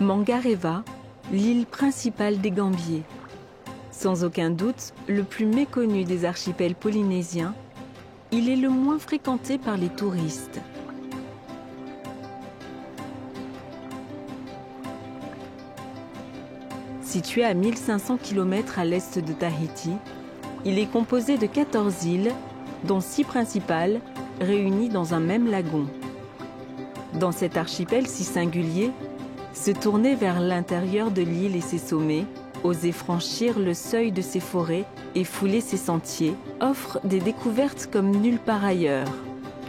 Mangareva, l'île principale des Gambiers. Sans aucun doute, le plus méconnu des archipels polynésiens, il est le moins fréquenté par les touristes. Situé à 1500 km à l'est de Tahiti, il est composé de 14 îles, dont 6 principales, réunies dans un même lagon. Dans cet archipel si singulier, se tourner vers l'intérieur de l'île et ses sommets, oser franchir le seuil de ses forêts et fouler ses sentiers, offre des découvertes comme nulle part ailleurs.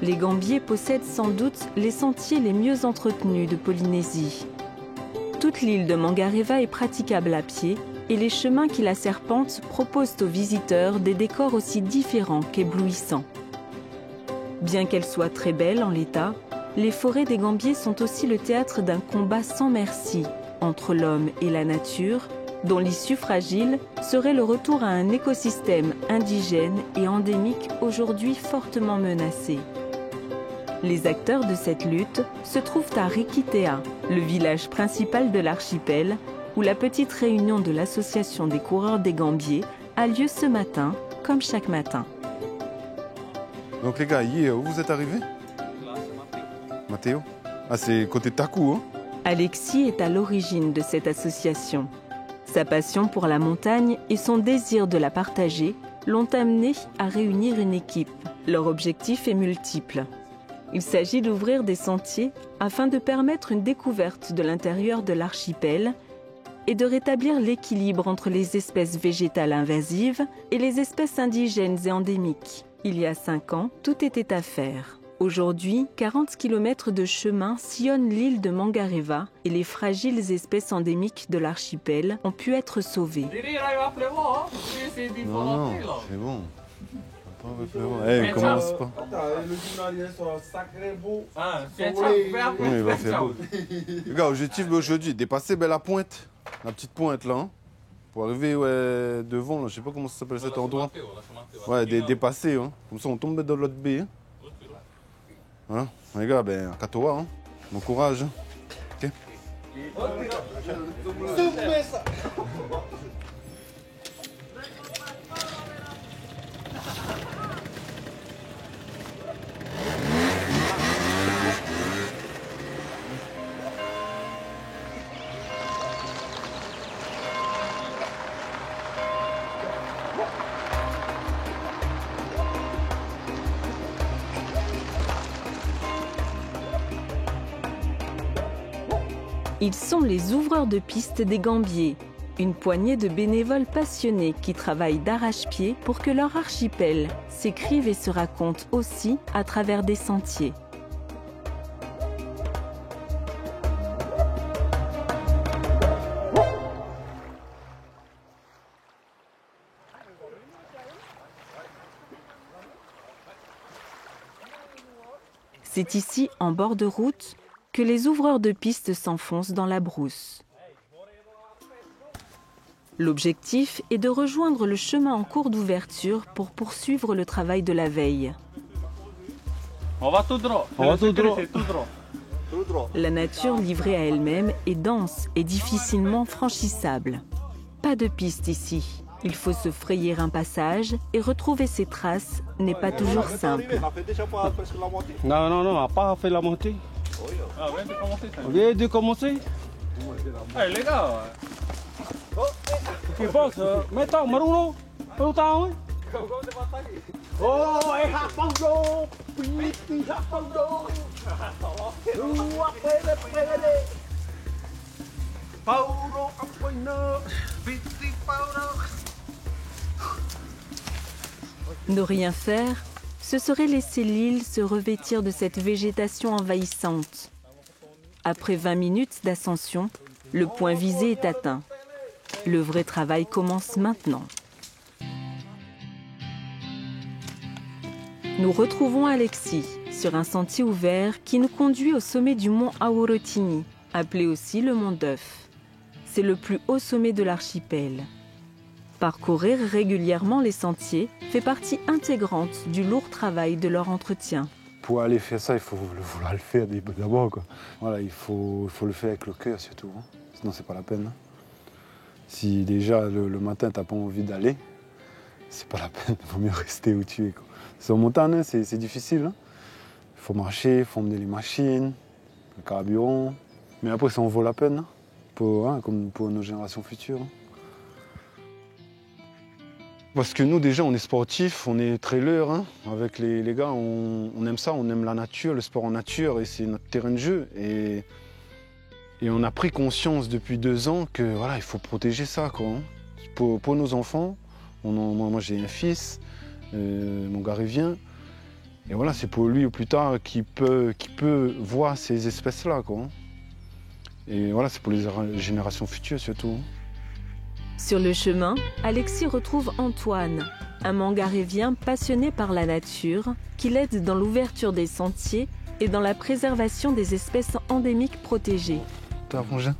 Les Gambiers possèdent sans doute les sentiers les mieux entretenus de Polynésie. Toute l'île de Mangareva est praticable à pied et les chemins qui la serpentent proposent aux visiteurs des décors aussi différents qu'éblouissants. Bien qu'elle soit très belle en l'état, les forêts des Gambiers sont aussi le théâtre d'un combat sans merci entre l'homme et la nature, dont l'issue fragile serait le retour à un écosystème indigène et endémique aujourd'hui fortement menacé. Les acteurs de cette lutte se trouvent à Rikitea, le village principal de l'archipel, où la petite réunion de l'association des coureurs des Gambiers a lieu ce matin, comme chaque matin. Donc les gars, hier, où vous êtes arrivés? Mathéo? Ah, c'est côté Taku, hein? Alexis est à l'origine de cette association. Sa passion pour la montagne et son désir de la partager l'ont amené à réunir une équipe. Leur objectif est multiple. Il s'agit d'ouvrir des sentiers afin de permettre une découverte de l'intérieur de l'archipel et de rétablir l'équilibre entre les espèces végétales invasives et les espèces indigènes et endémiques. Il y a 5 ans, tout était à faire. Aujourd'hui, 40 km de chemin sillonnent l'île de Mangareva et les fragiles espèces endémiques de l'archipel ont pu être sauvées. Non, c'est bon. Eh, commence pas. Oui, il va faire beau. Les gars, objectif d'aujourd'hui, dépasser la pointe, la petite pointe là, hein, pour arriver devant, là, je sais pas comment ça s'appelle cet endroit. Ouais, dépasser, hein. Comme ça on tombe dans l'autre baie. Hein. Hein? Les gars, Katoa, hein. Bon courage. Hein. Ok. Ils sont les ouvreurs de piste des Gambiers, une poignée de bénévoles passionnés qui travaillent d'arrache-pied pour que leur archipel s'écrive et se raconte aussi à travers des sentiers. C'est ici, en bord de route, que les ouvreurs de piste s'enfoncent dans la brousse. L'objectif est de rejoindre le chemin en cours d'ouverture pour poursuivre le travail de la veille. On va tout droit. La nature livrée à elle-même est dense et difficilement franchissable. Pas de piste ici. Il faut se frayer un passage et retrouver ses traces n'est pas toujours simple. Non, on n'a pas fait la montée. Ah, on vient de commencer. Allez les gars. Tu penses, mettons, Maruno, Maruno. Oh, Ne rien faire, ce serait laisser l'île se revêtir de cette végétation envahissante. Après 20 minutes d'ascension, le point visé est atteint. Le vrai travail commence maintenant. Nous retrouvons Alexis sur un sentier ouvert qui nous conduit au sommet du mont Aorotini, appelé aussi le mont d'œuf. C'est le plus haut sommet de l'archipel. Parcourir régulièrement les sentiers fait partie intégrante du lourd travail de leur entretien. Pour aller faire ça, il faut vouloir le faire d'abord, quoi. Voilà, il faut le faire avec le cœur surtout. Hein. sinon c'est pas la peine. Hein. Si déjà le matin t'as pas envie d'aller, c'est pas la peine, il vaut mieux rester où tu es. C'est en montagne, hein, c'est difficile. Hein. Il faut marcher, il faut emmener les machines, le carburant. Mais après ça en vaut la peine, hein, comme pour nos générations futures. Hein. Parce que nous déjà on est sportifs, on est trailers, hein. Avec les gars on aime ça, on aime la nature, le sport en nature et c'est notre terrain de jeu. Et on a pris conscience depuis 2 ans que voilà, il faut protéger ça quoi, hein. Pour nos enfants. Moi j'ai un fils, mon gars vient. Et voilà, c'est pour lui ou plus tard qui peut voir ces espèces-là quoi. Et voilà, c'est pour les générations futures surtout. Sur le chemin, Alexis retrouve Antoine, un mangarévien passionné par la nature qui l'aide dans l'ouverture des sentiers et dans la préservation des espèces endémiques protégées. T'as mangé?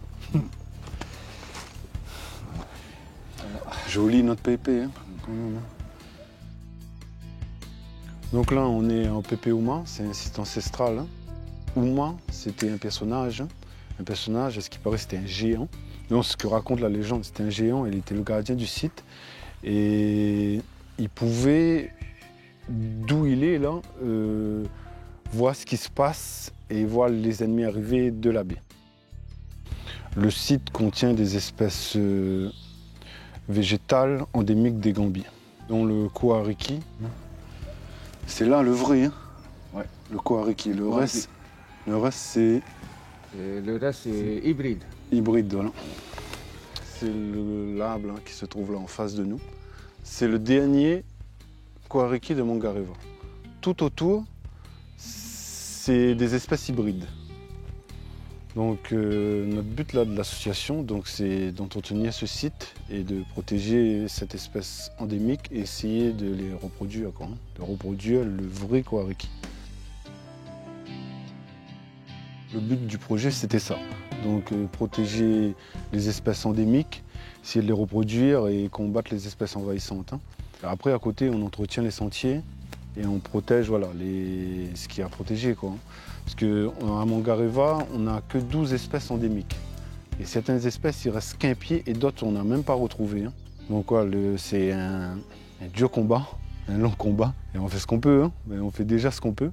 Joli notre pépé. Hein. Donc là, on est en pépé Ouma, c'est un site ancestral. Hein. Ouma, c'était un personnage. Un personnage, à ce qui paraît, c'était un géant. Non, ce que raconte la légende, c'était un géant, il était le gardien du site. Et il pouvait, d'où il est là, voir ce qui se passe et voir les ennemis arriver de la baie. Le site contient des espèces végétales endémiques des Gambiers, dont le kohariki. C'est là le vrai, hein. Ouais. Le kohariki. Le reste, c'est... Le reste, c'est hybride. Hybride, voilà. C'est l'arbre hein, qui se trouve là en face de nous. C'est le dernier kohariki de Mangareva. Tout autour, c'est des espèces hybrides. Donc notre but là de l'association, c'est d'entretenir ce site et de protéger cette espèce endémique et essayer de les reproduire, quoi, hein, de reproduire le vrai kohariki. Le but du projet, c'était ça. Donc protéger les espèces endémiques, essayer de les reproduire et combattre les espèces envahissantes. Hein. Après, à côté, on entretient les sentiers et on protège voilà, ce qu'il y a à protéger. Quoi. Parce qu'à Mangareva, on n'a que 12 espèces endémiques. Et certaines espèces, il ne reste qu'un pied et d'autres, on n'a même pas retrouvé. Hein. Donc c'est un dur combat, un long combat. Et on fait ce qu'on peut, hein. Mais on fait déjà ce qu'on peut.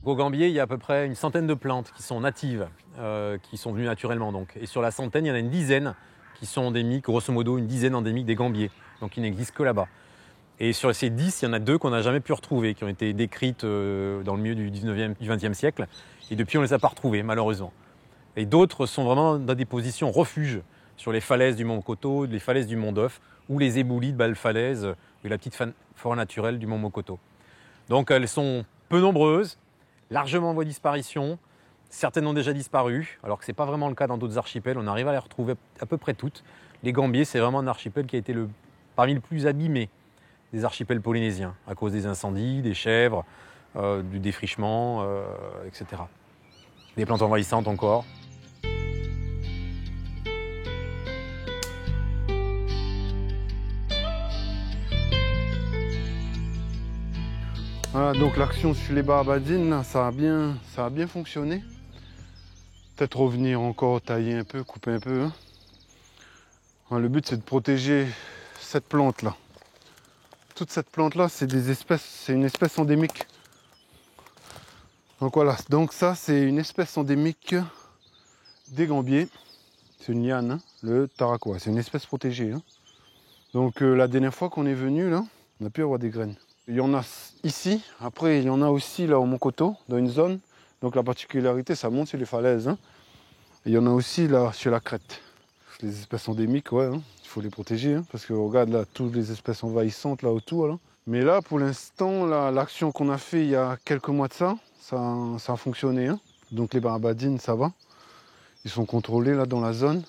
Au Gambier, il y a à peu près une centaine de plantes qui sont natives, qui sont venues naturellement. Donc. Et sur la centaine, il y en a une dizaine qui sont endémiques, grosso modo une dizaine endémiques des Gambiers, donc qui n'existent que là-bas. Et sur ces 10, il y en a 2 qu'on n'a jamais pu retrouver, qui ont été décrites dans le milieu du 20e siècle. Et depuis, on ne les a pas retrouvées, malheureusement. Et d'autres sont vraiment dans des positions refuges, sur les falaises du mont Mokoto, les falaises du mont Dœuf, ou les éboulis de Belle-Falaise, et la petite forêt naturelle du mont Mokoto. Donc elles sont peu nombreuses, largement en voie de disparition. Certaines ont déjà disparu, alors que ce n'est pas vraiment le cas dans d'autres archipels. On arrive à les retrouver à peu près toutes. Les Gambiers, c'est vraiment un archipel qui a été parmi les plus abîmés des archipels polynésiens, à cause des incendies, des chèvres, du défrichement, etc. Des plantes envahissantes encore. Voilà, donc l'action sur les barbadines, ça a bien fonctionné. Peut-être revenir encore, tailler un peu, couper un peu. Hein. Le but c'est de protéger cette plante-là. Toute cette plante-là, c'est une espèce endémique. Donc voilà, donc ça c'est une espèce endémique des Gambiers. C'est une liane, hein, le tarakoa, c'est une espèce protégée. Hein. Donc la dernière fois qu'on est venu, là, on a pu avoir des graines. Il y en a ici, après il y en a aussi là au Mont Mokoto, dans une zone. Donc la particularité, ça monte sur les falaises. Hein. Et il y en a aussi là sur la crête. Les espèces endémiques, ouais, hein, il faut les protéger. Hein, parce que regarde là, toutes les espèces envahissantes là autour. Là. Mais là, pour l'instant, l'action qu'on a fait il y a quelques mois de ça a fonctionné. Hein. Donc les barbadines, ça va. Ils sont contrôlés là dans la zone.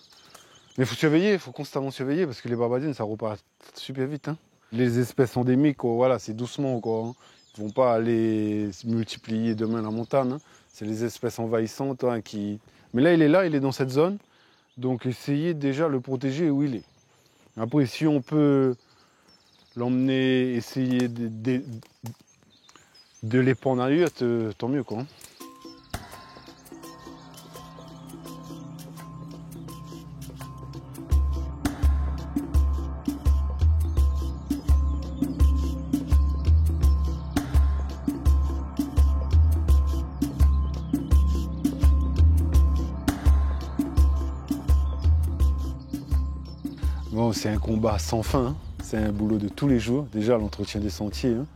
Mais il faut surveiller, il faut constamment surveiller parce que les barbadines, ça repart super vite. Hein. Les espèces endémiques, voilà, c'est doucement. Quoi, hein. Ils ne vont pas aller se multiplier demain la montagne. Hein. C'est les espèces envahissantes hein, qui... Mais là, il est dans cette zone. Donc, essayez déjà de le protéger où il est. Après, si on peut l'emmener, essayer de les prendre ailleurs, tant mieux. Quoi. Bon, c'est un combat sans fin, hein. C'est un boulot de tous les jours. Déjà, l'entretien des sentiers. Hein.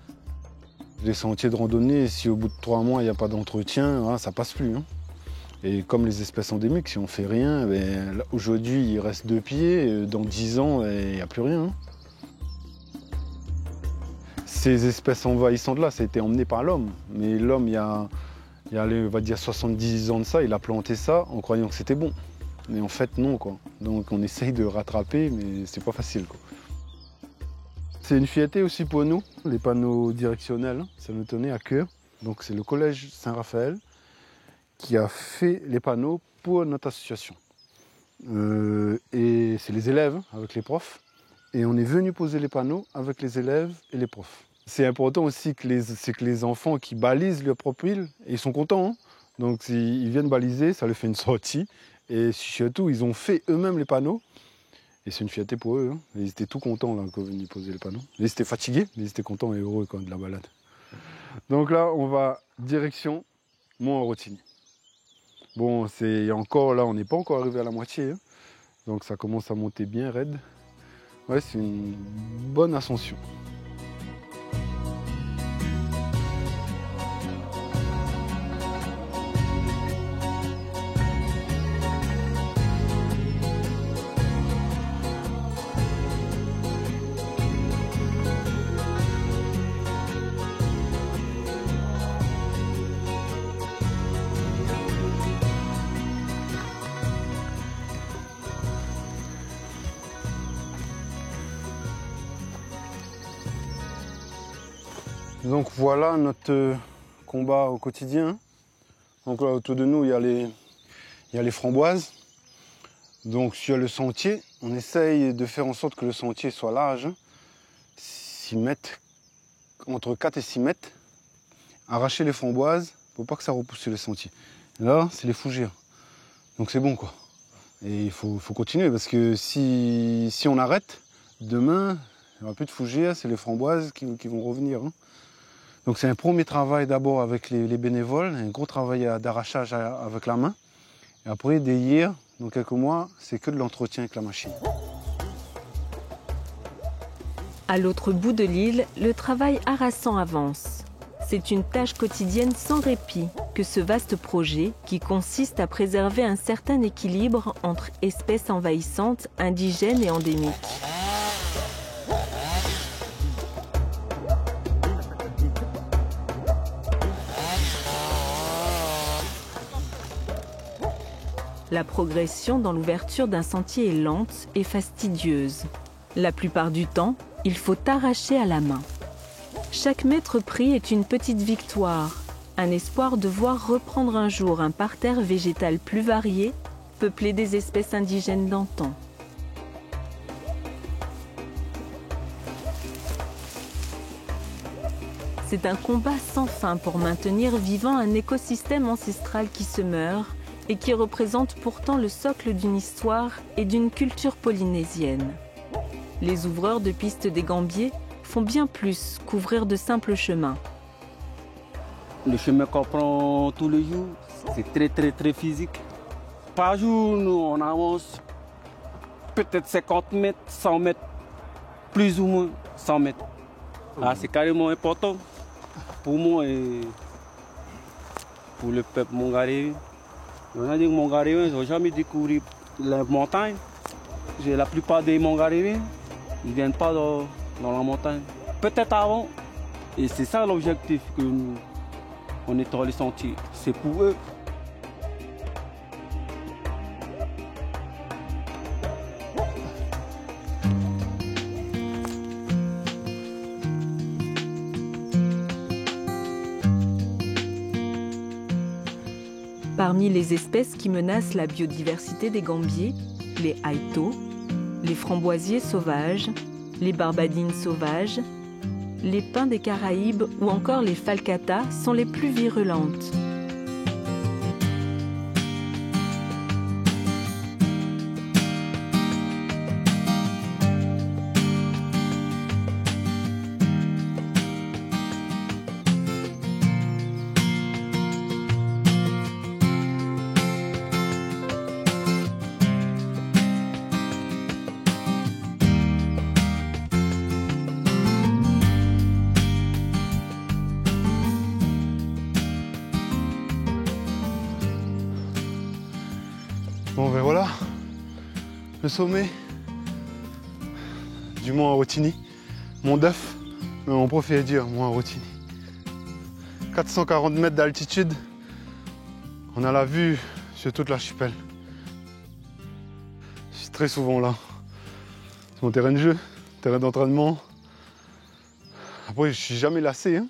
Les sentiers de randonnée, si au bout de 3 mois, il n'y a pas d'entretien, hein, ça passe plus. Hein. Et comme les espèces endémiques, si on ne fait rien, ben, aujourd'hui, il reste 2 pieds. Dans 10 ans, il n'y a plus rien. Hein. Ces espèces envahissantes-là, ça a été emmené par l'homme. Mais l'homme, il y a on va dire 70 ans de ça, il a planté ça en croyant que c'était bon. Mais en fait, non, quoi. Donc on essaye de rattraper, mais c'est pas facile, quoi. C'est une fierté aussi pour nous, les panneaux directionnels, ça nous tenait à cœur. Donc c'est le collège Saint-Raphaël qui a fait les panneaux pour notre association. Et c'est les élèves avec les profs. Et on est venu poser les panneaux avec les élèves et les profs. C'est important aussi que les enfants qui balisent leur propre île, ils sont contents. Hein. Donc ils viennent baliser, ça leur fait une sortie. Et surtout, ils ont fait eux-mêmes les panneaux. Et c'est une fierté pour eux. Hein. Ils étaient tout contents là, quand ils venaient poser les panneaux. Ils étaient fatigués, mais ils étaient contents et heureux quand de la balade. Donc là, on va direction Mont-Rotigny. Bon, encore là, on n'est pas encore arrivé à la moitié. Hein. Donc ça commence à monter bien raide. Ouais, c'est une bonne ascension. Donc voilà notre combat au quotidien. Donc là autour de nous il y a les framboises. Donc sur le sentier, on essaye de faire en sorte que le sentier soit large. 6 mètres, entre 4 et 6 mètres. Arracher les framboises pour pas que ça repousse sur le sentier. Et là c'est les fougères. Donc c'est bon quoi. Et il faut continuer parce que si on arrête, demain il n'y aura plus de fougères, c'est les framboises qui vont revenir. Hein. Donc c'est un premier travail d'abord avec les bénévoles, un gros travail d'arrachage avec la main. Et après, dès hier, dans quelques mois, c'est que de l'entretien avec la machine. À l'autre bout de l'île, le travail harassant avance. C'est une tâche quotidienne sans répit que ce vaste projet qui consiste à préserver un certain équilibre entre espèces envahissantes, indigènes et endémiques. La progression dans l'ouverture d'un sentier est lente et fastidieuse. La plupart du temps, il faut arracher à la main. Chaque mètre pris est une petite victoire, un espoir de voir reprendre un jour un parterre végétal plus varié, peuplé des espèces indigènes d'antan. C'est un combat sans fin pour maintenir vivant un écosystème ancestral qui se meurt et qui représente pourtant le socle d'une histoire et d'une culture polynésienne. Les ouvreurs de pistes des Gambiers font bien plus qu'ouvrir de simples chemins. Le chemin qu'on prend tous les jours, c'est très physique. Par jour, nous, on avance peut-être 50 mètres, 100 mètres, plus ou moins 100 mètres. Ah, c'est carrément important pour moi et pour le peuple mongaréen. On a dit que les Mongaréens n'ont jamais découvert la montagne. La plupart des Mongaréens, ils ne viennent pas dans la montagne. Peut-être avant. Et c'est ça l'objectif que nous, on est dans les sentiers. C'est pour eux. Parmi les espèces qui menacent la biodiversité des Gambiers, les haïtos, les framboisiers sauvages, les barbadines sauvages, les pins des Caraïbes ou encore les falcatas sont les plus virulentes. Bon ben voilà, le sommet du mont Arotini, mont d'œuf, mais on préfère dire mont Arotini. 440 mètres d'altitude, on a la vue sur toute l'archipel. Je suis très souvent là. C'est mon terrain de jeu, terrain d'entraînement. Après, je suis jamais lassé. Hein.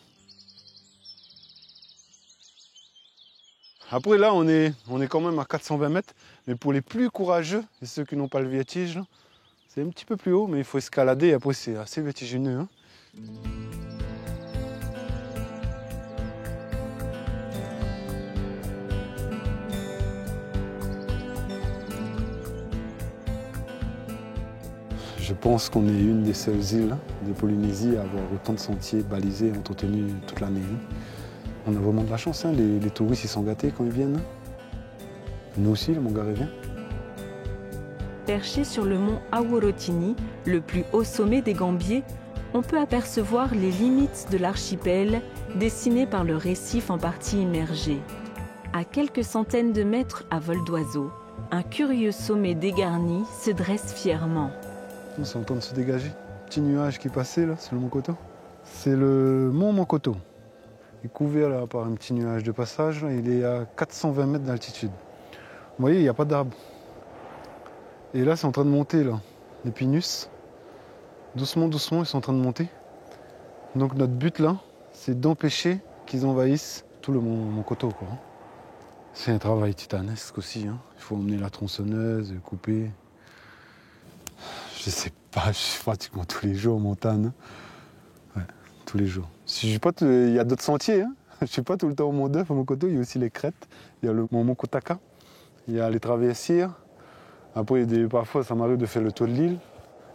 Après, là, on est quand même à 420 mètres. Mais pour les plus courageux, et ceux qui n'ont pas le vertige, c'est un petit peu plus haut, mais il faut escalader. Après, c'est assez vertigineux. Hein. Je pense qu'on est une des seules îles de Polynésie à avoir autant de sentiers balisés et entretenus toute l'année. On a vraiment de la chance, hein. Les touristes ils sont gâtés quand ils viennent. Nous aussi, le mont Garévien. Perché sur le mont Awarotini, le plus haut sommet des Gambiers, on peut apercevoir les limites de l'archipel dessinées par le récif en partie immergé. À quelques centaines de mètres à vol d'oiseau, un curieux sommet dégarni se dresse fièrement. C'est en train de se dégager. Petit nuage qui est passé là, c'est le mont Koto. C'est le mont Mankoto. Il est couvert là, par un petit nuage de passage. Là. Il est à 420 mètres d'altitude. Vous voyez, il n'y a pas d'arbre. Et là, c'est en train de monter là. Les pinus. Doucement, doucement, ils sont en train de monter. Donc notre but là, c'est d'empêcher qu'ils envahissent tout le mont Koto. Quoi. C'est un travail titanesque aussi. Hein. Il faut emmener la tronçonneuse, couper. Je sais pas, je suis pratiquement tous les jours en montagne. Ouais, tous les jours. Il y a d'autres sentiers. Hein. Je ne suis pas tout le temps au mont d'œuf, au mont Koto. Il y a aussi les crêtes. Il y a le mont Kotaka. Il y a les traversières. Après, parfois, ça m'arrive de faire le tour de l'île.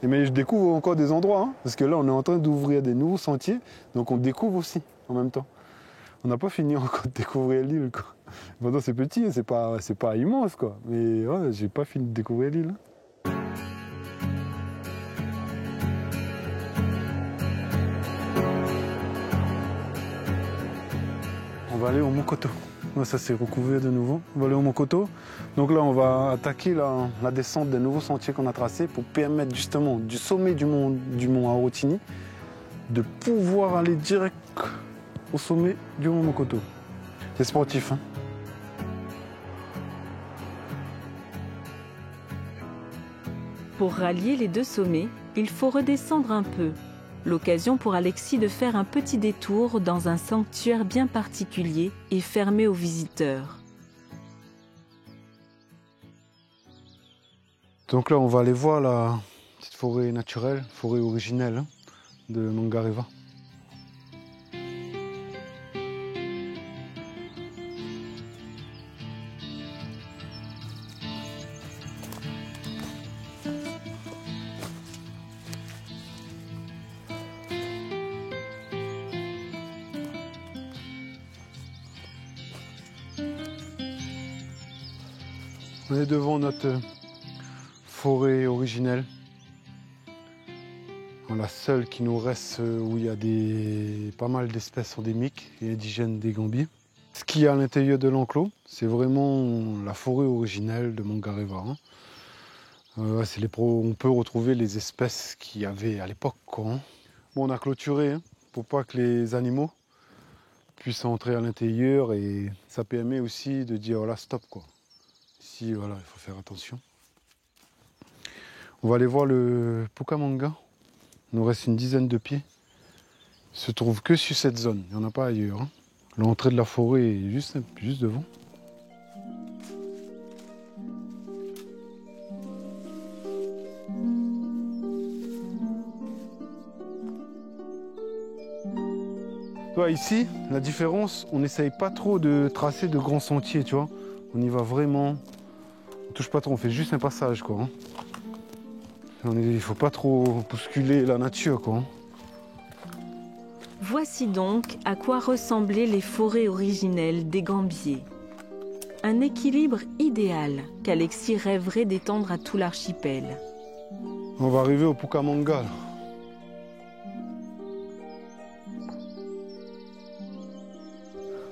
Mais je découvre encore des endroits. Hein, parce que là, on est en train d'ouvrir des nouveaux sentiers. Donc, on découvre aussi en même temps. On n'a pas fini encore de découvrir l'île. Maintenant, c'est petit, c'est pas immense. Quoi. Mais ouais, j'ai pas fini de découvrir l'île. On va aller au mont Koto. Ça s'est recouvert de nouveau. On va aller au mont Koto. Donc là, on va attaquer la descente des nouveaux sentiers qu'on a tracés pour permettre justement du sommet du mont Arotini de pouvoir aller direct au sommet du mont Koto. C'est sportif. Hein. Pour rallier les deux sommets, il faut redescendre un peu. L'occasion pour Alexis de faire un petit détour dans un sanctuaire bien particulier et fermé aux visiteurs. Donc là, on va aller voir la petite forêt naturelle, forêt originelle de Mangareva. On est devant notre forêt originelle. La seule qui nous reste où il y a pas mal d'espèces endémiques et indigènes des Gambiers. Ce qu'il y a à l'intérieur de l'enclos, c'est vraiment la forêt originelle de Mangareva. Hein. On peut retrouver les espèces qu'il y avait à l'époque. Hein. Bon, on a clôturé hein, pour pas que les animaux puissent entrer à l'intérieur et ça permet aussi de dire voilà, stop quoi. Ici, voilà, il faut faire attention. On va aller voir le Pukamanga. Il nous reste une dizaine de pieds. Il ne se trouve que sur cette zone, il n'y en a pas ailleurs. Hein. L'entrée de la forêt est juste devant. Ici, la différence, on n'essaye pas trop de tracer de grands sentiers, tu vois. On y va vraiment, on touche pas trop, on fait juste un passage, quoi. Hein. Il ne faut pas trop bousculer la nature, quoi. Voici donc à quoi ressemblaient les forêts originelles des Gambiers. Un équilibre idéal qu'Alexis rêverait d'étendre à tout l'archipel. On va arriver au Pukamanga.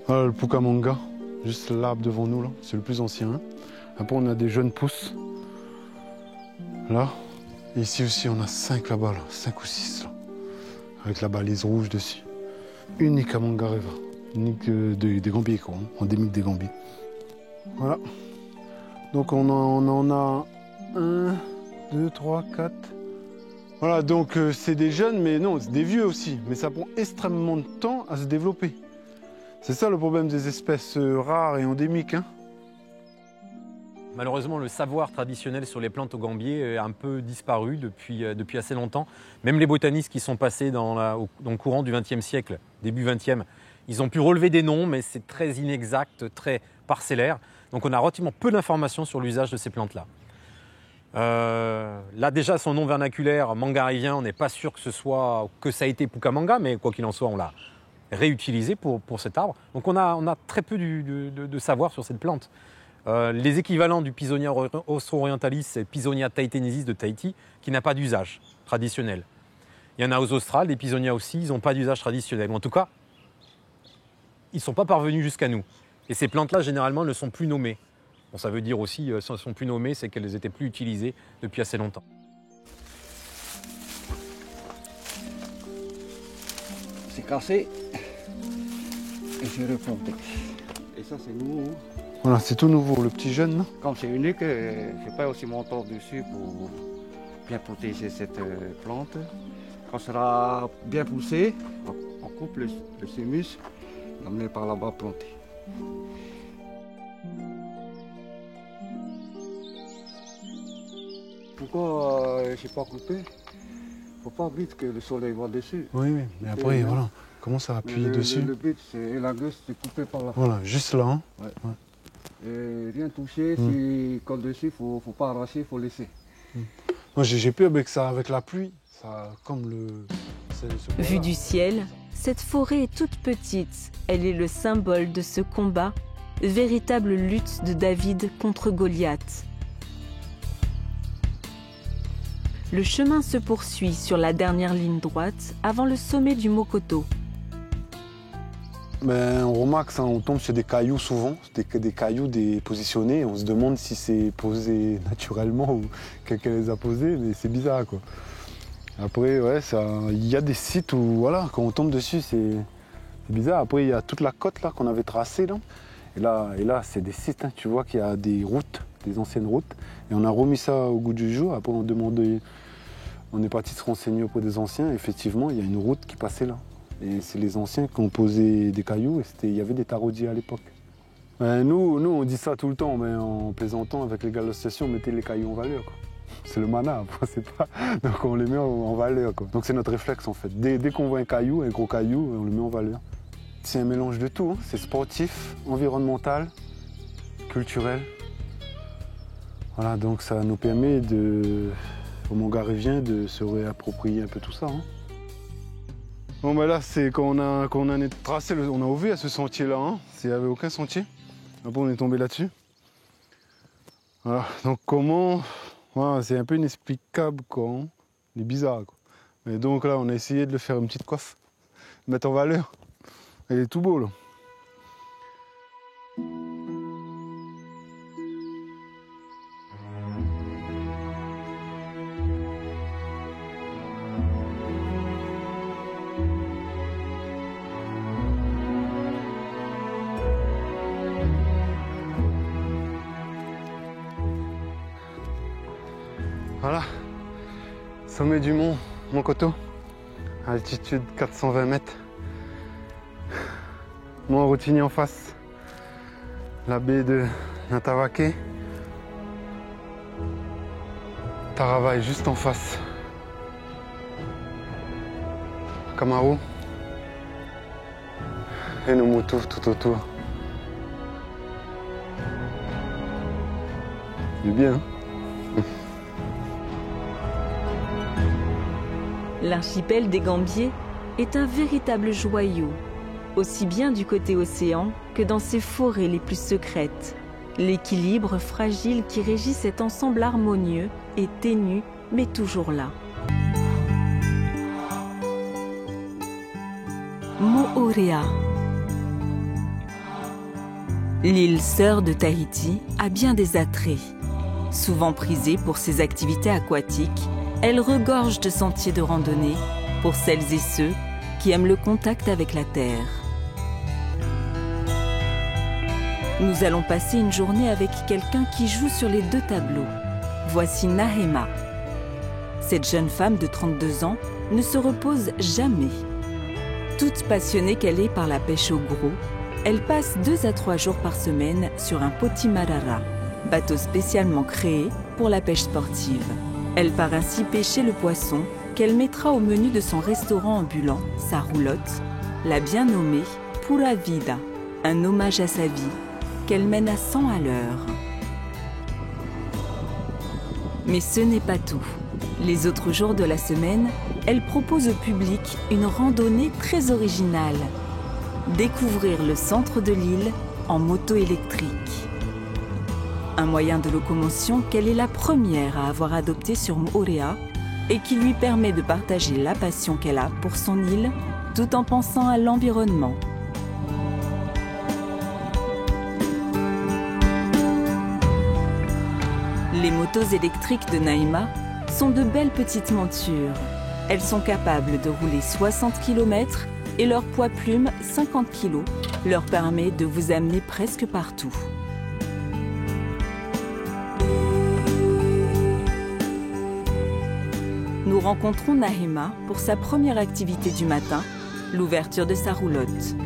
Voilà le Pukamanga, juste l'arbre devant nous, là. C'est le plus ancien. Hein. Après, on a des jeunes pousses. Là. Et ici aussi, on a 5 là-bas, là. 5 ou 6 là. Avec la balise rouge dessus. Unique à Mangareva. Unique des Gambiers, quoi. Hein. Endémique des Gambiers. Voilà. Donc on en a 1, 2, 3, 4. Voilà, donc c'est des jeunes, mais non, c'est des vieux aussi. Mais ça prend extrêmement de temps à se développer. C'est ça le problème des espèces rares et endémiques. Hein. Malheureusement, le savoir traditionnel sur les plantes au Gambier a un peu disparu depuis assez longtemps. Même les botanistes qui sont passés dans le courant du XXe siècle, début XXe, ils ont pu relever des noms, mais c'est très inexact, très parcellaire. Donc on a relativement peu d'informations sur l'usage de ces plantes-là. Là déjà, son nom vernaculaire, mangarivien, on n'est pas sûr que ça a été Pucamanga, mais quoi qu'il en soit, on l'a réutilisé pour cet arbre. Donc on a très peu de savoir sur cette plante. Les équivalents du Pisonia austro-orientalis, c'est Pisonia tahitiensis de Tahiti, qui n'a pas d'usage traditionnel. Il y en a aux Australes, les Pisonia aussi, ils n'ont pas d'usage traditionnel. En tout cas, ils ne sont pas parvenus jusqu'à nous. Et ces plantes-là, généralement, ne sont plus nommées. Bon, ça veut dire aussi, si elles ne sont plus nommées, c'est qu'elles n'étaient plus utilisées depuis assez longtemps. C'est cassé et j'ai replanté. Et ça, c'est nouveau. Voilà, c'est tout nouveau, le petit jeune. Là. Comme c'est unique, je paye aussi mon temps dessus pour bien protéger cette plante. Quand ça sera bien poussé, on coupe le semus, on l'emmène par là-bas planté. Pourquoi je n'ai pas coupé? Il ne faut pas vite que le soleil va dessus. Oui, mais après, voilà, commence à appuyer dessus. Le but, c'est la gueule, c'est couper par la fin. Voilà, juste là. Hein. Ouais. Ouais. Et rien toucher, s'il colle dessus, il ne faut pas arracher, il faut laisser. Moi, j'ai peur avec ça, avec la pluie. Ça, comme Vue du ciel, cette forêt est toute petite. Elle est le symbole de ce combat, véritable lutte de David contre Goliath. Le chemin se poursuit sur la dernière ligne droite avant le sommet du Mokoto. Ben, on remarque ça, on tombe sur des cailloux souvent, des cailloux positionnés. On se demande si c'est posé naturellement ou quelqu'un les a posés, mais c'est bizarre quoi. Après, ouais, il y a des sites où, voilà, quand on tombe dessus, c'est bizarre. Après, il y a toute la côte là qu'on avait tracée là. Et là, c'est des sites. Hein. Tu vois qu'il y a des routes, des anciennes routes. Et on a remis ça au goût du jour. Après, on est parti se renseigner auprès des anciens. Effectivement, il y a une route qui passait là. Et c'est les anciens qui ont posé des cailloux. Et il y avait des taraudiers à l'époque. Nous, on dit ça tout le temps, mais en plaisantant avec les gars de l'association, on mettait les cailloux en valeur. Quoi. C'est le mana, c'est pas. Donc on les met en valeur. Quoi. Donc c'est notre réflexe en fait. Dès qu'on voit un gros caillou, on le met en valeur. C'est un mélange de tout. Hein. C'est sportif, environnemental, culturel. Voilà, donc ça nous permet au Mangarivien de se réapproprier un peu tout ça. Hein. Bon ben là, c'est quand on a tracé, on a ouvert ce sentier-là. Hein. Il n'y avait aucun sentier. Après on est tombé là-dessus. Voilà, donc comment. Voilà, c'est un peu inexplicable, quoi. Hein. Il est bizarre, quoi. Et donc là, on a essayé de le faire une petite coiffe, mettre en valeur. Il est tout beau, là. Voilà, sommet du mont Mokoto, altitude 420 mètres. Mont Rotigny en face, la baie de Natawake, Taravai juste en face, Kamaru et nos motos tout autour. C'est bien, hein? L'archipel des Gambiers est un véritable joyau, aussi bien du côté océan que dans ses forêts les plus secrètes. L'équilibre fragile qui régit cet ensemble harmonieux est ténu, mais toujours là. Moorea. L'île sœur de Tahiti a bien des attraits. Souvent prisée pour ses activités aquatiques, elle regorge de sentiers de randonnée pour celles et ceux qui aiment le contact avec la terre. Nous allons passer une journée avec quelqu'un qui joue sur les 2 tableaux. Voici Nahema. Cette jeune femme de 32 ans ne se repose jamais. Toute passionnée qu'elle est par la pêche au gros, elle passe 2 à 3 jours par semaine sur un potimarara, bateau spécialement créé pour la pêche sportive. Elle part ainsi pêcher le poisson qu'elle mettra au menu de son restaurant ambulant, sa roulotte, la bien nommée Pura Vida, un hommage à sa vie qu'elle mène à 100 à l'heure. Mais ce n'est pas tout. Les autres jours de la semaine, elle propose au public une randonnée très originale. Découvrir le centre de l'île en moto électrique. Un moyen de locomotion qu'elle est la première à avoir adopté sur Moorea et qui lui permet de partager la passion qu'elle a pour son île tout en pensant à l'environnement. Les motos électriques de Nahema sont de belles petites montures. Elles sont capables de rouler 60 km et leur poids plume, 50 kg, leur permet de vous amener presque partout. Nous rencontrons Nahema pour sa première activité du matin, l'ouverture de sa roulotte.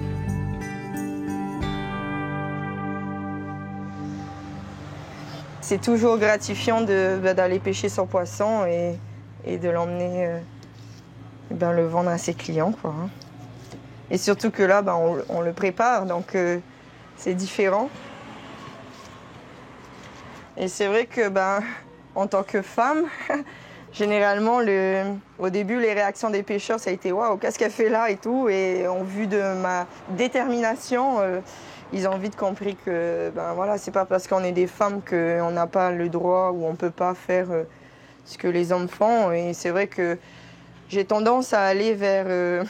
C'est toujours gratifiant d'aller pêcher son poisson et de l'emmener, le vendre à ses clients, quoi. Et surtout que là, on le prépare, donc c'est différent. Et c'est vrai que, en tant que femme, généralement, au début, les réactions des pêcheurs, ça a été « Waouh, qu'est-ce qu'elle fait là ?» et tout. Et en vue de ma détermination, ils ont vite compris que c'est pas parce qu'on est des femmes qu'on n'a pas le droit ou on peut pas faire ce que les hommes font. Et c'est vrai que j'ai tendance à aller vers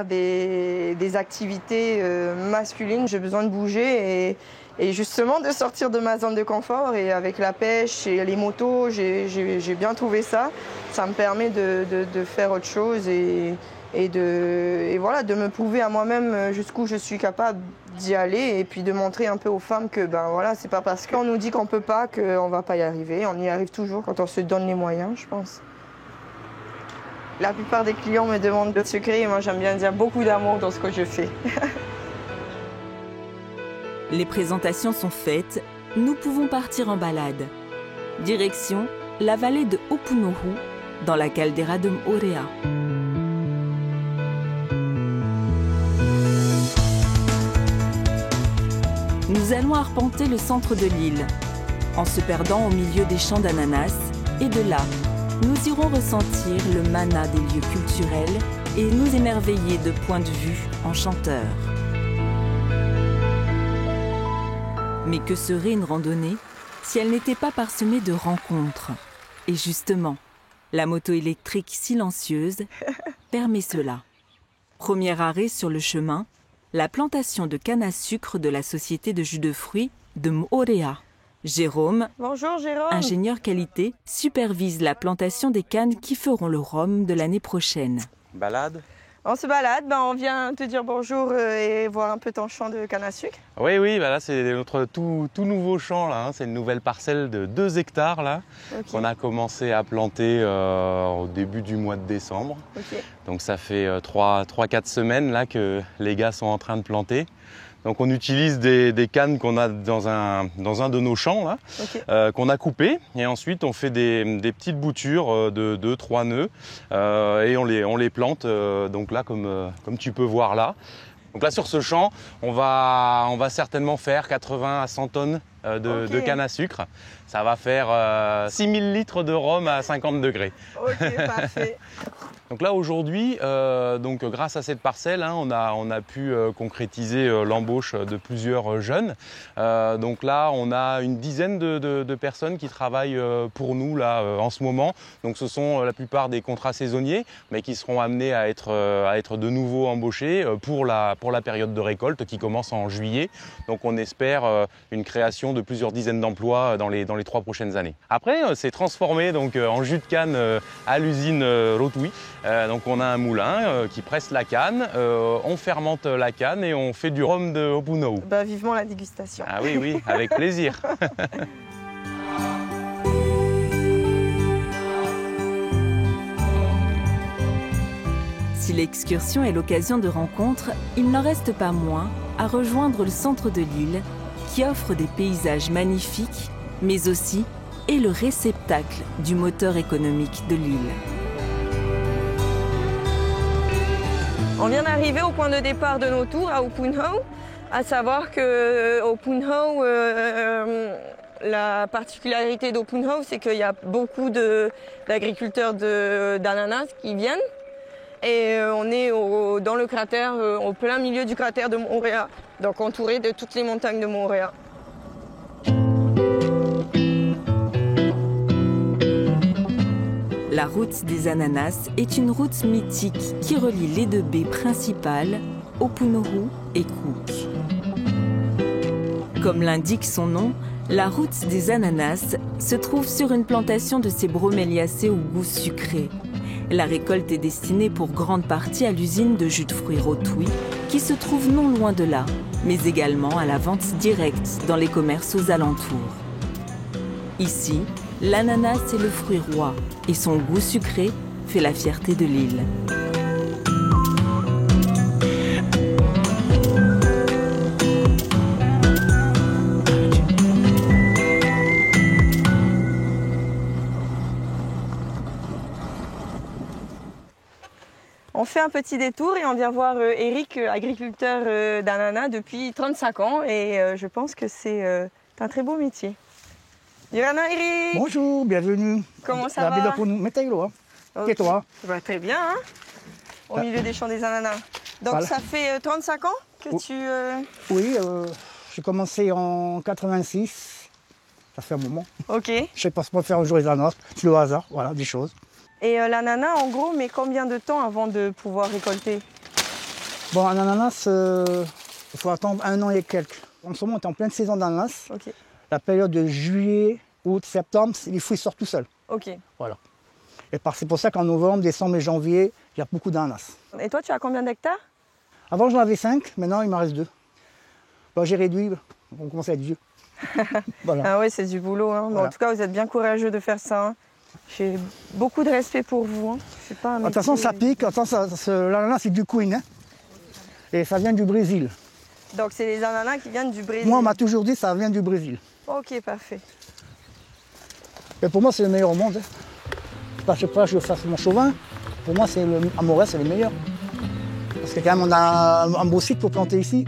des activités masculines. J'ai besoin de bouger et justement de sortir de ma zone de confort. Et avec la pêche et les motos, j'ai bien trouvé ça. Ça me permet de faire autre chose et de me prouver à moi-même jusqu'où je suis capable d'y aller et puis de montrer un peu aux femmes que c'est pas parce qu'on nous dit qu'on peut pas qu'on va pas y arriver. On y arrive toujours quand on se donne les moyens, je pense. La plupart des clients me demandent de secret et moi j'aime bien dire beaucoup d'amour dans ce que je fais. Les présentations sont faites, nous pouvons partir en balade. Direction la vallée de Opunohu, dans la caldeira de Moorea. Nous allons arpenter le centre de l'île, en se perdant au milieu des champs d'ananas, et de là, nous irons ressentir le mana des lieux culturels et nous émerveiller de points de vue enchanteurs. Mais que serait une randonnée si elle n'était pas parsemée de rencontres? Et justement, la moto électrique silencieuse permet cela. Premier arrêt sur le chemin, la plantation de canne à sucre de la société de jus de fruits de Moorea. Jérôme, bonjour Jérôme, ingénieur qualité, supervise la plantation des cannes qui feront le rhum de l'année prochaine. Balade? On se balade, on vient te dire bonjour et voir un peu ton champ de canne à sucre. Oui, là c'est notre tout nouveau champ, là, c'est une nouvelle parcelle de 2 hectares là, qu'on a commencé à planter au début du mois de décembre. Donc ça fait 3-4 semaines là, que les gars sont en train de planter. Donc on utilise des cannes qu'on a dans un de nos champs là, qu'on a coupées, et ensuite on fait des petites boutures de 2-3 nœuds et on les plante donc là comme tu peux voir là. Donc là sur ce champ, on va certainement faire 80 à 100 tonnes de canne à sucre. Ça va faire 6000 litres de rhum à 50 degrés. Ok, parfait. Donc là aujourd'hui, grâce à cette parcelle, on a pu concrétiser l'embauche de plusieurs jeunes. Donc là, on a une dizaine de personnes qui travaillent pour nous là en ce moment. Donc ce sont la plupart des contrats saisonniers, mais qui seront amenés à être de nouveau embauchés pour la période de récolte qui commence en juillet. Donc on espère une création de plusieurs dizaines d'emplois dans les 3 prochaines années. Après, c'est transformé donc en jus de canne à l'usine Rotui. Donc on a un moulin qui presse la canne, on fermente la canne et on fait du rhum de Opunohu. Bah, vivement la dégustation. Ah oui, avec plaisir. Si l'excursion est l'occasion de rencontres, il n'en reste pas moins à rejoindre le centre de l'île qui offre des paysages magnifiques, mais aussi est le réceptacle du moteur économique de l'île. On vient d'arriver au point de départ de nos tours à Opunhoe, à savoir que Opunhoe, la particularité d'Opunhoe, c'est qu'il y a beaucoup d'agriculteurs d'ananas qui viennent. Et on est dans le cratère, au plein milieu du cratère de Moorea, donc entouré de toutes les montagnes de Moorea. La route des ananas est une route mythique qui relie les 2 baies principales, Opunohu et Cook. Comme l'indique son nom, la route des ananas se trouve sur une plantation de ces broméliacées au goût sucré. La récolte est destinée pour grande partie à l'usine de jus de fruits Rotui, qui se trouve non loin de là, mais également à la vente directe dans les commerces aux alentours. Ici, l'ananas est le fruit roi et son goût sucré fait la fierté de l'île. On fait un petit détour et on vient voir Eric, agriculteur d'ananas depuis 35 ans et je pense que c'est un très beau métier. Yorana, Eric! Bonjour, bienvenue. Comment ça va? Et toi? Bah, très bien, hein, au milieu des champs des ananas. Donc voilà. Ça fait 35 ans que tu... Oui, j'ai commencé en 86, ça fait un moment. Ok. Je sais pas ce qu'on peut faire un jour les ananas, c'est le hasard, voilà, des choses. Et l'ananas, en gros, met combien de temps avant de pouvoir récolter? Bon, un ananas, il faut attendre 1 an et quelques. En ce moment, on est en pleine saison d'ananas. Ok. La période de juillet, août, septembre, les fruits sortent tout seuls. Ok. Voilà. Et c'est pour ça qu'en novembre, décembre et janvier, il y a beaucoup d'ananas. Et toi, tu as combien d'hectares? Avant, j'en avais 5, maintenant, il m'en reste 2. Bon, j'ai réduit, on commence à être vieux. Voilà. Ah oui, c'est du boulot. Hein. Voilà. En tout cas, vous êtes bien courageux de faire ça. Hein. J'ai beaucoup de respect pour vous. Hein. C'est pas un métier... De toute façon, ça pique. L'ananas, c'est du Queen. Hein. Et ça vient du Brésil. Donc, c'est les ananas qui viennent du Brésil? Moi, on m'a toujours dit que ça vient du Brésil. Ok, parfait. Et pour moi, c'est le meilleur au monde. Hein. Je sais pas, je fasse mon chauvin. Pour moi, à Moorea, c'est le meilleur. Parce que quand même, on a un beau site pour planter ici.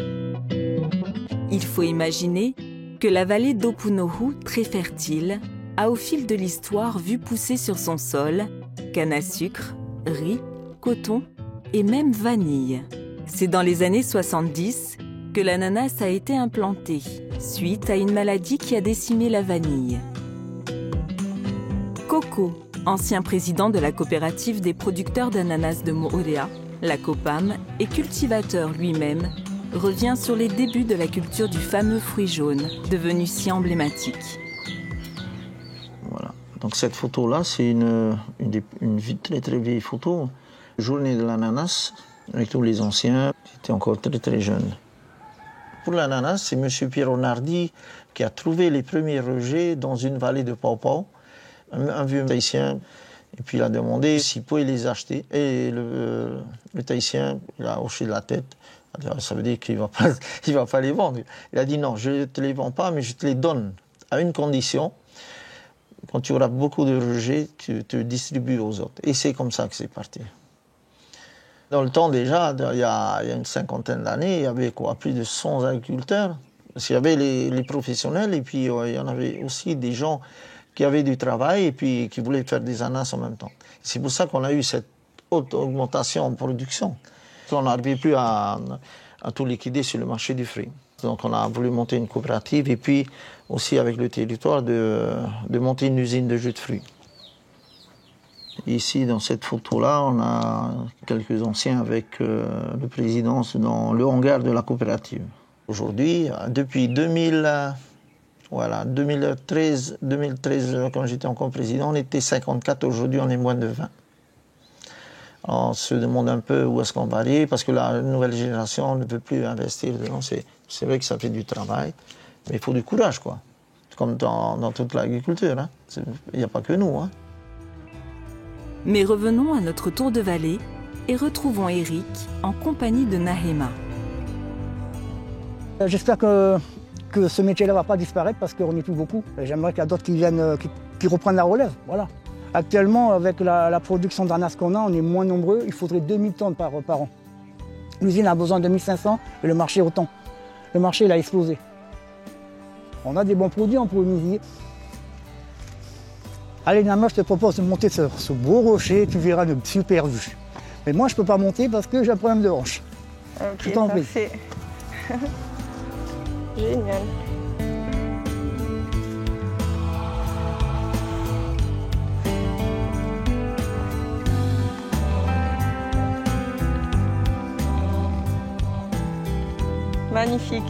Il faut imaginer que la vallée d'Opunohu, très fertile, a au fil de l'histoire vu pousser sur son sol canne à sucre, riz, coton et même vanille. C'est dans les années 70 que l'ananas a été implanté, suite à une maladie qui a décimé la vanille. Coco, ancien président de la coopérative des producteurs d'ananas de Moorea, la COPAM, et cultivateur lui-même, revient sur les débuts de la culture du fameux fruit jaune, devenu si emblématique. Voilà. Donc cette photo-là, c'est une très très vieille photo. Journée de l'ananas, avec tous les anciens, j'étais encore très très jeune. Pour l'ananas, c'est M. Piero Nardi qui a trouvé les premiers rejets dans une vallée de Paupau, un vieux Tahitien, et puis il a demandé s'il pouvait les acheter. Et le Tahitien, il a hoché de la tête. Ça veut dire qu'il ne va pas les vendre. Il a dit non, je ne te les vends pas, mais je te les donne à une condition. Quand tu auras beaucoup de rejets, tu te distribues aux autres. Et c'est comme ça que c'est parti. Dans le temps déjà, il y a une 50aine d'années, il y avait plus de 100 agriculteurs. Parce qu'il y avait les professionnels et puis il y en avait aussi des gens qui avaient du travail et puis qui voulaient faire des ananas en même temps. C'est pour ça qu'on a eu cette haute augmentation en production. On n'arrivait plus à tout liquider sur le marché du fruit. Donc on a voulu monter une coopérative et puis aussi avec le territoire de monter une usine de jus de fruits. Ici, dans cette photo-là, on a quelques anciens avec le président dans le hangar de la coopérative. Aujourd'hui, depuis 2013, quand j'étais encore président, on était 54, aujourd'hui on est moins de 20. Alors, on se demande un peu où est-ce qu'on va aller, parce que la nouvelle génération ne veut plus investir dedans. C'est vrai que ça fait du travail, mais il faut du courage, quoi. Comme dans toute l'agriculture, hein. Il n'y a pas que nous, hein. Mais revenons à notre tour de vallée et retrouvons Eric en compagnie de Nahema. J'espère que ce métier-là ne va pas disparaître parce qu'on n'est plus beaucoup. J'aimerais qu'il y a d'autres qui viennent, qui reprennent la relève. Voilà. Actuellement, avec la production d'ananas qu'on a, on est moins nombreux. Il faudrait 2000 tonnes par an. L'usine a besoin de 1500 et le marché autant. Le marché, il a explosé. On a des bons produits, on pourrait miser. Allez, Nama, je te propose de monter sur ce beau rocher, tu verras une super vue. Mais moi, je ne peux pas monter parce que j'ai un problème de hanche. Ok, parfait. Génial. Magnifique.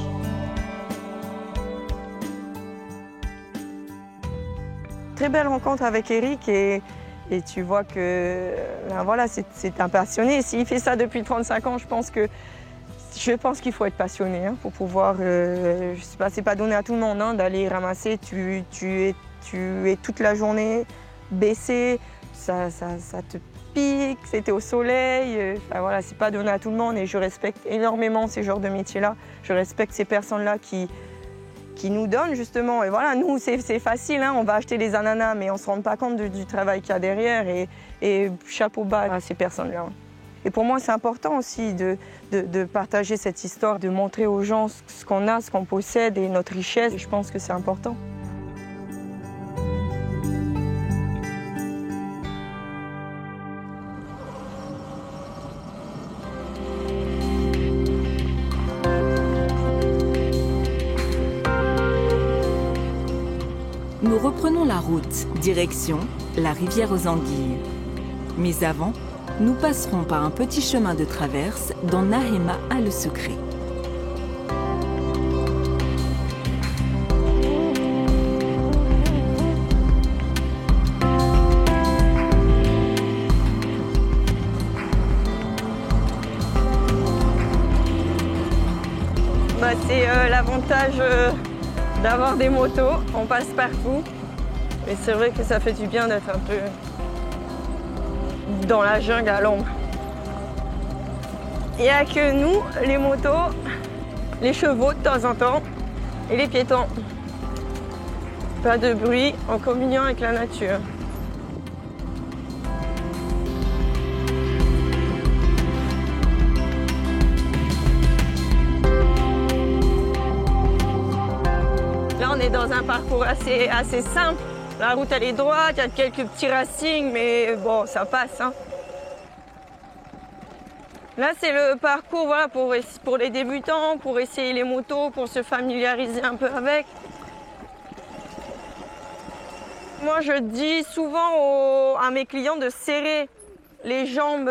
Très belle rencontre avec Eric et tu vois que ben voilà, c'est un passionné. S'il fait ça depuis 35 ans, je pense qu'il faut être passionné pour pouvoir, je sais pas, c'est pas donné à tout le monde d'aller ramasser. Tu es toute la journée baissé, ça te pique, c'était au soleil. Enfin, voilà, c'est pas donné à tout le monde et je respecte énormément ces genres de métiers-là. Je respecte ces personnes-là qui nous donnent justement. Et voilà, nous, c'est facile, on va acheter des ananas, mais on ne se rend pas compte du travail qu'il y a derrière et chapeau bas à ces personnes-là. Et pour moi, c'est important aussi de partager cette histoire, de montrer aux gens ce qu'on a, ce qu'on possède et notre richesse. Je pense que c'est important. Nous reprenons la route, direction la rivière aux Anguilles. Mais avant, nous passerons par un petit chemin de traverse dont Nahema a le secret. C'est l'avantage d'avoir des motos, on passe partout. Mais c'est vrai que ça fait du bien d'être un peu dans la jungle à l'ombre. Il n'y a que nous, les motos, les chevaux de temps en temps et les piétons. Pas de bruit, en communion avec la nature. Là, on est dans un parcours assez simple. La route, elle est droite, il y a quelques petits racings, mais bon, ça passe. Là, c'est le parcours voilà, pour les débutants, pour essayer les motos, pour se familiariser un peu avec. Moi, je dis souvent à mes clients de serrer les jambes,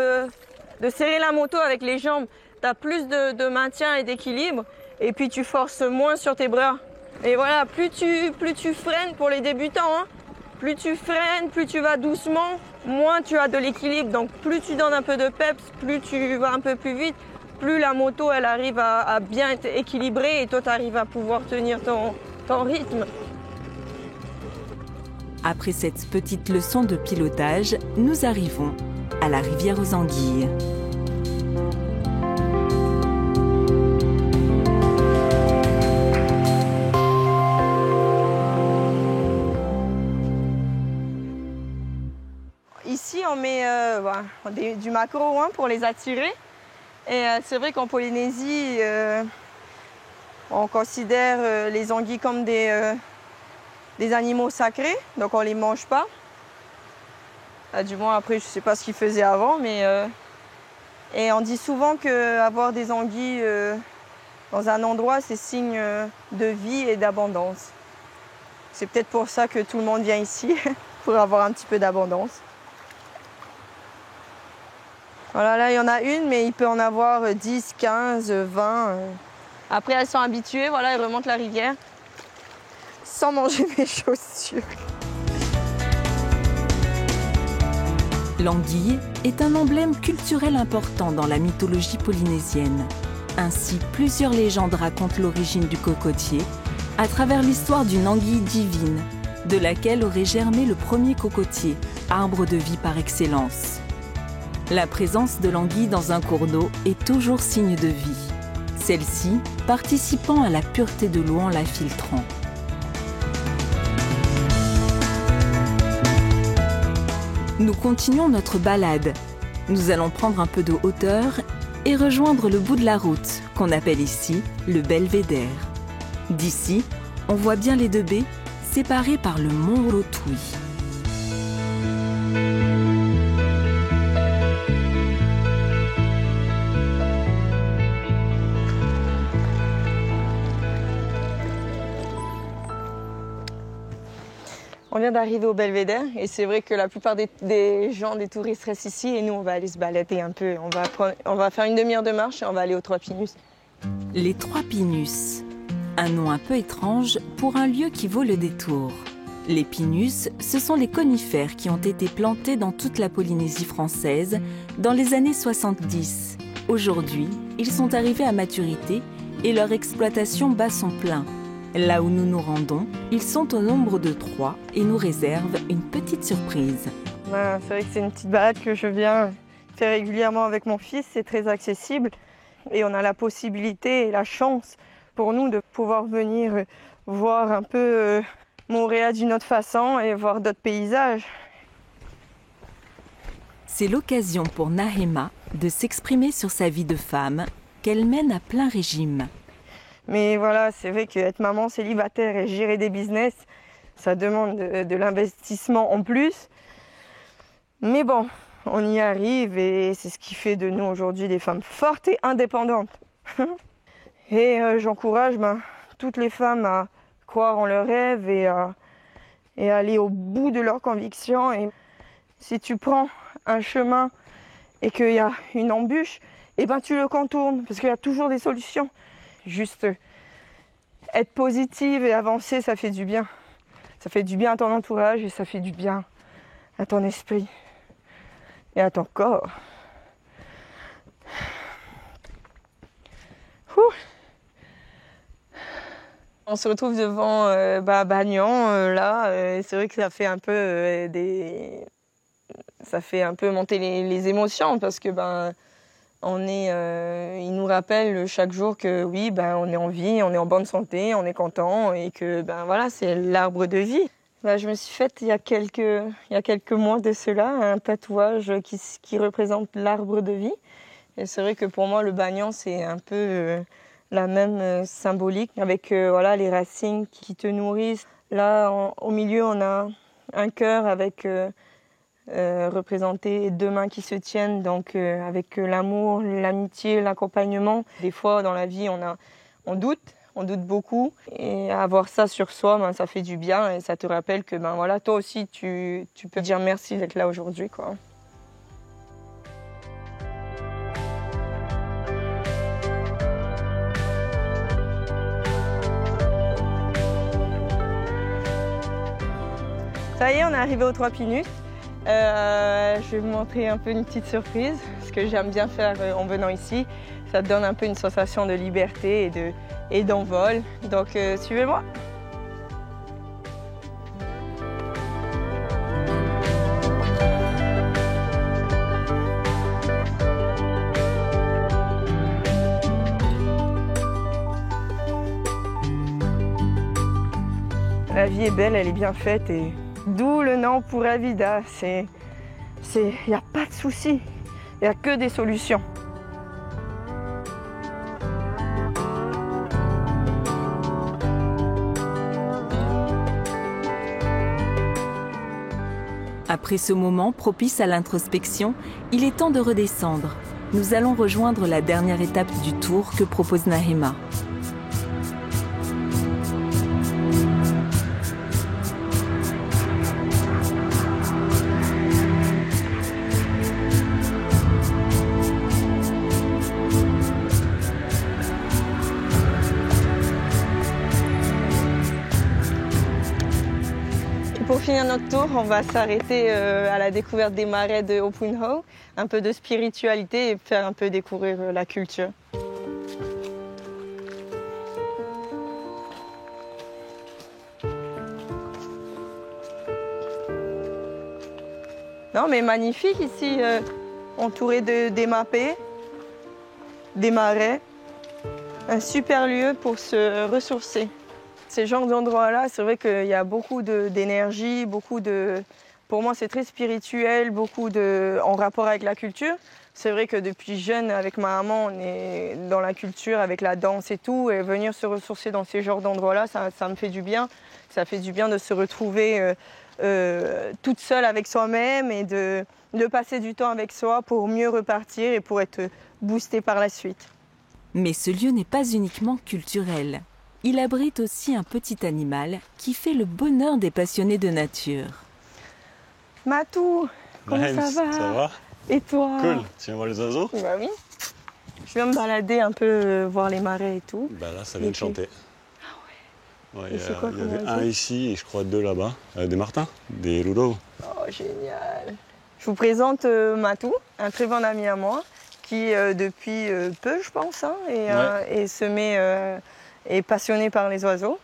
de serrer la moto avec les jambes. Tu as plus de maintien et d'équilibre, et puis tu forces moins sur tes bras. Et voilà, plus tu freines pour les débutants, plus tu freines, plus tu vas doucement, moins tu as de l'équilibre. Donc plus tu donnes un peu de peps, plus tu vas un peu plus vite, plus la moto elle arrive à bien être équilibrée et toi tu arrives à pouvoir tenir ton rythme. Après cette petite leçon de pilotage, nous arrivons à la rivière aux Anguilles. Ici, on met du maquereau pour les attirer. Et c'est vrai qu'en Polynésie, on considère les anguilles comme des animaux sacrés, donc on ne les mange pas. Du moins, après, je ne sais pas ce qu'ils faisaient avant, mais... Et on dit souvent qu'avoir des anguilles dans un endroit, c'est signe de vie et d'abondance. C'est peut-être pour ça que tout le monde vient ici, pour avoir un petit peu d'abondance. Voilà, là, il y en a une, mais il peut en avoir 10, 15, 20. Après, elles sont habituées, voilà, elles remontent la rivière sans manger mes chaussures. L'anguille est un emblème culturel important dans la mythologie polynésienne. Ainsi, plusieurs légendes racontent l'origine du cocotier à travers l'histoire d'une anguille divine, de laquelle aurait germé le premier cocotier, arbre de vie par excellence. La présence de l'anguille dans un cours d'eau est toujours signe de vie, celle-ci participant à la pureté de l'eau en la filtrant. Nous continuons notre balade. Nous allons prendre un peu de hauteur et rejoindre le bout de la route, qu'on appelle ici le Belvédère. D'ici, on voit bien les deux baies, séparées par le mont Rotui. On vient d'arriver au Belvédère et c'est vrai que la plupart des gens, des touristes restent ici et nous on va aller se balader un peu. On va faire une demi-heure de marche et on va aller aux Trois Pinus. Les Trois Pinus, un nom un peu étrange pour un lieu qui vaut le détour. Les pinus, ce sont les conifères qui ont été plantés dans toute la Polynésie française dans les années 70. Aujourd'hui, ils sont arrivés à maturité et leur exploitation bat son plein. Là où nous nous rendons, ils sont au nombre de 3 et nous réservent une petite surprise. C'est vrai que c'est une petite balade que je viens faire régulièrement avec mon fils, c'est très accessible et on a la possibilité et la chance pour nous de pouvoir venir voir un peu Montréal d'une autre façon et voir d'autres paysages. C'est l'occasion pour Nahema de s'exprimer sur sa vie de femme qu'elle mène à plein régime. Mais voilà, c'est vrai qu'être maman célibataire et gérer des business, ça demande de l'investissement en plus. Mais bon, on y arrive et c'est ce qui fait de nous aujourd'hui des femmes fortes et indépendantes. Et j'encourage toutes les femmes à croire en leurs rêves et à aller au bout de leurs convictions. Et si tu prends un chemin et qu'il y a une embûche, eh ben tu le contournes parce qu'il y a toujours des solutions. Juste être positive et avancer, ça fait du bien. Ça fait du bien à ton entourage et ça fait du bien à ton esprit et à ton corps. Ouh. On se retrouve devant Bagnan, là. C'est vrai que ça fait un peu ça fait un peu monter les émotions parce que il nous rappelle chaque jour que oui, on est en vie, on est en bonne santé, on est content et que voilà, c'est l'arbre de vie. Je me suis faite il y a quelques mois de cela un tatouage qui représente l'arbre de vie. Et c'est vrai que pour moi, le bagnan, c'est un peu la même symbolique avec les racines qui te nourrissent. Là, au milieu, on a un cœur avec représenter 2 mains qui se tiennent, donc avec l'amour, l'amitié, l'accompagnement. Des fois, dans la vie, on doute beaucoup. Et avoir ça sur soi, ça fait du bien et ça te rappelle que toi aussi, tu peux dire merci d'être là aujourd'hui, quoi. Ça y est, on est arrivé aux Trois Pinus. Je vais vous montrer un peu une petite surprise, ce que j'aime bien faire en venant ici. Ça te donne un peu une sensation de liberté et d'envol. Donc suivez-moi. La vie est belle, elle est bien faite et d'où le nom Pura Vida. Il n'y a pas de souci, il n'y a que des solutions. Après ce moment propice à l'introspection, il est temps de redescendre. Nous allons rejoindre la dernière étape du tour que propose Nahema. Pour finir notre tour, on va s'arrêter à la découverte des marais de Opunho, un peu de spiritualité et faire un peu découvrir la culture. Non mais magnifique ici, entouré des mappés, des marais. Un super lieu pour se ressourcer. Ces genres d'endroits-là, c'est vrai qu'il y a beaucoup d'énergie, pour moi, c'est très spirituel, en rapport avec la culture. C'est vrai que depuis jeune, avec ma maman, on est dans la culture, avec la danse et tout. Et venir se ressourcer dans ces genres d'endroits-là, ça me fait du bien. Ça fait du bien de se retrouver toute seule avec soi-même et de passer du temps avec soi pour mieux repartir et pour être boostée par la suite. Mais ce lieu n'est pas uniquement culturel. Il abrite aussi un petit animal qui fait le bonheur des passionnés de nature. Matou, comment ça va? Ça va? Et toi? Cool, tu viens voir les oiseaux? Bah oui. Je viens me balader un peu, voir les marais et tout. Bah là, ça vient de chanter. Ah ouais? Il y avait un ici et je crois 2 là-bas. Des martins, des rouleaux. Oh, génial. Je vous présente Matou, un très bon ami à moi, qui depuis peu, je pense, est passionné par les oiseaux.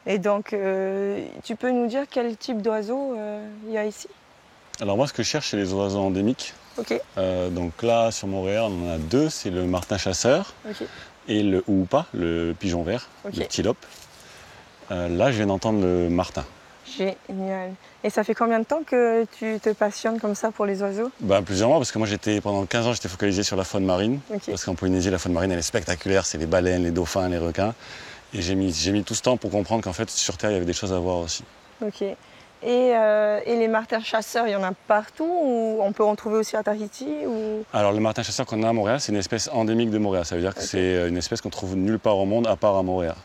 Et donc, tu peux nous dire quel type d'oiseaux il y a ici? Alors moi, ce que je cherche, c'est les oiseaux endémiques. Okay. Donc là, sur Montréal, on en a 2. C'est le martin chasseur et le oupa, le pigeon vert, le ptilope. Là, je viens d'entendre le martin. Génial. Et ça fait combien de temps que tu te passionnes comme ça pour les oiseaux? Plusieurs mois, parce que moi, pendant 15 ans, j'étais focalisé sur la faune marine. Parce qu'en Polynésie, la faune marine, elle est spectaculaire. C'est les baleines, les dauphins, les requins. Et j'ai mis tout ce temps pour comprendre qu'en fait, sur Terre, il y avait des choses à voir aussi. Ok. Et les martins chasseurs, il y en a partout ou on peut en trouver aussi à Tahiti ou... Alors, le martin chasseur qu'on a à Montréal, c'est une espèce endémique de Montréal. Ça veut dire que c'est une espèce qu'on trouve nulle part au monde à part à Montréal.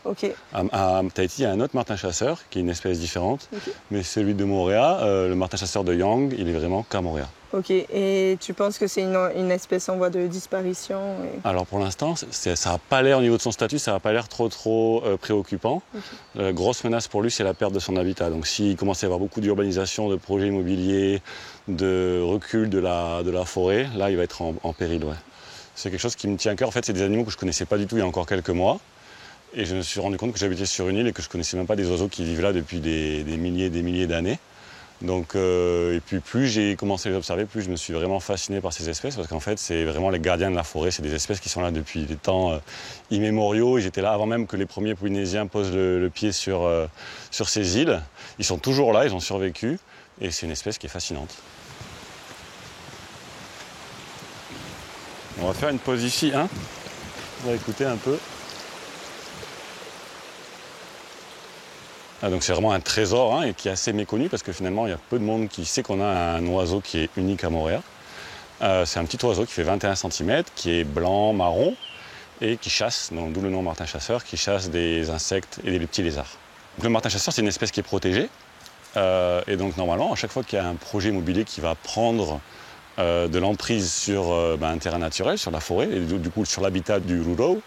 À Tahiti, il y a un autre martin chasseur qui est une espèce différente. Mais celui de Montréal, le martin chasseur de Young, il est vraiment qu'à Montréal. Ok, et tu penses que c'est une espèce en voie de disparition Alors pour l'instant, ça n'a pas l'air, au niveau de son statut, ça n'a pas l'air trop préoccupant. La grosse menace pour lui, c'est la perte de son habitat. Donc s'il commence à y avoir beaucoup d'urbanisation, de projets immobiliers, de recul de la forêt, là il va être en péril. Ouais. C'est quelque chose qui me tient à cœur. En fait, c'est des animaux que je ne connaissais pas du tout il y a encore quelques mois. Et je me suis rendu compte que j'habitais sur une île et que je ne connaissais même pas des oiseaux qui vivent là depuis des milliers et des milliers d'années. Donc, et puis plus j'ai commencé à les observer, plus je me suis vraiment fasciné par ces espèces parce qu'en fait c'est vraiment les gardiens de la forêt, c'est des espèces qui sont là depuis des temps immémoriaux. J'étais là avant même que les premiers Polynésiens posent le pied sur ces îles. Ils sont toujours là, ils ont survécu et c'est une espèce qui est fascinante. On va faire une pause ici, hein. On va écouter un peu. Donc c'est vraiment un trésor et qui est assez méconnu parce que finalement il y a peu de monde qui sait qu'on a un oiseau qui est unique à Montréal. C'est un petit oiseau qui fait 21 cm, qui est blanc, marron et qui chasse, d'où le nom martin chasseur, qui chasse des insectes et des petits lézards. Donc, le martin chasseur c'est une espèce qui est protégée et donc normalement à chaque fois qu'il y a un projet immobilier qui va prendre de l'emprise sur un terrain naturel, sur la forêt et du coup sur l'habitat du rouleau,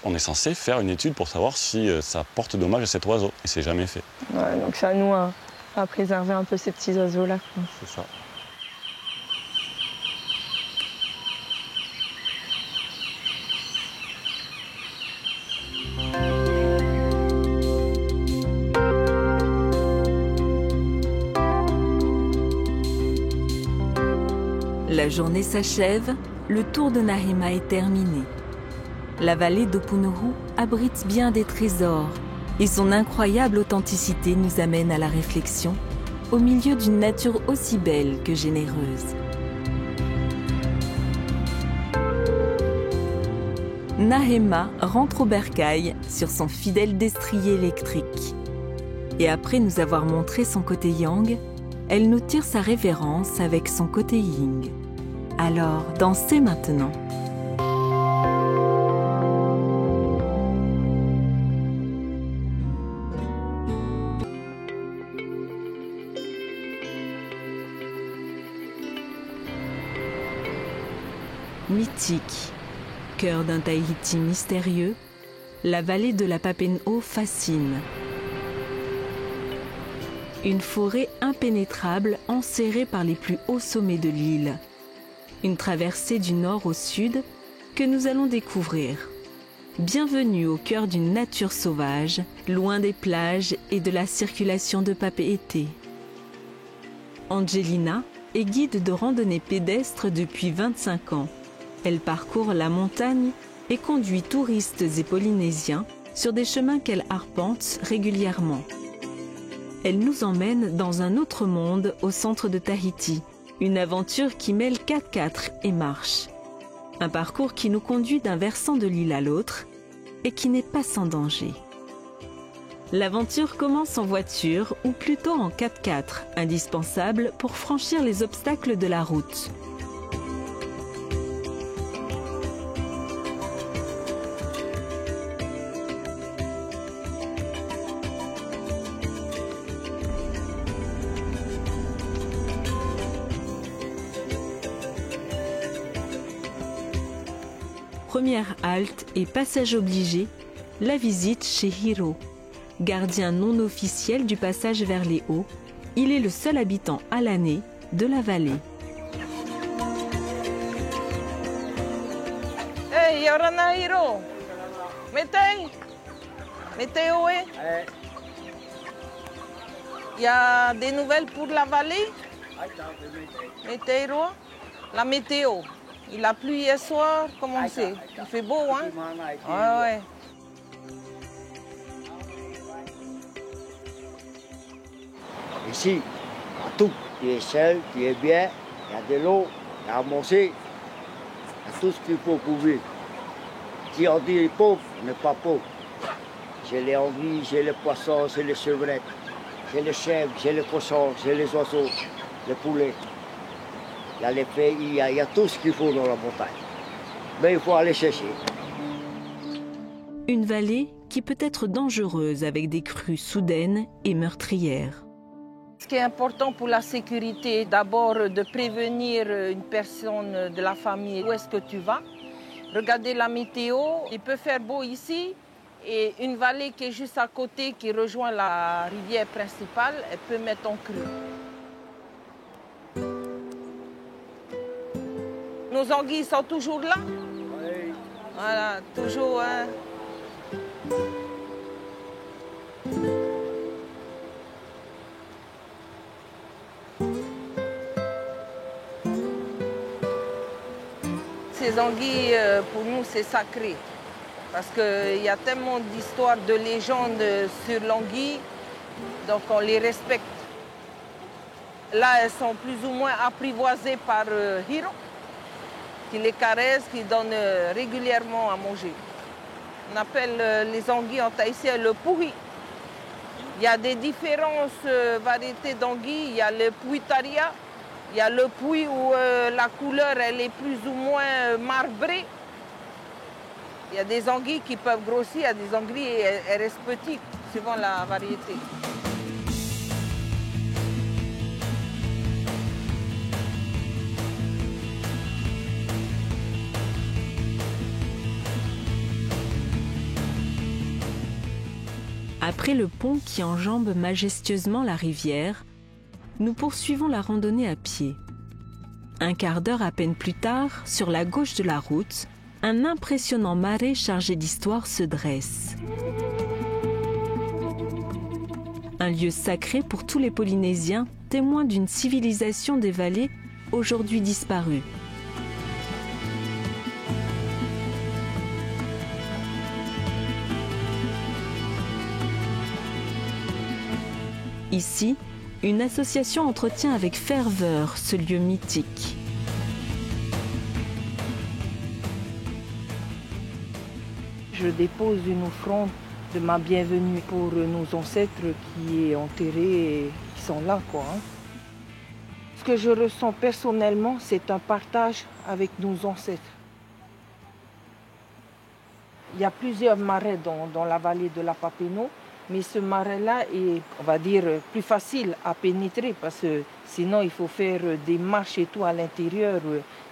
on est censé faire une étude pour savoir si ça porte dommage à cet oiseau. Et c'est jamais fait. Ouais, donc c'est à nous à préserver un peu ces petits oiseaux-là. C'est ça. La journée s'achève, le tour de Nahema est terminé. La vallée d'Opunho abrite bien des trésors et son incroyable authenticité nous amène à la réflexion au milieu d'une nature aussi belle que généreuse. Nahema rentre au bercail sur son fidèle destrier électrique. Et après nous avoir montré son côté yang, elle nous tire sa révérence avec son côté yin. Alors, dansez maintenant. Mythique, cœur d'un Tahiti mystérieux, la vallée de la Papen'o fascine. Une forêt impénétrable enserrée par les plus hauts sommets de l'île. Une traversée du nord au sud que nous allons découvrir. Bienvenue au cœur d'une nature sauvage, loin des plages et de la circulation de Papeete. Angelina est guide de randonnée pédestre depuis 25 ans. Elle parcourt la montagne et conduit touristes et polynésiens sur des chemins qu'elle arpente régulièrement. Elle nous emmène dans un autre monde au centre de Tahiti, une aventure qui mêle 4x4 et marche. Un parcours qui nous conduit d'un versant de l'île à l'autre et qui n'est pas sans danger. L'aventure commence en voiture ou plutôt en 4x4, indispensable pour franchir les obstacles de la route. Première halte et passage obligé, la visite chez Hiro. Gardien non officiel du passage vers les hauts, il est le seul habitant à l'année de la vallée. Hey, Yorana Hiro! Metei! Metei où est? Il y a des nouvelles pour la vallée? Metei Hiro? La météo. Il a plu hier soir, comment c'est? Il fait beau, hein? Ouais, ouais. Ici, il y a tout. Tu es seul, tu es bien, il y a de l'eau, il y a à manger, il y a tout ce qu'il faut pour vivre. Si on dit pauvre, on n'est pas pauvre. J'ai les anguilles, j'ai les poissons, j'ai les chevrettes, j'ai les chèvres, j'ai les cochons, j'ai les oiseaux, les poulets. Il y a les pays, il y a tout ce qu'il faut dans la montagne. Mais il faut aller chercher. Une vallée qui peut être dangereuse avec des crues soudaines et meurtrières. Ce qui est important pour la sécurité, d'abord de prévenir une personne de la famille où est-ce que tu vas. Regardez la météo, il peut faire beau ici et une vallée qui est juste à côté, qui rejoint la rivière principale, elle peut mettre en crue. Nos anguilles sont toujours là? Oui. Voilà, toujours. Hein. Ces anguilles, pour nous, c'est sacré. Parce qu'il y a tellement d'histoires, de légendes sur l'anguille, donc on les respecte. Là, elles sont plus ou moins apprivoisées par Hiro, qui les caresse, qui donne régulièrement à manger. On appelle les anguilles en tahitien le pourri. Il y a des différentes variétés d'anguilles. Il y a le puitaria, il y a le puits où la couleur elle est plus ou moins marbrée. Il y a des anguilles qui peuvent grossir, il y a des anguilles elles restent petites, suivant la variété. Après le pont qui enjambe majestueusement la rivière, nous poursuivons la randonnée à pied. Un quart d'heure à peine plus tard, sur la gauche de la route, un impressionnant marais chargé d'histoire se dresse. Un lieu sacré pour tous les Polynésiens, témoin d'une civilisation des vallées aujourd'hui disparue. Ici, une association entretient avec ferveur ce lieu mythique. Je dépose une offrande de ma bienvenue pour nos ancêtres qui est enterrés et qui sont là, quoi. Ce que je ressens personnellement, c'est un partage avec nos ancêtres. Il y a plusieurs marais dans la vallée de la Papineau, mais ce marais-là est, on va dire, plus facile à pénétrer parce que sinon il faut faire des marches et tout à l'intérieur.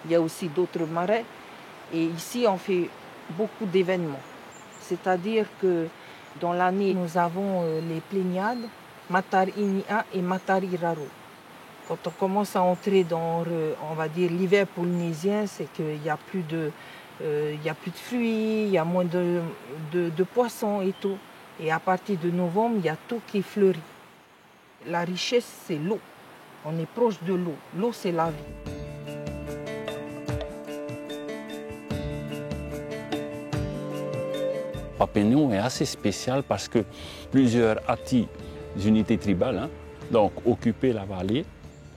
Il y a aussi d'autres marais. Et ici, on fait beaucoup d'événements. C'est-à-dire que dans l'année, nous avons les pléniades, Matar Inia et Matar Iraro. Quand on commence à entrer dans, on va dire, l'hiver polynésien, c'est qu'il n'y a plus de fruits, il y a moins de poissons et tout. Et à partir de novembre, il y a tout qui fleurit. La richesse, c'est l'eau. On est proche de l'eau. L'eau, c'est la vie. Papineau est assez spécial parce que plusieurs unités tribales, donc occupaient la vallée.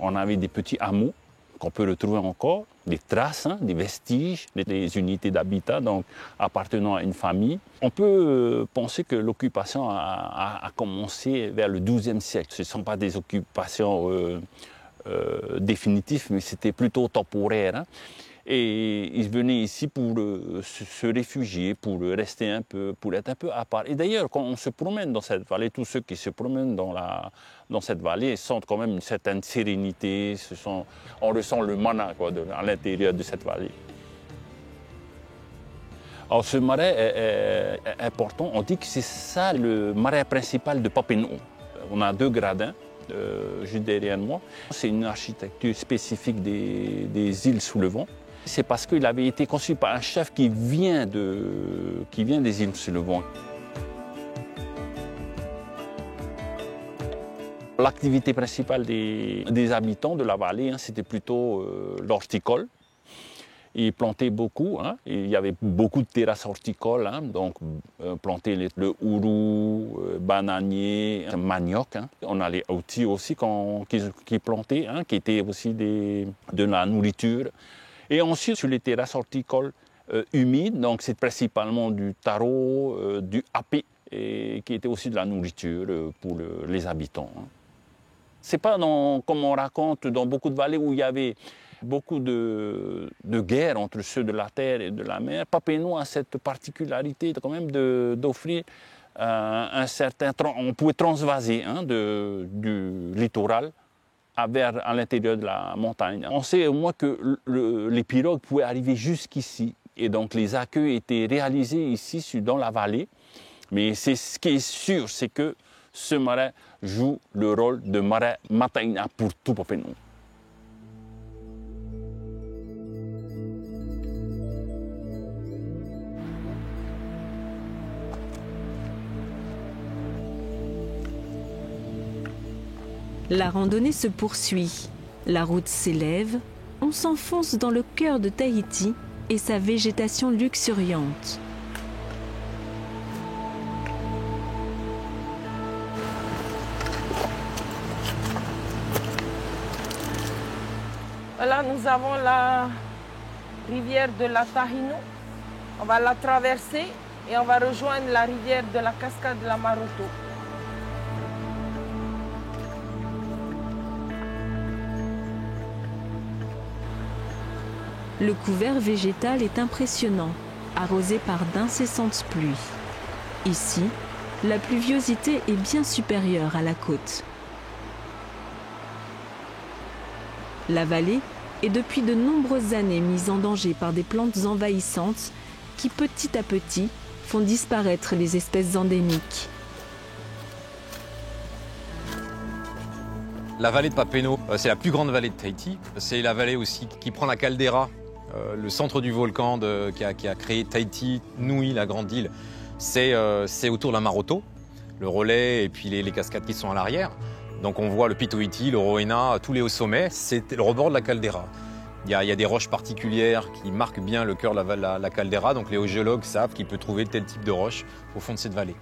On avait des petits hameaux qu'on peut retrouver encore, des traces, des vestiges, des unités d'habitat donc appartenant à une famille. On peut penser que l'occupation a commencé vers le XIIe siècle. Ce ne sont pas des occupations définitives, mais c'était plutôt temporaire. Et ils venaient ici pour se réfugier, pour rester un peu, pour être un peu à part. Et d'ailleurs, quand on se promène dans cette vallée, tous ceux qui se promènent dans cette vallée sentent quand même une certaine sérénité. On ressent le mana à l'intérieur de cette vallée. Alors ce marais est important. On dit que c'est ça le marais principal de Papineau. On a 2 gradins. Juste derrière moi. C'est une architecture spécifique des îles sous le vent. C'est parce qu'il avait été conçu par un chef qui vient des îles sous le vent. L'activité principale des habitants de la vallée, c'était plutôt l'horticole. Ils plantaient beaucoup, il y avait beaucoup de terrasses horticoles, donc planter le ourou, bananier, manioc. On a les outils aussi qui plantaient, qui étaient aussi de la nourriture. Et ensuite, sur les terrasses horticoles humides, donc c'est principalement du taro, du hapé, et qui était aussi de la nourriture pour les habitants. C'est pas comme on raconte dans beaucoup de vallées où il y avait beaucoup de guerres entre ceux de la terre et de la mer. Papineau a cette particularité quand même d'offrir un certain... On pouvait transvaser du littoral à l'intérieur de la montagne. On sait au moins que les pirogues pouvaient arriver jusqu'ici. Et donc les accueils étaient réalisés ici dans la vallée. Mais ce qui est sûr, c'est que ce marais joue le rôle de marais Mataina pour tout Papineau. La randonnée se poursuit, la route s'élève, on s'enfonce dans le cœur de Tahiti et sa végétation luxuriante. Là, nous avons la rivière de la Tahino. On va la traverser et on va rejoindre la rivière de la cascade de la Maroto. Le couvert végétal est impressionnant, arrosé par d'incessantes pluies. Ici, la pluviosité est bien supérieure à la côte. La vallée est depuis de nombreuses années mise en danger par des plantes envahissantes qui, petit à petit, font disparaître les espèces endémiques. La vallée de Papineau, c'est la plus grande vallée de Tahiti. C'est la vallée aussi qui prend la caldeira, le centre du volcan qui a créé Tahiti, Nui, la grande île. C'est autour de la Maroto, le relais et puis les cascades qui sont à l'arrière. Donc on voit le Pitoiti, le Roena, tous les hauts sommets, c'est le rebord de la caldeira. Il y a des roches particulières qui marquent bien le cœur de la caldeira, donc les géologues savent qu'il peut trouver tel type de roche au fond de cette vallée.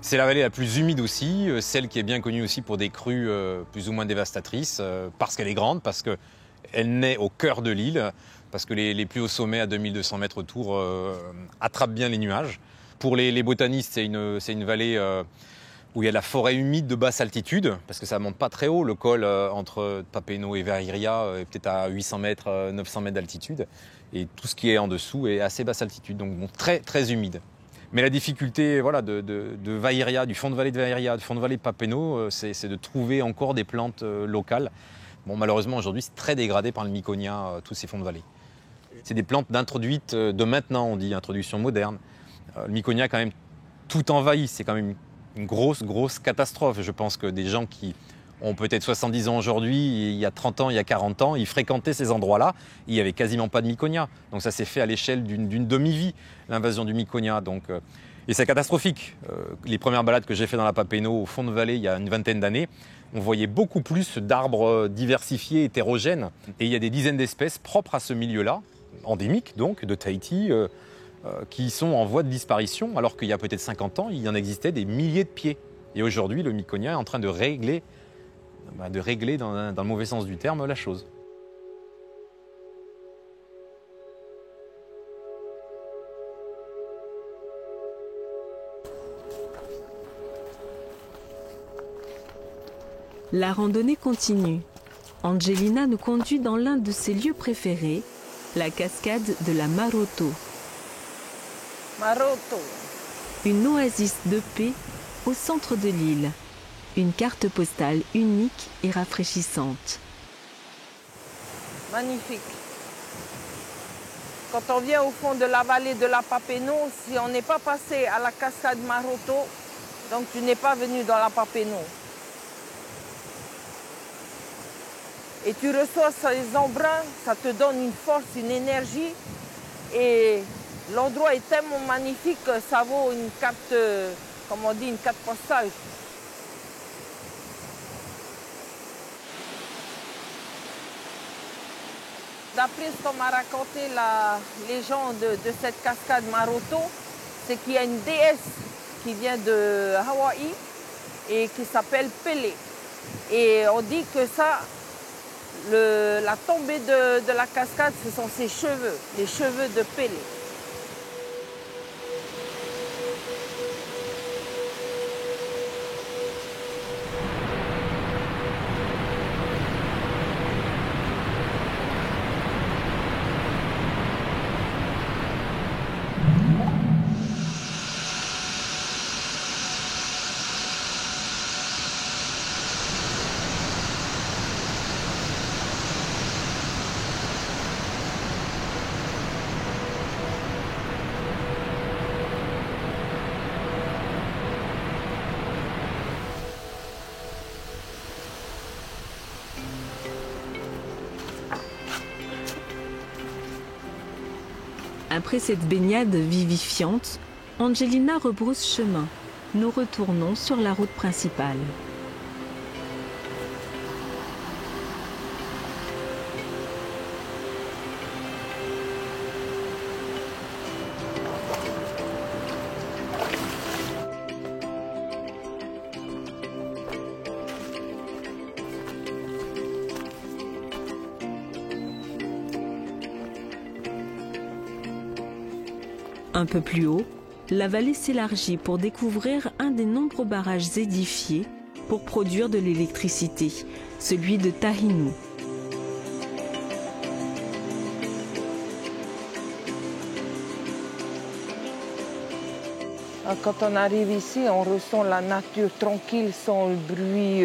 C'est la vallée la plus humide aussi, celle qui est bien connue aussi pour des crues plus ou moins dévastatrices, parce qu'elle est grande, parce qu'elle naît au cœur de l'île, parce que les plus hauts sommets à 2200 mètres autour attrapent bien les nuages. Pour les botanistes, c'est une vallée où il y a la forêt humide de basse altitude, parce que ça ne monte pas très haut, le col entre Papeeno et Vairiria est peut-être à 800 mètres, 900 mètres d'altitude, et tout ce qui est en dessous est assez basse altitude, donc bon, très, très humide. Mais la difficulté voilà, de Vairiria, du fond de vallée de Vairiria, du fond de vallée de Papeeno, c'est de trouver encore des plantes locales. Bon, malheureusement, aujourd'hui, c'est très dégradé par le Miconia, tous ces fonds de vallée. C'est des plantes d'introduites de maintenant, on dit, introduction moderne. Le Miconia, quand même, tout envahi, c'est quand même une grosse catastrophe. Je pense que des gens qui ont peut-être 70 ans aujourd'hui, il y a 30 ans, il y a 40 ans, ils fréquentaient ces endroits-là, il n'y avait quasiment pas de Miconia. Donc ça s'est fait à l'échelle d'une demi-vie, l'invasion du Miconia. Et c'est catastrophique. Les premières balades que j'ai fait dans la Papeeno, au fond de vallée, il y a une vingtaine d'années, on voyait beaucoup plus d'arbres diversifiés, hétérogènes. Et il y a des dizaines d'espèces propres à ce milieu-là, endémiques donc, de Tahiti, qui sont en voie de disparition, alors qu'il y a peut-être 50 ans, il y en existait des milliers de pieds. Et aujourd'hui, le Miconia est en train de régler dans le mauvais sens du terme la chose. La randonnée continue. Angelina nous conduit dans l'un de ses lieux préférés, la cascade de la Maroto. Maroto. Une oasis de paix au centre de l'île. Une carte postale unique et rafraîchissante. Magnifique. Quand on vient au fond de la vallée de la Papeeno, si on n'est pas passé à la cascade Maroto, donc tu n'es pas venu dans la Papeeno. Et tu reçois ces embruns, ça te donne une force, une énergie. Et l'endroit est tellement magnifique que ça vaut une carte, comme on dit, une carte postale. D'après ce qu'on m'a raconté, la légende de cette cascade Maroto, c'est qu'il y a une déesse qui vient de Hawaï et qui s'appelle Pele. Et on dit que ça, la tombée de la cascade, ce sont ses cheveux, les cheveux de Pele. Après cette baignade vivifiante, Angelina rebrousse chemin. Nous retournons sur la route principale. Un peu plus haut, la vallée s'élargit pour découvrir un des nombreux barrages édifiés pour produire de l'électricité, celui de Tahinu. Quand on arrive ici, on ressent la nature tranquille sans le bruit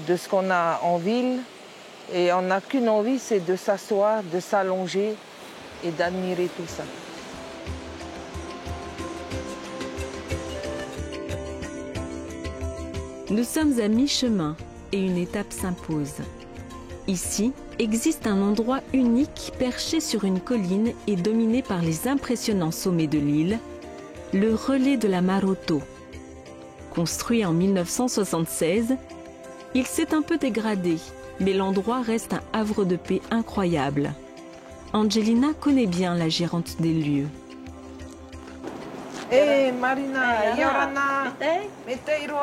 de ce qu'on a en ville. Et on n'a qu'une envie, c'est de s'asseoir, de s'allonger et d'admirer tout ça. Nous sommes à mi-chemin et une étape s'impose. Ici existe un endroit unique perché sur une colline et dominé par les impressionnants sommets de l'île, le relais de la Maroto. Construit en 1976, il s'est un peu dégradé, mais l'endroit reste un havre de paix incroyable. Angelina connaît bien la gérante des lieux. Eh, Marina, Yorana, Meteiro,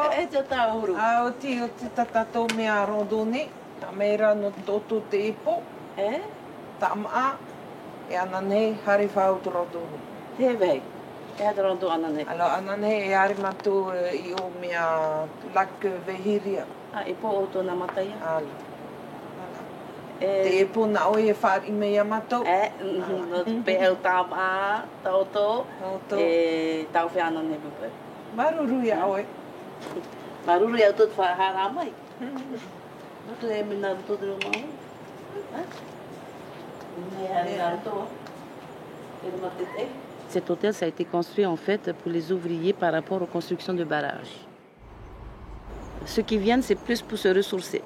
Aoti, Tatato mea randonnée, Tamera no Toto Tepo, Tama, e Anane, Harifau Randonnée. Teve. Alors, Anane et Arimato, ils ont mis un lac Vehiria. Ah, et pour Autonamataya. Et pour Naoye Far Imeyamato. Notre père Tama, Tauto, et Taufe Anane. Maruru Yawe. Maruru Yawe, tout Haramai. Notre éminent tout le monde. Cet hôtel ça a été construit en fait pour les ouvriers par rapport aux constructions de barrages. Ceux qui viennent, c'est plus pour se ressourcer,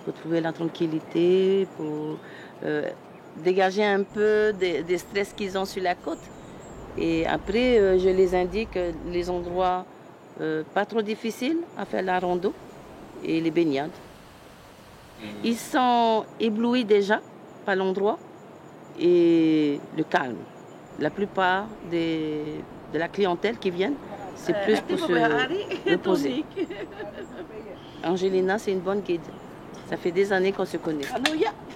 pour trouver la tranquillité, pour dégager un peu des stress qu'ils ont sur la côte. Et après, je les indique les endroits pas trop difficiles à faire la rando et les baignades. Ils sont éblouis déjà par l'endroit et le calme. La plupart de la clientèle qui vient, c'est plus pour se reposer. Angelina, c'est une bonne guide. Ça fait des années qu'on se connaît.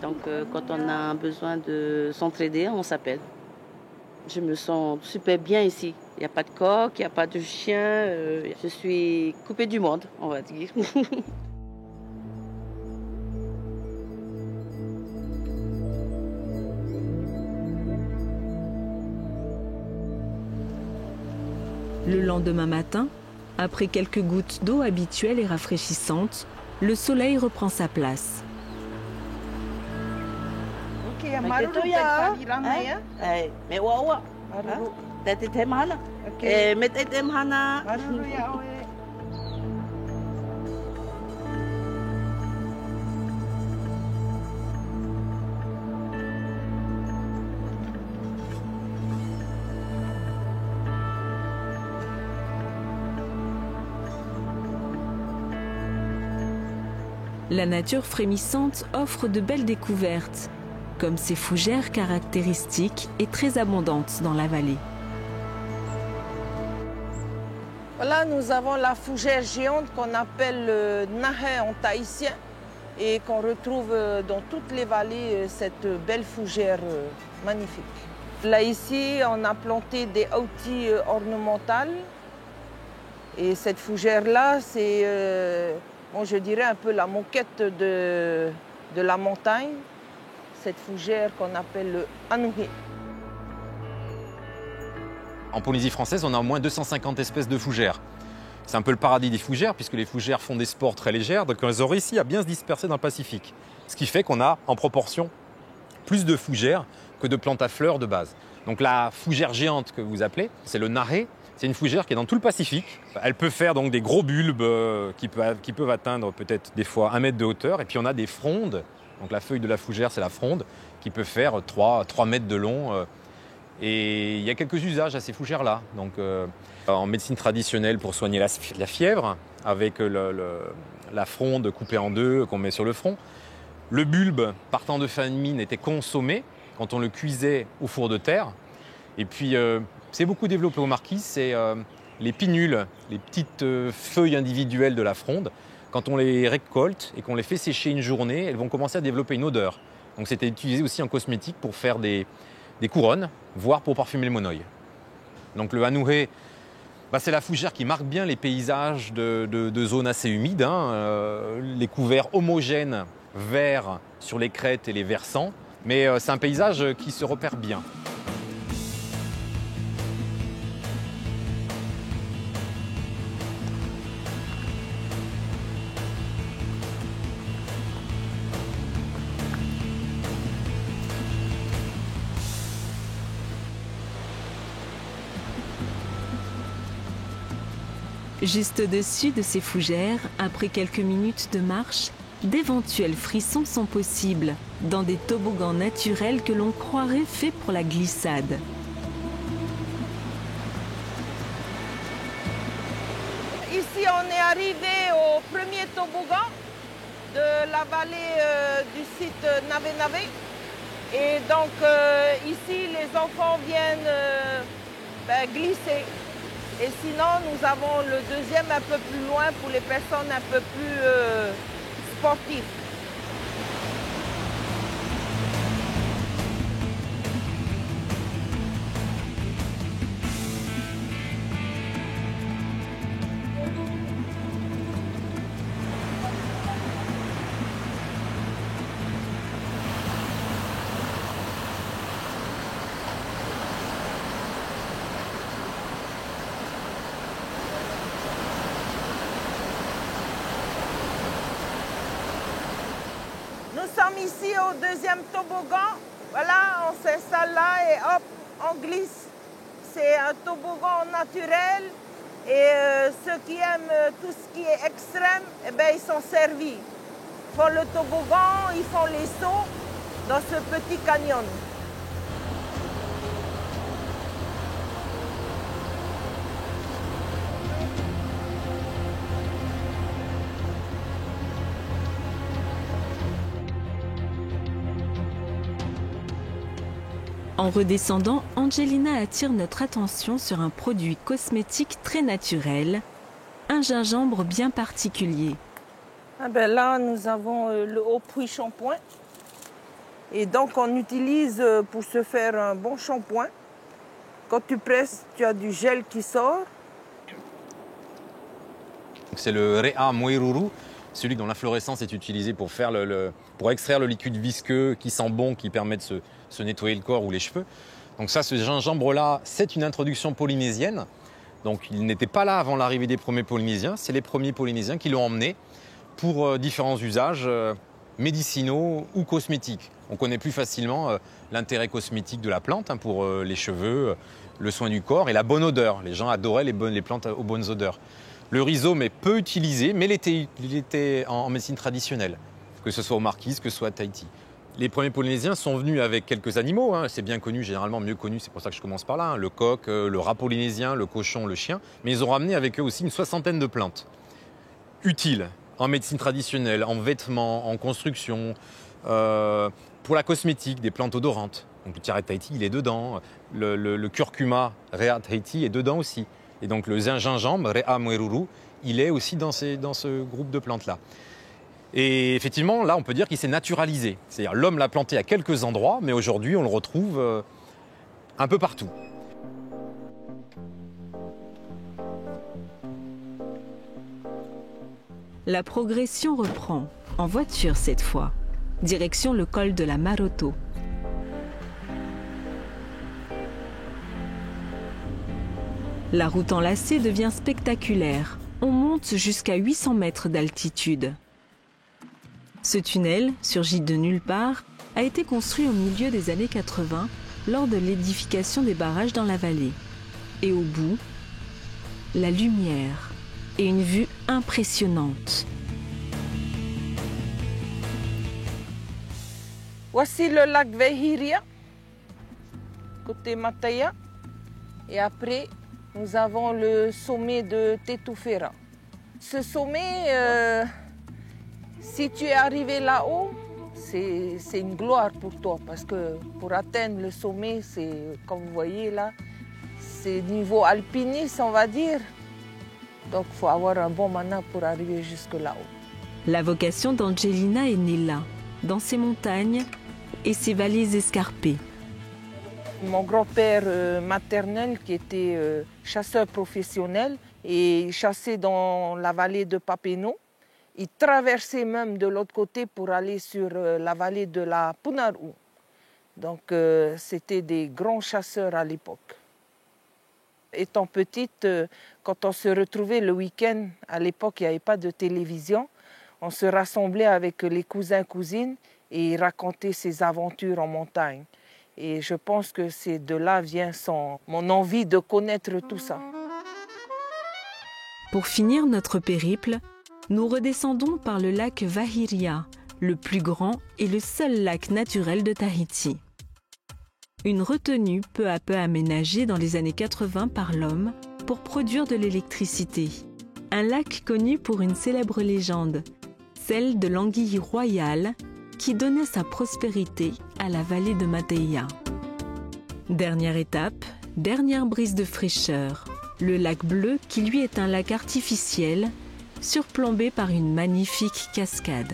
Donc, quand on a besoin de s'entraider, on s'appelle. Je me sens super bien ici. Il n'y a pas de coq, il n'y a pas de chien. Je suis coupée du monde, on va dire. Le lendemain matin, après quelques gouttes d'eau habituelles et rafraîchissantes, le soleil reprend sa place. La nature frémissante offre de belles découvertes, comme ces fougères caractéristiques et très abondantes dans la vallée. Voilà, nous avons la fougère géante qu'on appelle le nahé en tahitien et qu'on retrouve dans toutes les vallées, cette belle fougère magnifique. Là, ici, on a planté des outils ornementales et cette fougère-là, c'est... Bon, je dirais un peu la moquette de la montagne, cette fougère qu'on appelle le anouhi. En Polynésie française, on a au moins 250 espèces de fougères. C'est un peu le paradis des fougères, puisque les fougères font des spores très légères, donc elles ont réussi à bien se disperser dans le Pacifique. Ce qui fait qu'on a, en proportion, plus de fougères que de plantes à fleurs de base. Donc la fougère géante que vous appelez, c'est le nahé. C'est une fougère qui est dans tout le Pacifique. Elle peut faire donc des gros bulbes qui peuvent atteindre peut-être des fois 1 mètre de hauteur. Et puis on a des frondes. Donc la feuille de la fougère, c'est la fronde, qui peut faire 3 mètres de long. Et il y a quelques usages à ces fougères-là. Donc en médecine traditionnelle pour soigner la fièvre, avec la fronde coupée en deux qu'on met sur le front. Le bulbe, partant de famine, était consommé quand on le cuisait au four de terre. Et puis... c'est beaucoup développé au Marquis, c'est les pinnules, les petites feuilles individuelles de la fronde. Quand on les récolte et qu'on les fait sécher une journée, elles vont commencer à développer une odeur. Donc c'était utilisé aussi en cosmétique pour faire des couronnes, voire pour parfumer le monoï. Donc le hanouhé, c'est la fougère qui marque bien les paysages de zones assez humides, les couverts homogènes verts sur les crêtes et les versants. Mais c'est un paysage qui se repère bien. Juste au-dessus de ces fougères, après quelques minutes de marche, d'éventuels frissons sont possibles dans des toboggans naturels que l'on croirait faits pour la glissade. Ici, on est arrivé au premier toboggan de la vallée du site Navé-Navé. Et donc ici, les enfants viennent glisser. Et sinon, nous avons le deuxième un peu plus loin pour les personnes un peu plus sportives. sommes ici au deuxième toboggan. Voilà, on s'installe là et hop, on glisse. C'est un toboggan naturel et ceux qui aiment tout ce qui est extrême, eh ben, ils sont servis. Ils font le toboggan, ils font les sauts dans ce petit canyon. En redescendant, Angelina attire notre attention sur un produit cosmétique très naturel, un gingembre bien particulier. Ah ben là, nous avons le haut puits shampoing. Et donc, on utilise pour se faire un bon shampoing. Quand tu presses, tu as du gel qui sort. C'est le Rea Moiruru, celui dont l'inflorescence est utilisée pour, pour extraire le liquide visqueux qui sent bon, qui permet de se nettoyer le corps ou les cheveux. Donc ça, ce gingembre-là, c'est une introduction polynésienne. Donc il n'était pas là avant l'arrivée des premiers Polynésiens. C'est les premiers Polynésiens qui l'ont emmené pour différents usages médicinaux ou cosmétiques. On connaît plus facilement l'intérêt cosmétique de la plante pour les cheveux, le soin du corps et la bonne odeur. Les gens adoraient les plantes aux bonnes odeurs. Le rhizome est peu utilisé, mais il était en médecine traditionnelle, que ce soit aux Marquises, que ce soit à Tahiti. Les premiers Polynésiens sont venus avec quelques animaux, c'est bien connu, généralement mieux connu, c'est pour ça que je commence par là, le coq, le rat polynésien, le cochon, le chien, mais ils ont ramené avec eux aussi une 60aine de plantes utiles en médecine traditionnelle, en vêtements, en construction, pour la cosmétique, des plantes odorantes. Donc le tiare Tahiti, il est dedans, le curcuma Rea Tahiti est dedans aussi. Et donc le gingembre, Rea Moiruru, il est aussi dans ce groupe de plantes-là. Et effectivement, là, on peut dire qu'il s'est naturalisé. C'est-à-dire l'homme l'a planté à quelques endroits, mais aujourd'hui, on le retrouve un peu partout. La progression reprend, en voiture cette fois, direction le col de la Maroto. La route enlacée devient spectaculaire. On monte jusqu'à 800 mètres d'altitude. Ce tunnel, surgi de nulle part, a été construit au milieu des années 80 lors de l'édification des barrages dans la vallée. Et au bout, la lumière et une vue impressionnante. Voici le lac Vehiria, côté Mataya. Et après, nous avons le sommet de Tetufera. Ce sommet, si tu es arrivé là-haut, c'est une gloire pour toi parce que pour atteindre le sommet, c'est comme vous voyez là, c'est niveau alpiniste, on va dire. Donc il faut avoir un bon mana pour arriver jusque là-haut. La vocation d'Angelina est née là, dans ces montagnes et ces vallées escarpées. Mon grand-père maternel, qui était chasseur professionnel et chassait dans la vallée de Papineau, il traversait même de l'autre côté pour aller sur la vallée de la Punaru. Donc c'était des grands chasseurs à l'époque. Étant petite, quand on se retrouvait le week-end, à l'époque il n'y avait pas de télévision, on se rassemblait avec les cousins-cousines et ils racontaient ses aventures en montagne. Et je pense que c'est de là vient mon envie de connaître tout ça. Pour finir notre périple, nous redescendons par le lac Vahiria, le plus grand et le seul lac naturel de Tahiti. Une retenue peu à peu aménagée dans les années 80 par l'homme pour produire de l'électricité. Un lac connu pour une célèbre légende, celle de l'anguille royale qui donnait sa prospérité à la vallée de Mataya. Dernière étape, dernière brise de fraîcheur, le lac bleu qui lui est un lac artificiel surplombé par une magnifique cascade.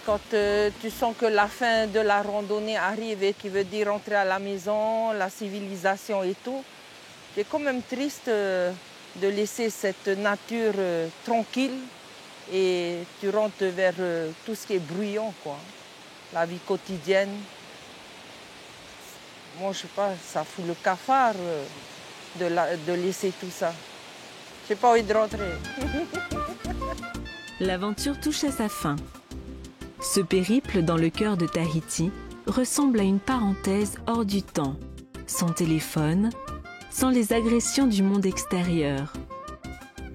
Quand tu sens que la fin de la randonnée arrive et qui veut dire rentrer à la maison, la civilisation et tout, c'est quand même triste de laisser cette nature tranquille et tu rentres vers tout ce qui est bruyant, quoi. La vie quotidienne. Moi, je sais pas, ça fout le cafard de laisser tout ça. J'ai pas envie de rentrer. L'aventure touche à sa fin. Ce périple dans le cœur de Tahiti ressemble à une parenthèse hors du temps, sans téléphone, sans les agressions du monde extérieur.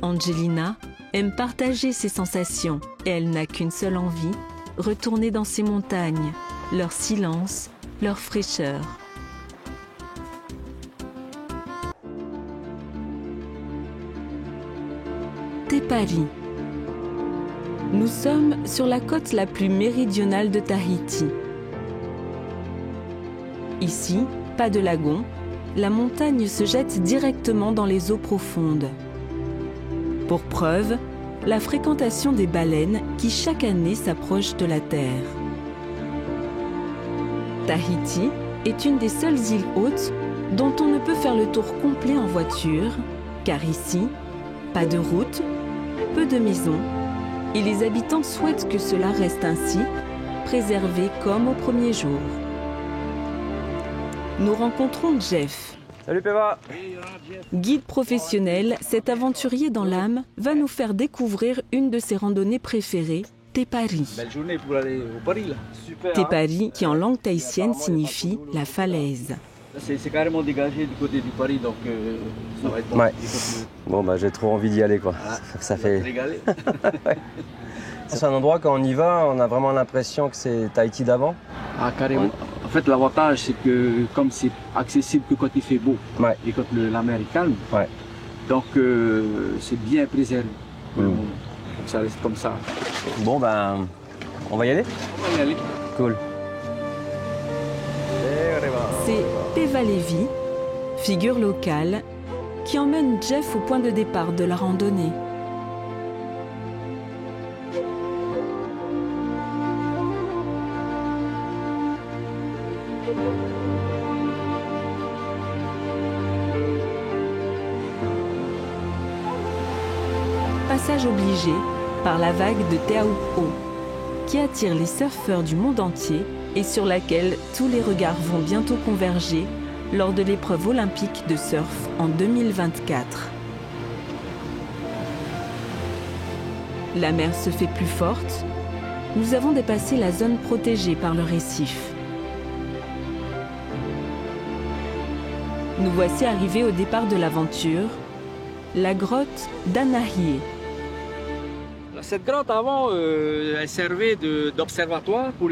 Angelina aime partager ses sensations et elle n'a qu'une seule envie, retourner dans ces montagnes, leur silence, leur fraîcheur. Tepari. Nous sommes sur la côte la plus méridionale de Tahiti. Ici, pas de lagon, la montagne se jette directement dans les eaux profondes. Pour preuve, la fréquentation des baleines qui chaque année s'approchent de la Terre. Tahiti est une des seules îles hautes dont on ne peut faire le tour complet en voiture, car ici, pas de route, peu de maisons, et les habitants souhaitent que cela reste ainsi, préservé comme au premier jour. Nous rencontrons Jeff. Salut Peva. Guide professionnel, cet aventurier dans l'âme va nous faire découvrir une de ses randonnées préférées, Tepari. Belle journée pour aller au Paris là. Super. Tepari, qui en langue tahitienne signifie la falaise. C'est carrément dégagé du côté du Paris, donc ça va être bon. Ouais. Bon bah j'ai trop envie d'y aller quoi. Ah, ça fait. Régaler. Ouais. C'est un endroit quand on y va, on a vraiment l'impression que c'est Tahiti d'avant. Ah carrément. Ouais. En fait l'avantage c'est que comme c'est accessible que quand il fait beau et quand la mer est calme, donc c'est bien préservé. Donc ça reste comme ça. Bon ben on va y aller? On va y aller. Cool. C'est Peva Levi, figure locale, qui emmène Jeff au point de départ de la randonnée. Passage obligé par la vague de Te Aupo, qui attire les surfeurs du monde entier et sur laquelle tous les regards vont bientôt converger lors de l'épreuve olympique de surf en 2024. La mer se fait plus forte. Nous avons dépassé la zone protégée par le récif. Nous voici arrivés au départ de l'aventure, la grotte d'Anahié. Cette grotte avant, elle servait d'observatoire pour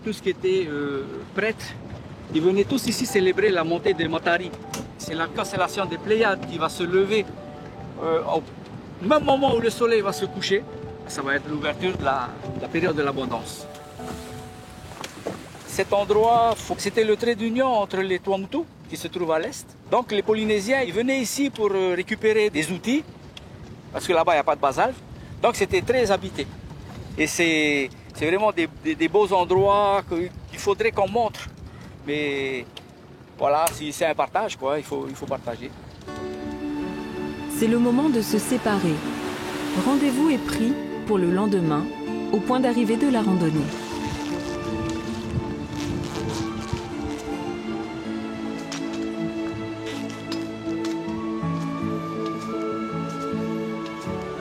tout ce qui était prêtre. Ils venaient tous ici célébrer la montée des Matari. C'est la constellation des Pléiades qui va se lever au même moment où le soleil va se coucher. Ça va être l'ouverture de la période de l'abondance. Cet endroit, c'était le trait d'union entre les Tuamotu, qui se trouvent à l'est. Donc les Polynésiens, ils venaient ici pour récupérer des outils, parce que là-bas, il n'y a pas de basalte. Donc c'était très habité. Et c'est vraiment des beaux endroits qu'il faudrait qu'on montre. Mais voilà, si c'est un partage, quoi, il faut partager. C'est le moment de se séparer. Rendez-vous est pris pour le lendemain, au point d'arrivée de la randonnée.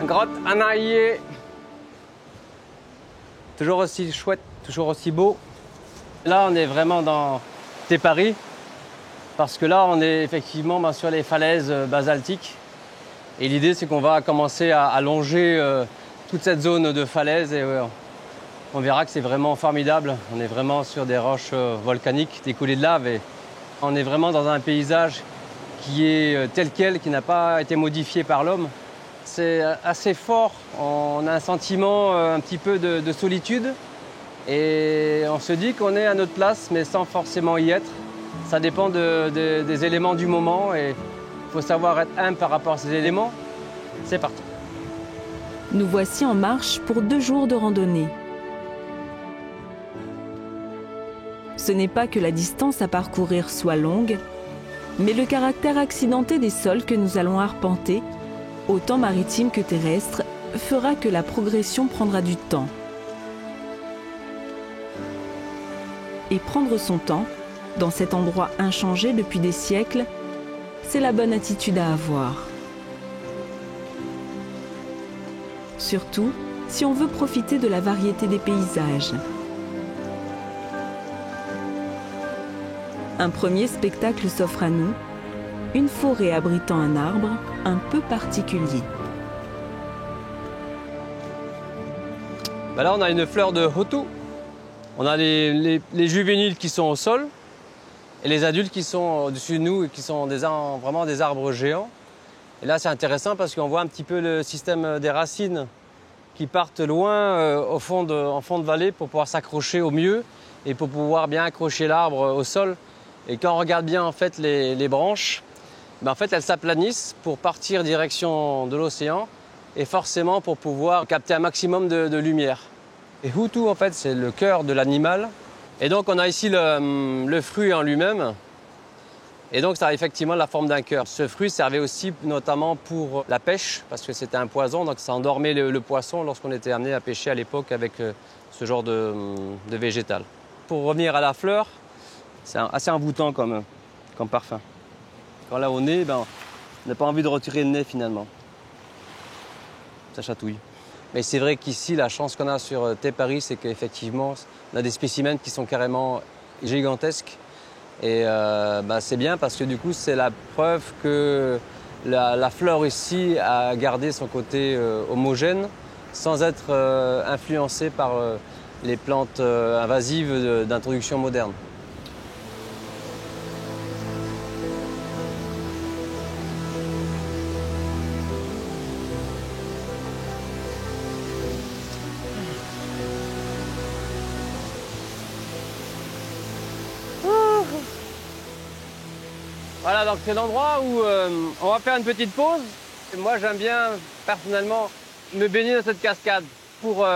Grotte Anahié. Toujours aussi chouette, toujours aussi beau. Là, on est vraiment dans Tepari, parce que là, on est effectivement sur les falaises basaltiques. Et l'idée, c'est qu'on va commencer à longer toute cette zone de falaise et on verra que c'est vraiment formidable. On est vraiment sur des roches volcaniques, des coulées de lave et on est vraiment dans un paysage qui est tel quel, qui n'a pas été modifié par l'homme. C'est assez fort, on a un sentiment un petit peu de solitude et on se dit qu'on est à notre place mais sans forcément y être. Ça dépend des éléments du moment et il faut savoir être humble par rapport à ces éléments. C'est parti. Nous voici en marche pour 2 jours de randonnée. Ce n'est pas que la distance à parcourir soit longue, mais le caractère accidenté des sols que nous allons arpenter, autant maritime que terrestre, fera que la progression prendra du temps. Et prendre son temps, dans cet endroit inchangé depuis des siècles, c'est la bonne attitude à avoir. Surtout si on veut profiter de la variété des paysages. Un premier spectacle s'offre à nous, une forêt abritant un arbre un peu particulier. Là, on a une fleur de hotu. On a les juvéniles qui sont au sol et les adultes qui sont au-dessus de nous et qui sont vraiment des arbres géants. Et là, c'est intéressant parce qu'on voit un petit peu le système des racines qui partent loin en fond de vallée pour pouvoir s'accrocher au mieux et pour pouvoir bien accrocher l'arbre au sol. Et quand on regarde bien en fait, les branches, en fait, elles s'aplanissent pour partir direction de l'océan et forcément pour pouvoir capter un maximum de lumière. Et Hutu, en fait, c'est le cœur de l'animal. Et donc, on a ici le fruit en lui-même. Et donc, ça a effectivement la forme d'un cœur. Ce fruit servait aussi notamment pour la pêche, parce que c'était un poison, donc ça endormait le poisson lorsqu'on était amené à pêcher à l'époque avec ce genre de végétal. Pour revenir à la fleur, c'est assez envoûtant comme parfum. Quand là, au nez, on n'a pas envie de retirer le nez finalement. Ça chatouille. Mais c'est vrai qu'ici, la chance qu'on a sur Te Paris, c'est qu'effectivement, on a des spécimens qui sont carrément gigantesques. Et c'est bien parce que du coup, c'est la preuve que la fleur ici a gardé son côté homogène sans être influencée par les plantes invasives d'introduction moderne. Voilà, donc c'est l'endroit où on va faire une petite pause. Et moi, j'aime bien, personnellement, me baigner dans cette cascade pour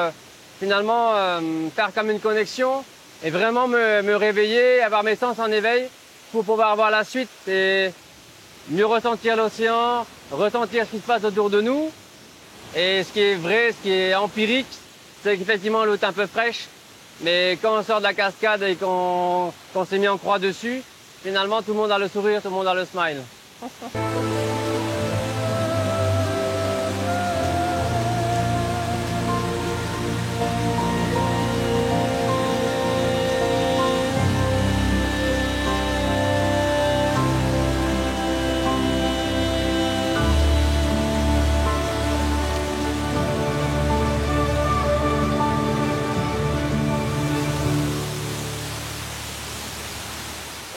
finalement faire comme une connexion et vraiment me réveiller, avoir mes sens en éveil pour pouvoir voir la suite et mieux ressentir l'océan, ressentir ce qui se passe autour de nous. Et ce qui est vrai, ce qui est empirique, c'est qu'effectivement l'eau est un peu fraîche, mais quand on sort de la cascade et qu'on s'est mis en croix dessus, finalement, tout le monde a le sourire, tout le monde a le smile.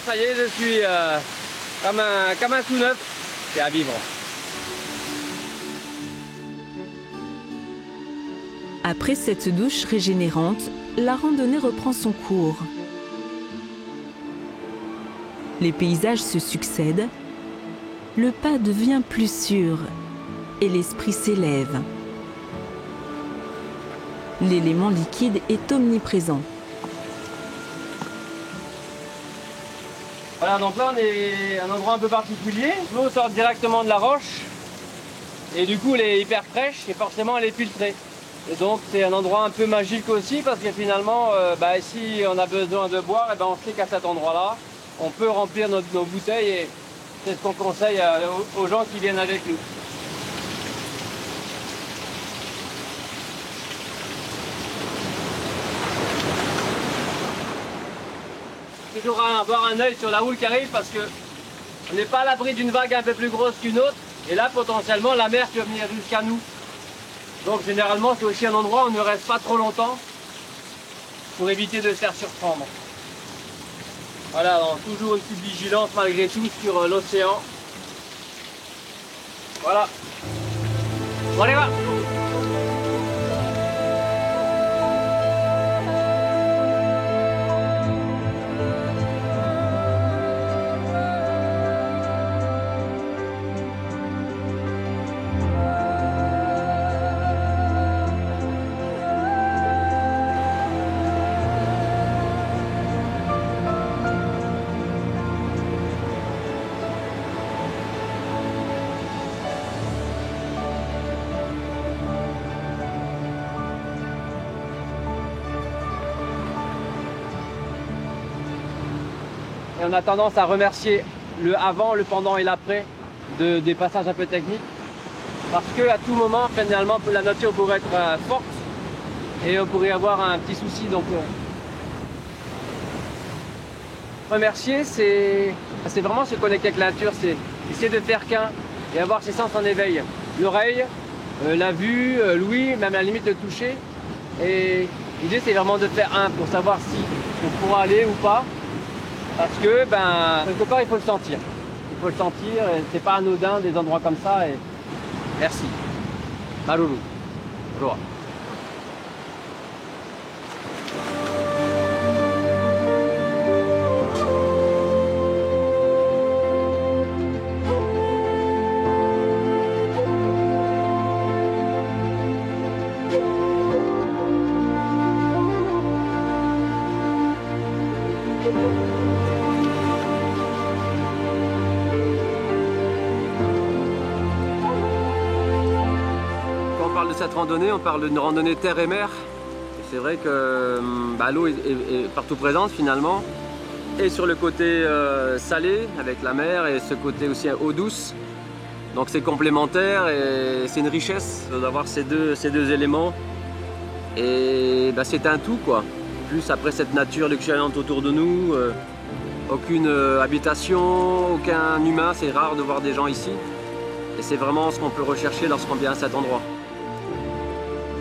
Ça y est, je suis comme un tout neuf, c'est à vivre. Après cette douche régénérante, la randonnée reprend son cours. Les paysages se succèdent, le pas devient plus sûr et l'esprit s'élève. L'élément liquide est omniprésent. Voilà, donc là on est à un endroit un peu particulier. L'eau sort directement de la roche et du coup elle est hyper fraîche et forcément elle est filtrée. Et donc c'est un endroit un peu magique aussi parce que finalement si on a besoin de boire, et on sait qu'à cet endroit-là on peut remplir nos bouteilles et c'est ce qu'on conseille aux gens qui viennent avec nous. Toujours avoir un œil sur la houle qui arrive parce qu'on n'est pas à l'abri d'une vague un peu plus grosse qu'une autre et là potentiellement la mer peut venir jusqu'à nous. Donc généralement c'est aussi un endroit où on ne reste pas trop longtemps pour éviter de se faire surprendre. Voilà, donc toujours une petite vigilance malgré tout sur l'océan. Voilà. On y va. Et on a tendance à remercier le avant, le pendant et l'après des passages un peu techniques. Parce qu'à tout moment, finalement, la nature pourrait être forte et on pourrait avoir un petit souci. Donc, remercier, c'est vraiment se connecter avec la nature, c'est essayer de faire qu'un et avoir ses sens en éveil. L'oreille, la vue, l'ouïe, même à la limite le toucher. Et l'idée, c'est vraiment de faire un pour savoir si on pourra aller ou pas. Parce que, quelque part, il faut le sentir. Il faut le sentir, et c'est pas anodin des endroits comme ça. Et merci. Maruru. Roa. Cette randonnée, on parle d'une randonnée terre et mer. C'est vrai que l'eau est partout présente finalement, et sur le côté salé avec la mer et ce côté aussi eau douce. Donc c'est complémentaire et c'est une richesse d'avoir ces deux éléments. Et c'est un tout quoi. Plus après cette nature luxuriante autour de nous, aucune habitation, aucun humain, c'est rare de voir des gens ici. Et c'est vraiment ce qu'on peut rechercher lorsqu'on vient à cet endroit.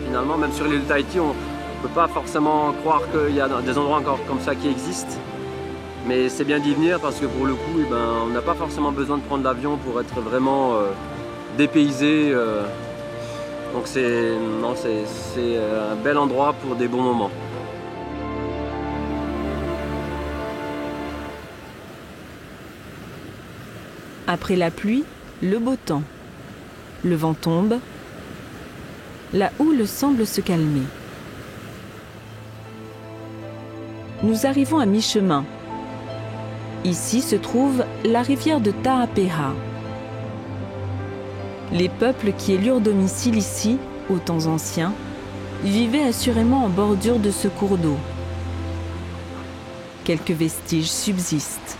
Finalement, même sur l'île de Tahiti, on ne peut pas forcément croire qu'il y a des endroits encore comme ça qui existent. Mais c'est bien d'y venir parce que pour le coup, on n'a pas forcément besoin de prendre l'avion pour être vraiment dépaysé. Donc c'est un bel endroit pour des bons moments. Après la pluie, le beau temps. Le vent tombe. La houle semble se calmer. Nous arrivons à mi-chemin. Ici se trouve la rivière de Taapeha. Les peuples qui élurent domicile ici, aux temps anciens, vivaient assurément en bordure de ce cours d'eau. Quelques vestiges subsistent.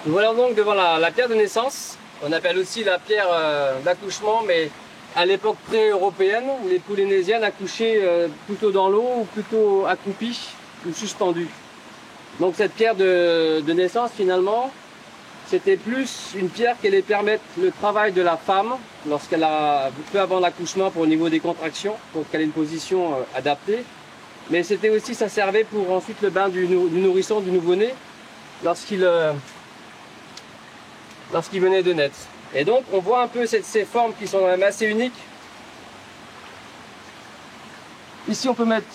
Nous voilà donc devant la pierre de naissance. On appelle aussi la pierre d'accouchement, mais à l'époque pré-européenne, les Polynésiennes accouchaient plutôt dans l'eau ou plutôt accroupies ou suspendues. Donc cette pierre de naissance, finalement, c'était plus une pierre qui allait permettre le travail de la femme lorsqu'elle a, peu avant l'accouchement, pour au niveau des contractions, pour qu'elle ait une position adaptée. Mais c'était aussi, ça servait pour ensuite le bain du nourrisson, du nouveau-né, lorsqu'il venait de naître. Et donc on voit un peu ces formes qui sont quand même assez uniques. Ici on peut mettre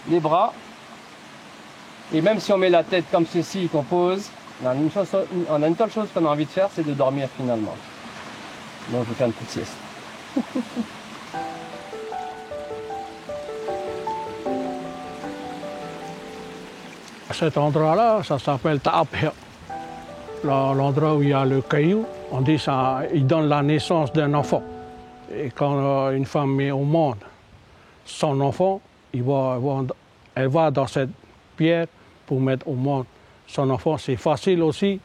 les bras, et même si on met la tête comme ceci, qu'on pose, on a une seule chose qu'on a envie de faire, c'est de dormir finalement. Donc je vais faire une petite sieste. Cet endroit-là, ça s'appelle Taapeha. L'endroit où il y a le caillou, on dit ça, il donne la naissance d'un enfant. Et quand une femme met au monde son enfant, elle va dans cette pierre pour mettre au monde son enfant. C'est facile aussi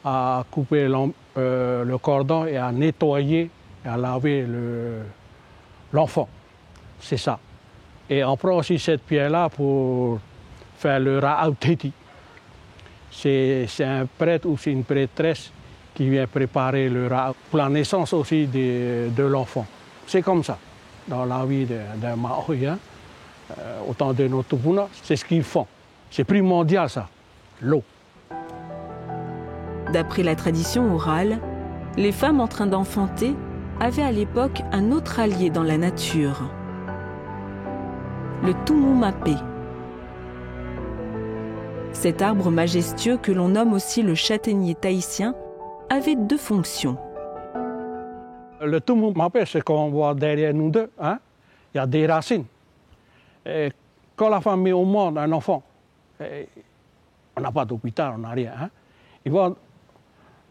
à couper le cordon et à nettoyer et à laver l'enfant. C'est ça. Et on prend aussi cette pierre-là pour faire le ra'auteti. C'est un prêtre ou c'est une prêtresse qui vient préparer le ra'au pour la naissance aussi de l'enfant. C'est comme ça, dans la vie d'un Maori. Au temps de nos tupuna, c'est ce qu'ils font. C'est primordial ça, l'eau. D'après la tradition orale, les femmes en train d'enfanter avaient à l'époque un autre allié dans la nature, le Tumu-Mapé. Cet arbre majestueux que l'on nomme aussi le châtaignier tahitien avait deux fonctions. Le Tumu-Mapé, c'est qu'on voit derrière nous deux, hein? Il y a des racines. Et quand la femme met au monde un enfant, on n'a pas d'hôpital, on n'a rien. Hein? Il va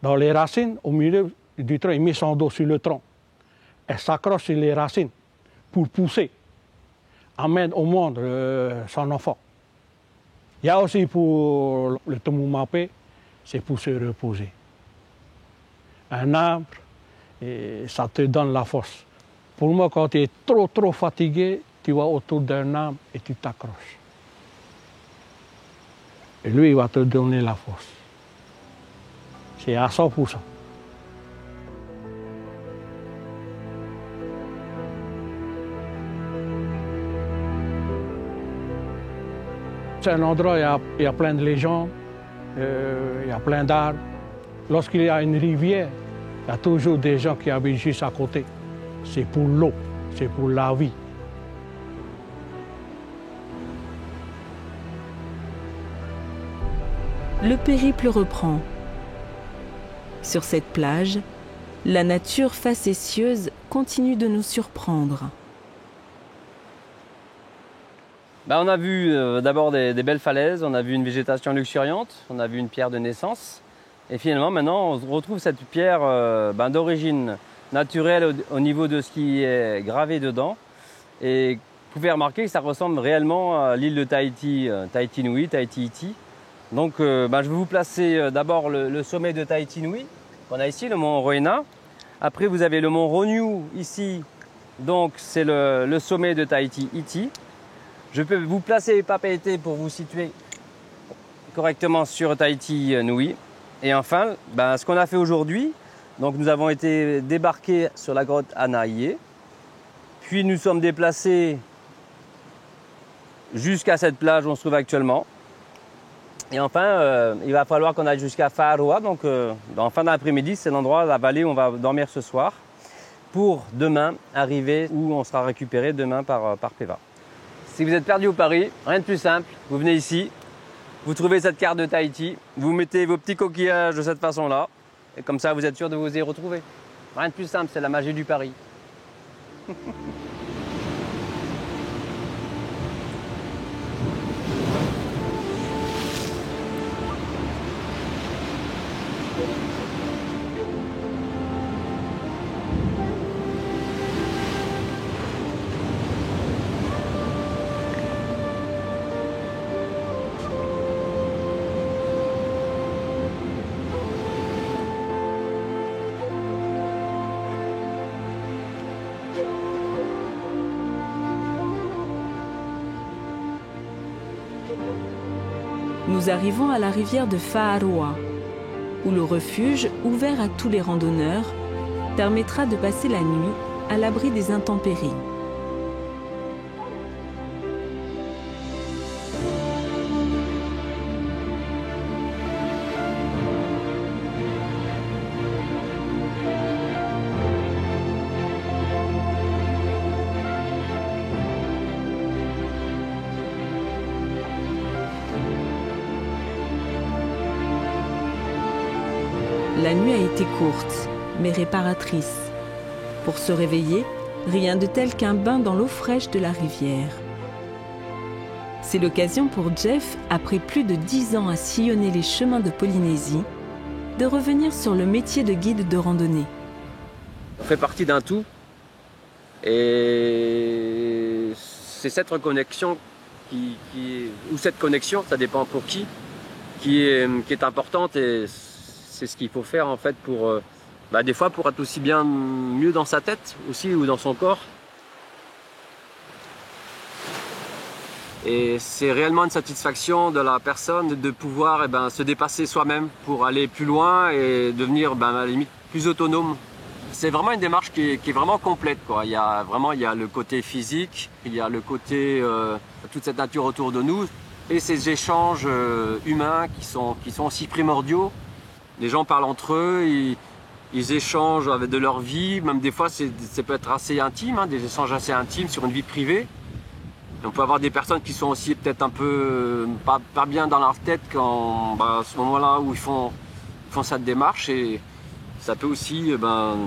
dans les racines, au milieu du tronc, il met son dos sur le tronc. Elle s'accroche sur les racines pour pousser, amène au monde son enfant. Il y a aussi pour le Tumu-Mapé, c'est pour se reposer. un arbre, et ça te donne la force. Pour moi, quand tu es trop fatigué, tu vas autour d'un arbre et tu t'accroches. Et lui, il va te donner la force. C'est à 100%. C'est un endroit où il y a plein de légendes, il y a plein d'arbres. Lorsqu'il y a une rivière, il y a toujours des gens qui habitent juste à côté. C'est pour l'eau, c'est pour la vie. Le périple reprend. Sur cette plage, la nature facétieuse continue de nous surprendre. On a vu d'abord des belles falaises, on a vu une végétation luxuriante, on a vu une pierre de naissance. Et finalement, maintenant, on retrouve cette pierre d'origine naturelle au niveau de ce qui est gravé dedans. Et vous pouvez remarquer que ça ressemble réellement à l'île de Tahiti, Tahiti Nui, Tahiti Iti. Donc, je vais vous placer d'abord le sommet de Tahiti Nui, qu'on a ici, le mont Roena. Après, vous avez le mont Roniu ici, donc c'est le sommet de Tahiti Iti. Je peux vous placer Papeete pour vous situer correctement sur Tahiti Nui. Et enfin, ce qu'on a fait aujourd'hui, donc nous avons été débarqués sur la grotte Anaïe, puis nous sommes déplacés jusqu'à cette plage où on se trouve actuellement. Et enfin, il va falloir qu'on aille jusqu'à Fa'aroa, donc en fin d'après-midi, c'est l'endroit, la vallée où on va dormir ce soir, pour demain arriver où on sera récupéré demain par Peva. Si vous êtes perdu au Paris, rien de plus simple, vous venez ici, vous trouvez cette carte de Tahiti, vous mettez vos petits coquillages de cette façon-là, et comme ça vous êtes sûr de vous y retrouver. Rien de plus simple, c'est la magie du Paris. Nous arrivons à la rivière de Fa'aroa, où le refuge, ouvert à tous les randonneurs, permettra de passer la nuit à l'abri des intempéries. La nuit a été courte, mais réparatrice. Pour se réveiller, rien de tel qu'un bain dans l'eau fraîche de la rivière. C'est l'occasion pour Jeff, après plus de 10 ans à sillonner les chemins de Polynésie, de revenir sur le métier de guide de randonnée. On fait partie d'un tout, et c'est cette reconnexion ou cette connexion, ça dépend pour qui est importante, et c'est ce qu'il faut faire en fait pour, des fois pour être aussi bien mieux dans sa tête aussi ou dans son corps. Et c'est réellement une satisfaction de la personne de pouvoir se dépasser soi-même pour aller plus loin et devenir à la limite plus autonome. C'est vraiment une démarche qui est vraiment complète, quoi. Il y a le côté physique, il y a le côté toute cette nature autour de nous et ces échanges humains qui sont aussi primordiaux. Les gens parlent entre eux, ils échangent avec de leur vie, même des fois ça peut être assez intime, des échanges assez intimes sur une vie privée. Et on peut avoir des personnes qui sont aussi peut-être un peu pas bien dans leur tête à ce moment-là où ils font cette démarche, et ça peut aussi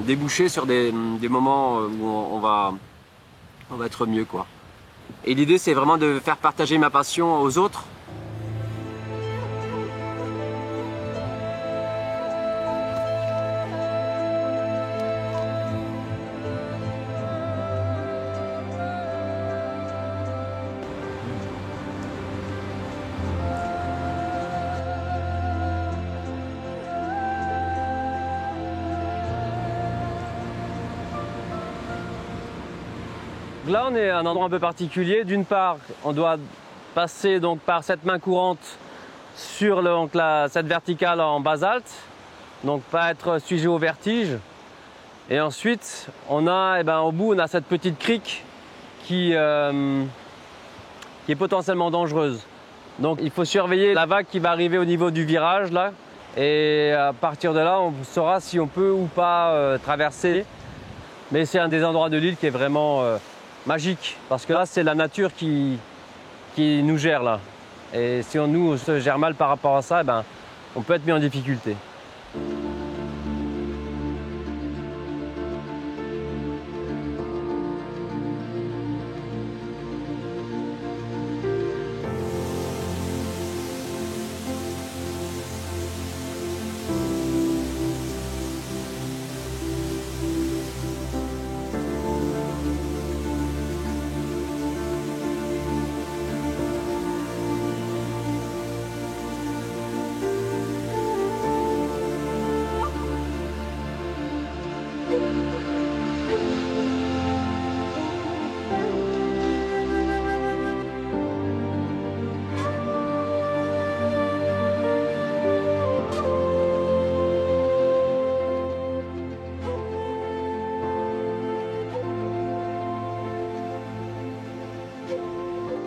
déboucher sur des moments où on va être mieux, quoi. Et l'idée c'est vraiment de faire partager ma passion aux autres. Là, on est à un endroit un peu particulier. D'une part, on doit passer donc par cette main courante sur cette verticale en basalte, donc pas être sujet au vertige. Et ensuite, on a, au bout, on a cette petite crique qui est potentiellement dangereuse. Donc il faut surveiller la vague qui va arriver au niveau du virage là. Et à partir de là, on saura si on peut ou pas traverser. Mais c'est un des endroits de l'île qui est vraiment magique. Parce que là, c'est la nature qui nous gère là. Et si on se gère mal par rapport à ça, on peut être mis en difficulté.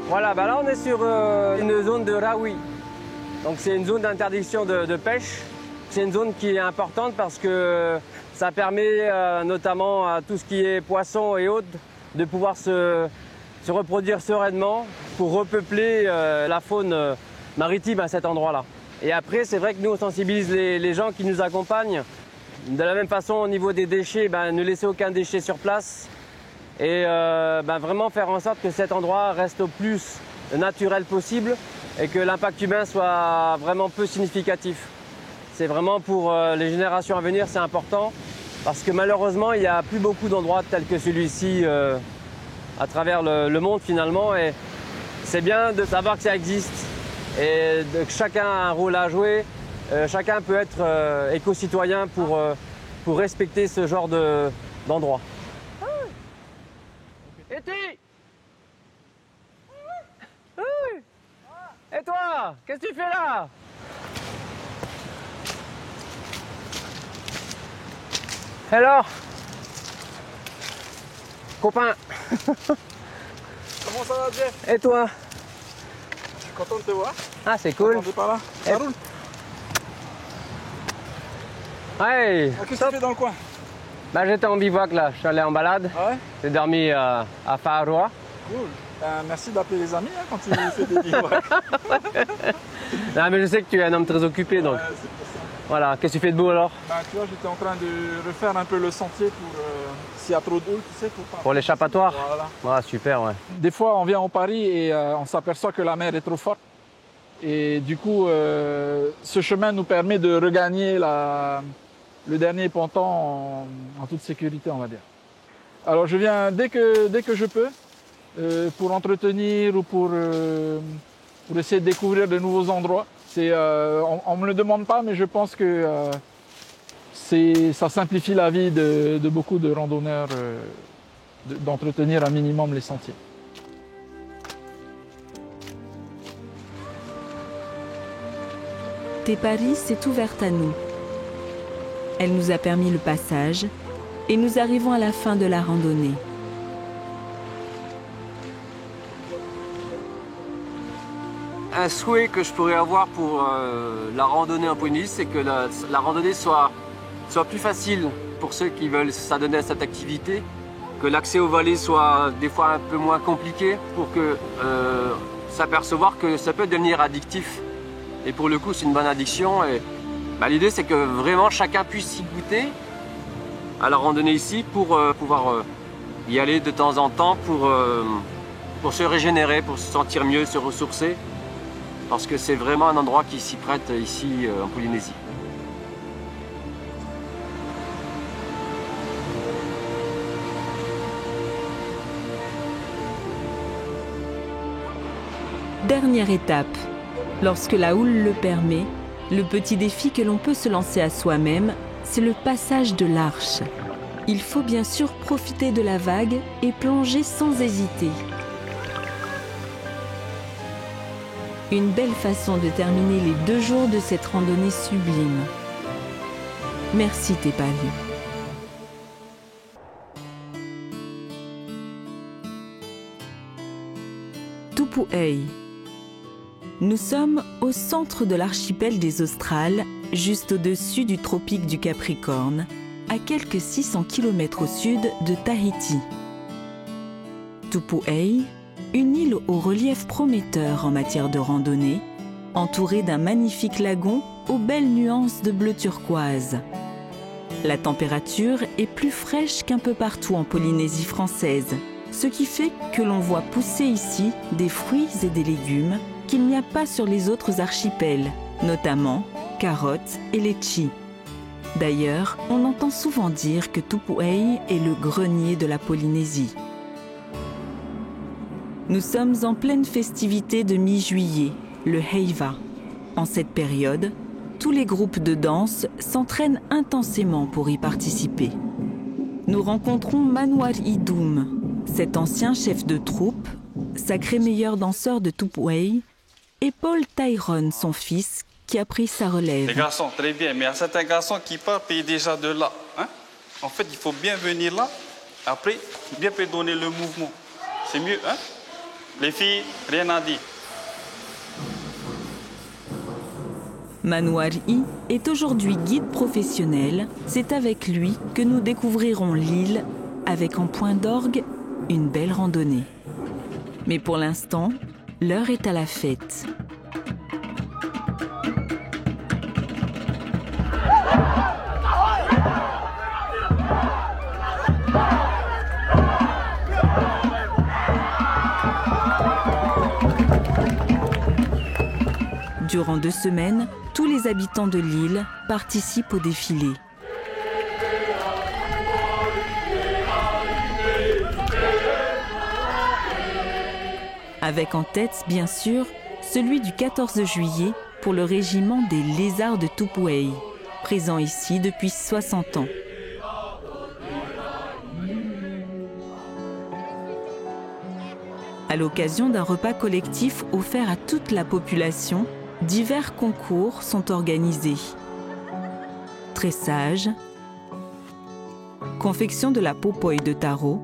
Voilà, là on est sur une zone de Raoui. Donc c'est une zone d'interdiction de pêche. C'est une zone qui est importante parce que ça permet notamment à tout ce qui est poissons et autres de pouvoir se reproduire sereinement pour repeupler la faune maritime à cet endroit-là. Et après, c'est vrai que nous on sensibilise les gens qui nous accompagnent. De la même façon, au niveau des déchets, ne laisser aucun déchet sur place. Et vraiment faire en sorte que cet endroit reste au plus naturel possible et que l'impact humain soit vraiment peu significatif. C'est vraiment pour les générations à venir, c'est important parce que malheureusement, il n'y a plus beaucoup d'endroits tels que celui-ci à travers le monde finalement. Et c'est bien de savoir que ça existe et que chacun a un rôle à jouer. Chacun peut être éco-citoyen pour respecter ce genre d'endroit. Et toi, qu'est-ce que tu fais là? Alors, copain. Comment ça va, Jeff? Et toi? Je suis content de te voir. Ah, c'est cool. Content de par là. Ça roule? Ouais. Qu'est-ce que tu fais dans le coin? J'étais en bivouac là, je suis allé en balade. Ah ouais? J'ai dormi à Faroua. Cool. Merci d'appeler les amis quand tu fais des bivouacs. Non, mais je sais que tu es un homme très occupé donc. Voilà, qu'est-ce que tu fais de beau alors? Tu vois, j'étais en train de refaire un peu le sentier pour s'il y a trop d'eau, tu sais. Pour l'échappatoire? Voilà. Super, ouais. Des fois, on vient au Paris et on s'aperçoit que la mer est trop forte. Et du coup, ce chemin nous permet de regagner le dernier ponton en toute sécurité, on va dire. Alors, je viens dès que je peux pour entretenir ou pour essayer de découvrir de nouveaux endroits. On ne me le demande pas, mais je pense que ça simplifie la vie de beaucoup de randonneurs d'entretenir un minimum les sentiers. Tepari s'est ouverte à nous. Elle nous a permis le passage et nous arrivons à la fin de la randonnée. Un souhait que je pourrais avoir pour la randonnée en Polynésie, c'est que la randonnée soit plus facile pour ceux qui veulent s'adonner à cette activité, que l'accès aux vallées soit des fois un peu moins compliqué pour que s'apercevoir que ça peut devenir addictif. Et pour le coup, c'est une bonne addiction. Et l'idée, c'est que vraiment chacun puisse y goûter à la randonnée ici pour pouvoir y aller de temps en temps pour se régénérer, pour se sentir mieux, se ressourcer. Parce que c'est vraiment un endroit qui s'y prête ici en Polynésie. Dernière étape. Lorsque la houle le permet, le petit défi que l'on peut se lancer à soi-même, c'est le passage de l'Arche. Il faut bien sûr profiter de la vague et plonger sans hésiter. Une belle façon de terminer les 2 jours de cette randonnée sublime. Merci Tepali. Tupuai. Nous sommes au centre de l'archipel des Australes, juste au-dessus du tropique du Capricorne, à quelques 600 km au sud de Tahiti. Tupuai, une île au relief prometteur en matière de randonnée, entourée d'un magnifique lagon aux belles nuances de bleu turquoise. La température est plus fraîche qu'un peu partout en Polynésie française, ce qui fait que l'on voit pousser ici des fruits et des légumes qu'il n'y a pas sur les autres archipels, notamment carottes et litchis. D'ailleurs, on entend souvent dire que Tupuai est le grenier de la Polynésie. Nous sommes en pleine festivité de mi-juillet, le Heiva. En cette période, tous les groupes de danse s'entraînent intensément pour y participer. Nous rencontrons Manwar Idoum, cet ancien chef de troupe, sacré meilleur danseur de Tupuai, et Paul Tyrone, son fils, qui a pris sa relève. Les garçons, très bien, mais il y a certains garçons qui partent et déjà de là. Hein? En fait, il faut bien venir là, après, bien donner le mouvement. C'est mieux, hein? Les filles, rien à dire. Manwar I est aujourd'hui guide professionnel. C'est avec lui que nous découvrirons l'île, avec en point d'orgue une belle randonnée. Mais pour l'instant, l'heure est à la fête. Durant 2 semaines, tous les habitants de l'île participent au défilé. Avec en tête, bien sûr, celui du 14 juillet pour le régiment des lézards de Tupuai, présent ici depuis 60 ans. À l'occasion d'un repas collectif offert à toute la population, divers concours sont organisés. Tressage, confection de la popoi de taro,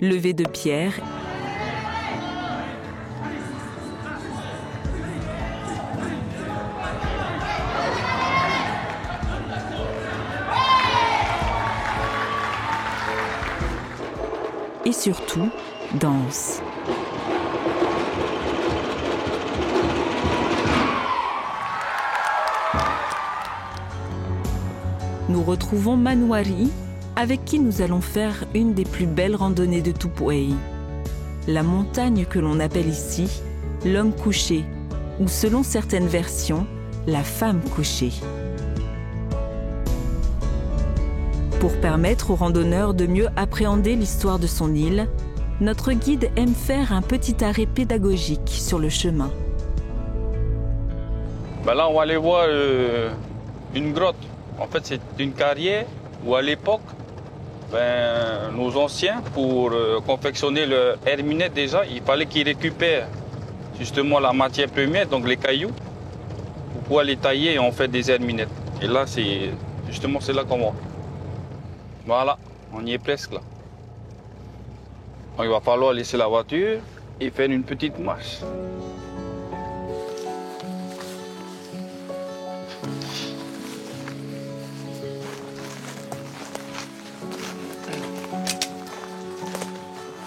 levée de pierre et surtout, danse. Nous retrouvons Manwar I, avec qui nous allons faire une des plus belles randonnées de Tupuai. La montagne que l'on appelle ici l'homme couché, ou selon certaines versions, la femme couchée. Pour permettre aux randonneurs de mieux appréhender l'histoire de son île, notre guide aime faire un petit arrêt pédagogique sur le chemin. Ben là, on va aller voir une grotte. En fait, c'est une carrière où, à l'époque, nos anciens, pour confectionner le herminette déjà, il fallait qu'ils récupèrent justement la matière première, donc les cailloux, pour pouvoir les tailler et en faire des herminettes. Et là, c'est là qu'on va. Voilà, on y est presque là. Donc, il va falloir laisser la voiture et faire une petite marche.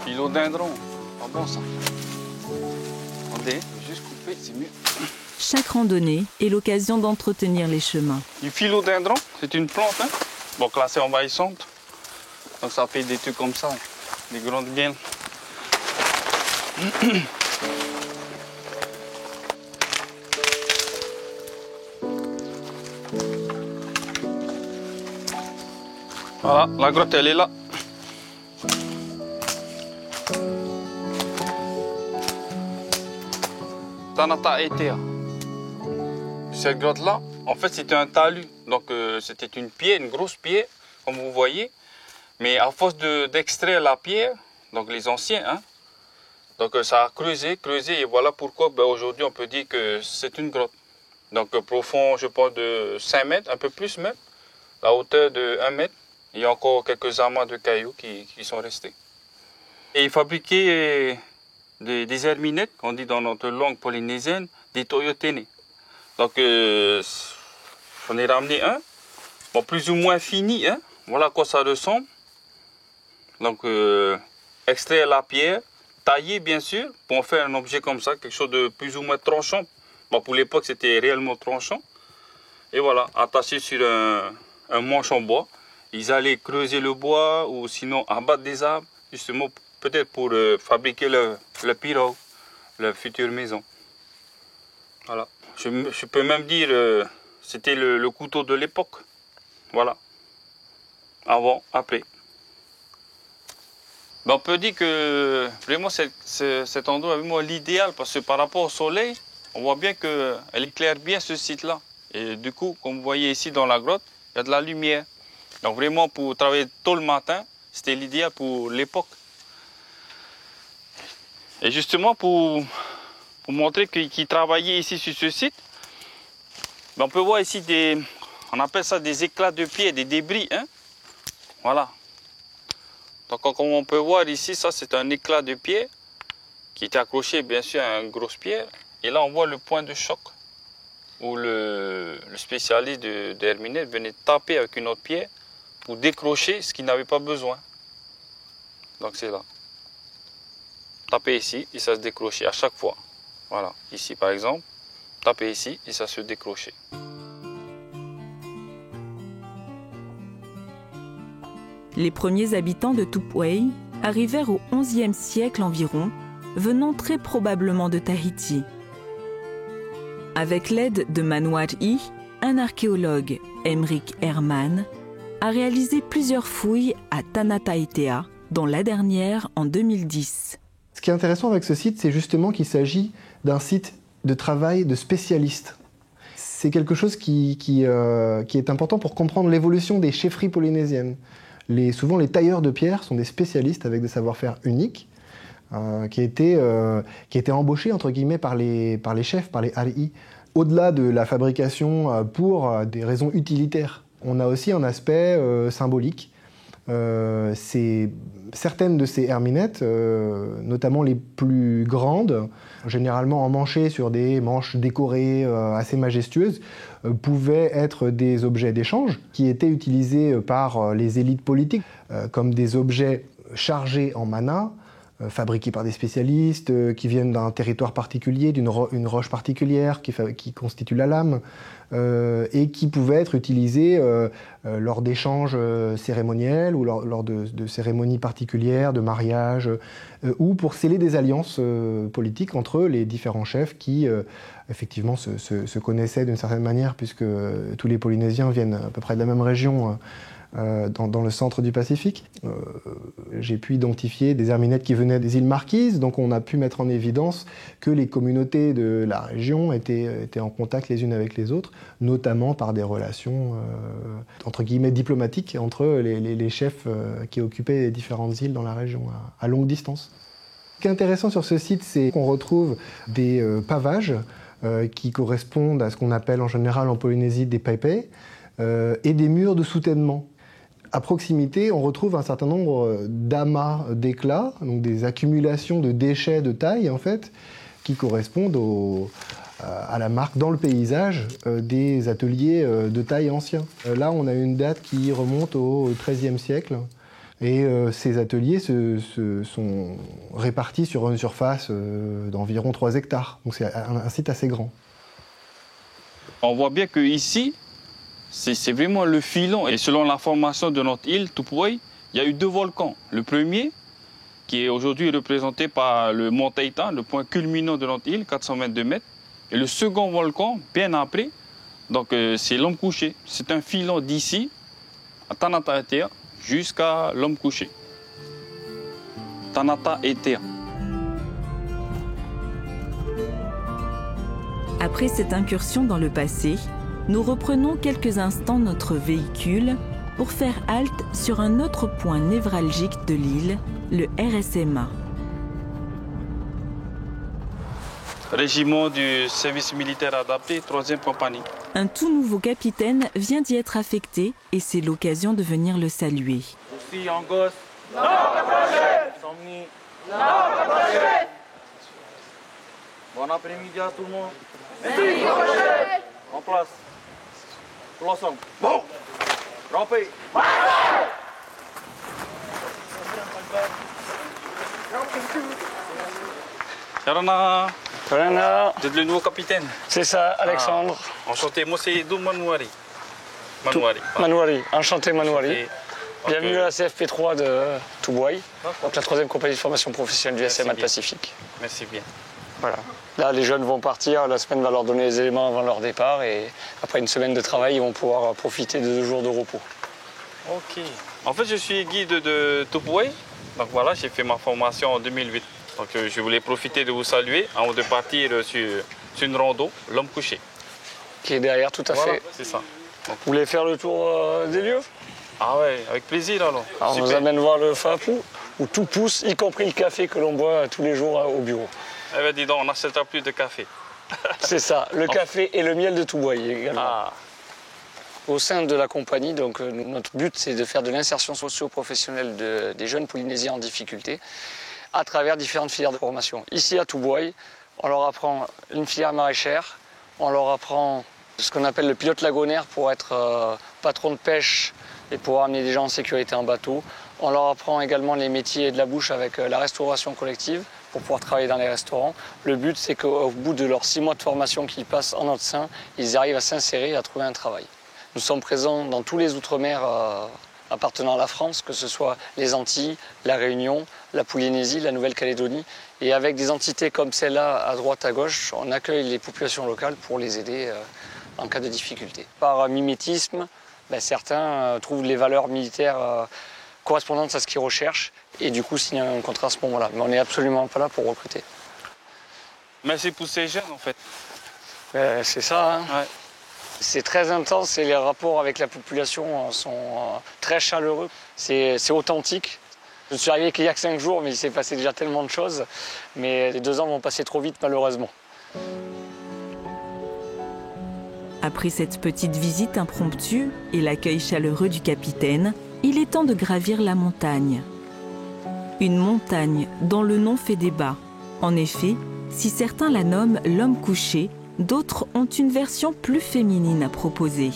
Philodendron, pas bon ça. Attendez, juste couper, c'est mieux. Chaque randonnée est l'occasion d'entretenir les chemins. Du philodendron, c'est une plante, hein? Bon, classée envahissante. Donc ça fait des trucs comme ça, des grandes graines. Voilà, la grotte elle est là. Tanata Etea. Cette grotte là, en fait c'était un talus. Donc c'était une pierre, une grosse pierre comme vous voyez. Mais à force d'extraire la pierre, donc les anciens, hein, donc ça a creusé, et voilà pourquoi aujourd'hui on peut dire que c'est une grotte. Donc profond, je pense, de 5 mètres, un peu plus même, la hauteur de 1 mètre. Il y a encore quelques amas de cailloux qui sont restés. Et ils fabriquaient des herminettes, qu'on dit dans notre langue polynésienne, des toyotene. Donc j'en ai ramené un, bon, plus ou moins fini, hein. Voilà à quoi ça ressemble. Donc extraire la pierre, tailler bien sûr, pour en faire un objet comme ça, quelque chose de plus ou moins tranchant. Bon, pour l'époque c'était réellement tranchant. Et voilà, attaché sur un manche en bois. Ils allaient creuser le bois ou sinon abattre des arbres, justement peut-être pour fabriquer le pirogue, la future maison. Voilà. Je peux même dire c'était le couteau de l'époque. Voilà. Avant, après. Ben, on peut dire que vraiment cet endroit est vraiment l'idéal parce que par rapport au soleil, on voit bien qu'elle éclaire bien ce site-là. Et du coup, comme vous voyez ici dans la grotte, il y a de la lumière. Donc vraiment pour travailler tôt le matin, c'était l'idéal pour l'époque. Et justement pour montrer qu'ils travaillaient ici sur ce site, ben, on peut voir ici on appelle ça des éclats de pierre, des débris, hein. Voilà. Donc comme on peut voir ici, ça c'est un éclat de pierre qui était accroché bien sûr à une grosse pierre. Et là on voit le point de choc où le spécialiste d'herminette venait taper avec une autre pierre pour décrocher ce qu'il n'avait pas besoin. Donc c'est là. Taper ici et ça se décrochait à chaque fois. Voilà, ici par exemple, taper ici et ça se décrochait. Les premiers habitants de Tupway arrivèrent au XIe siècle environ, venant très probablement de Tahiti. Avec l'aide de Manouari, un archéologue, Emeric Herman, a réalisé plusieurs fouilles à Tanataitea, dont la dernière en 2010. Ce qui est intéressant avec ce site, c'est justement qu'il s'agit d'un site de travail de spécialistes. C'est quelque chose qui est important pour comprendre l'évolution des chefferies polynésiennes. Souvent, les tailleurs de pierre sont des spécialistes avec des savoir-faire uniques qui étaient embauchés entre guillemets par les chefs, par les ari. Au-delà de la fabrication pour des raisons utilitaires, on a aussi un aspect symbolique. Certaines de ces herminettes, notamment les plus grandes, généralement emmanchées sur des manches décorées assez majestueuses, pouvaient être des objets d'échange qui étaient utilisés par les élites politiques comme des objets chargés en mana, fabriqués par des spécialistes qui viennent d'un territoire particulier, d'une roche particulière qui constitue la lame, et qui pouvaient être utilisés lors d'échanges cérémoniels ou lors de cérémonies particulières, de mariages, ou pour sceller des alliances politiques entre les différents chefs qui, effectivement, se connaissaient d'une certaine manière, puisque tous les Polynésiens viennent à peu près de la même région, dans le centre du Pacifique. J'ai pu identifier des herminettes qui venaient des îles Marquises, donc on a pu mettre en évidence que les communautés de la région étaient en contact les unes avec les autres, notamment par des relations entre guillemets diplomatiques entre les chefs qui occupaient les différentes îles dans la région à longue distance. Ce qui est intéressant sur ce site, c'est qu'on retrouve des pavages qui correspondent à ce qu'on appelle en général en Polynésie des paipais, et des murs de soutènement. À proximité, on retrouve un certain nombre d'amas d'éclats, donc des accumulations de déchets de taille, en fait, qui correspondent à la marque dans le paysage des ateliers de taille anciens. Là, on a une date qui remonte au XIIIe siècle, et ces ateliers se sont répartis sur une surface d'environ 3 hectares. Donc c'est un site assez grand. On voit bien qu'ici, c'est vraiment le filon. Et selon la formation de notre île, Tupway, il y a eu 2 volcans. Le premier, qui est aujourd'hui représenté par le mont Taitan, le point culminant de notre île, 422 mètres. Et le second volcan, bien après, donc c'est l'homme couché. C'est un filon d'ici, à Tanataitea, jusqu'à l'homme couché. Tanataitea. Après cette incursion dans le passé, nous reprenons quelques instants notre véhicule pour faire halte sur un autre point névralgique de l'île, le RSMA. Régiment du service militaire adapté, 3e compagnie. Un tout nouveau capitaine vient d'y être affecté et c'est l'occasion de venir le saluer. Je suis en gosse. Non, Somni. Non, bon après-midi à tout le monde. Merci. En place. Tout l'ensemble. Bon. Rampez. Yarana. Yarana. Vous êtes le nouveau capitaine. C'est ça, Alexandre. Enchanté, moi c'est Dou Manouari. Manouari, enchanté Manouari. Bienvenue à la CFP3 de Toubouaï, donc la 3e compagnie de formation professionnelle du SMA Pacifique. Merci bien. Voilà. Là, les jeunes vont partir, la semaine va leur donner les éléments avant leur départ et après une semaine de travail, ils vont pouvoir profiter de 2 jours de repos. Ok. En fait, je suis guide de Toubouaï, donc voilà, j'ai fait ma formation en 2008. Donc je voulais profiter de vous saluer avant de partir sur une rando, l'homme couché. Qui est derrière, tout à fait. C'est ça. Donc, vous voulez faire le tour des lieux? Ah ouais, avec plaisir alors. Alors on vous amène voir le Fapou, où tout pousse, y compris le café que l'on boit tous les jours au bureau. Eh bien dis donc, on n'achètera plus de café. C'est ça, le café et le miel de Toubouaï également. Ah. Au sein de la compagnie, donc, notre but c'est de faire de l'insertion socio-professionnelle des jeunes Polynésiens en difficulté à travers différentes filières de formation. Ici à Toubouaï, on leur apprend une filière maraîchère, on leur apprend ce qu'on appelle le pilote lagonaire pour être patron de pêche et pouvoir amener des gens en sécurité en bateau. On leur apprend également les métiers de la bouche avec la restauration collective pour pouvoir travailler dans les restaurants. Le but, c'est qu'au bout de leurs 6 mois de formation qu'ils passent en notre sein, ils arrivent à s'insérer et à trouver un travail. Nous sommes présents dans tous les outre-mer appartenant à la France, que ce soit les Antilles, la Réunion, la Polynésie, la Nouvelle-Calédonie. Et avec des entités comme celle-là, à droite, à gauche, on accueille les populations locales pour les aider en cas de difficulté. Par mimétisme, certains trouvent les valeurs militaires correspondantes à ce qu'ils recherchent et du coup signent un contrat à ce moment-là. Mais on n'est absolument pas là pour recruter. Merci pour ces jeunes en fait. C'est ça. Hein. Ouais. C'est très intense et les rapports avec la population sont très chaleureux. C'est authentique. Je suis arrivé qu'il y a que 5 jours, mais il s'est passé déjà tellement de choses. Mais les 2 ans vont passer trop vite malheureusement. Après cette petite visite impromptue et l'accueil chaleureux du capitaine, il est temps de gravir la montagne. Une montagne dont le nom fait débat. En effet, si certains la nomment l'homme couché, d'autres ont une version plus féminine à proposer.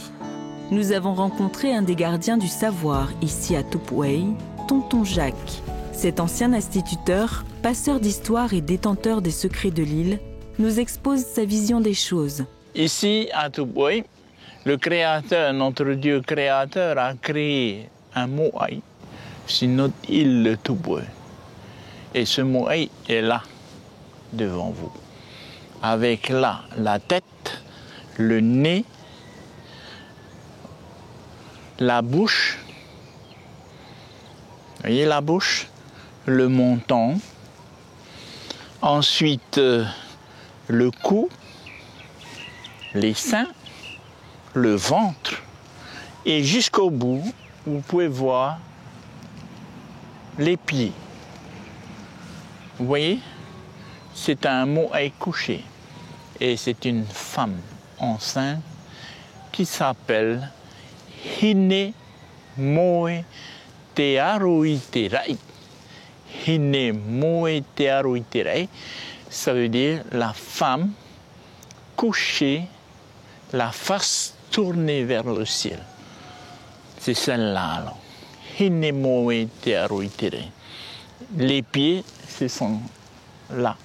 Nous avons rencontré un des gardiens du savoir ici à Toubouaï, Tonton Jacques. Cet ancien instituteur, passeur d'histoire et détenteur des secrets de l'île, nous expose sa vision des choses. Ici, à Toubouaï, le créateur, notre Dieu créateur, a créé un moaï sur notre île de Toubouaï. Et ce moaï est là, devant vous. Avec là, la tête, le nez, la bouche. Vous voyez la bouche? Le menton. Ensuite, le cou. Les seins, le ventre, et jusqu'au bout, vous pouvez voir les pieds. Vous voyez? C'est un moaï couché, et c'est une femme enceinte qui s'appelle Hine Moe Te Aroiterai. Hine Moe Te Aroiterai, ça veut dire la femme couchée, la face tournée vers le ciel. C'est celle-là alors. Hinemoe te aroitere. Les pieds, ce sont là.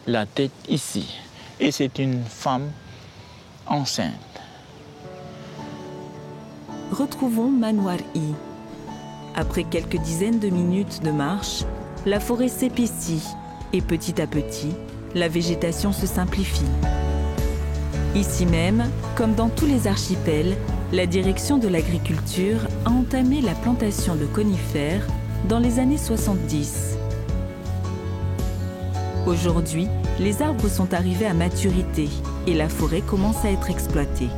La tête ici. Et c'est une femme enceinte. Retrouvons Manouari. Après quelques dizaines de minutes de marche, la forêt s'épaissit et petit à petit, la végétation se simplifie. Ici même, comme dans tous les archipels, la direction de l'agriculture a entamé la plantation de conifères dans les années 70. Aujourd'hui, les arbres sont arrivés à maturité et la forêt commence à être exploitée.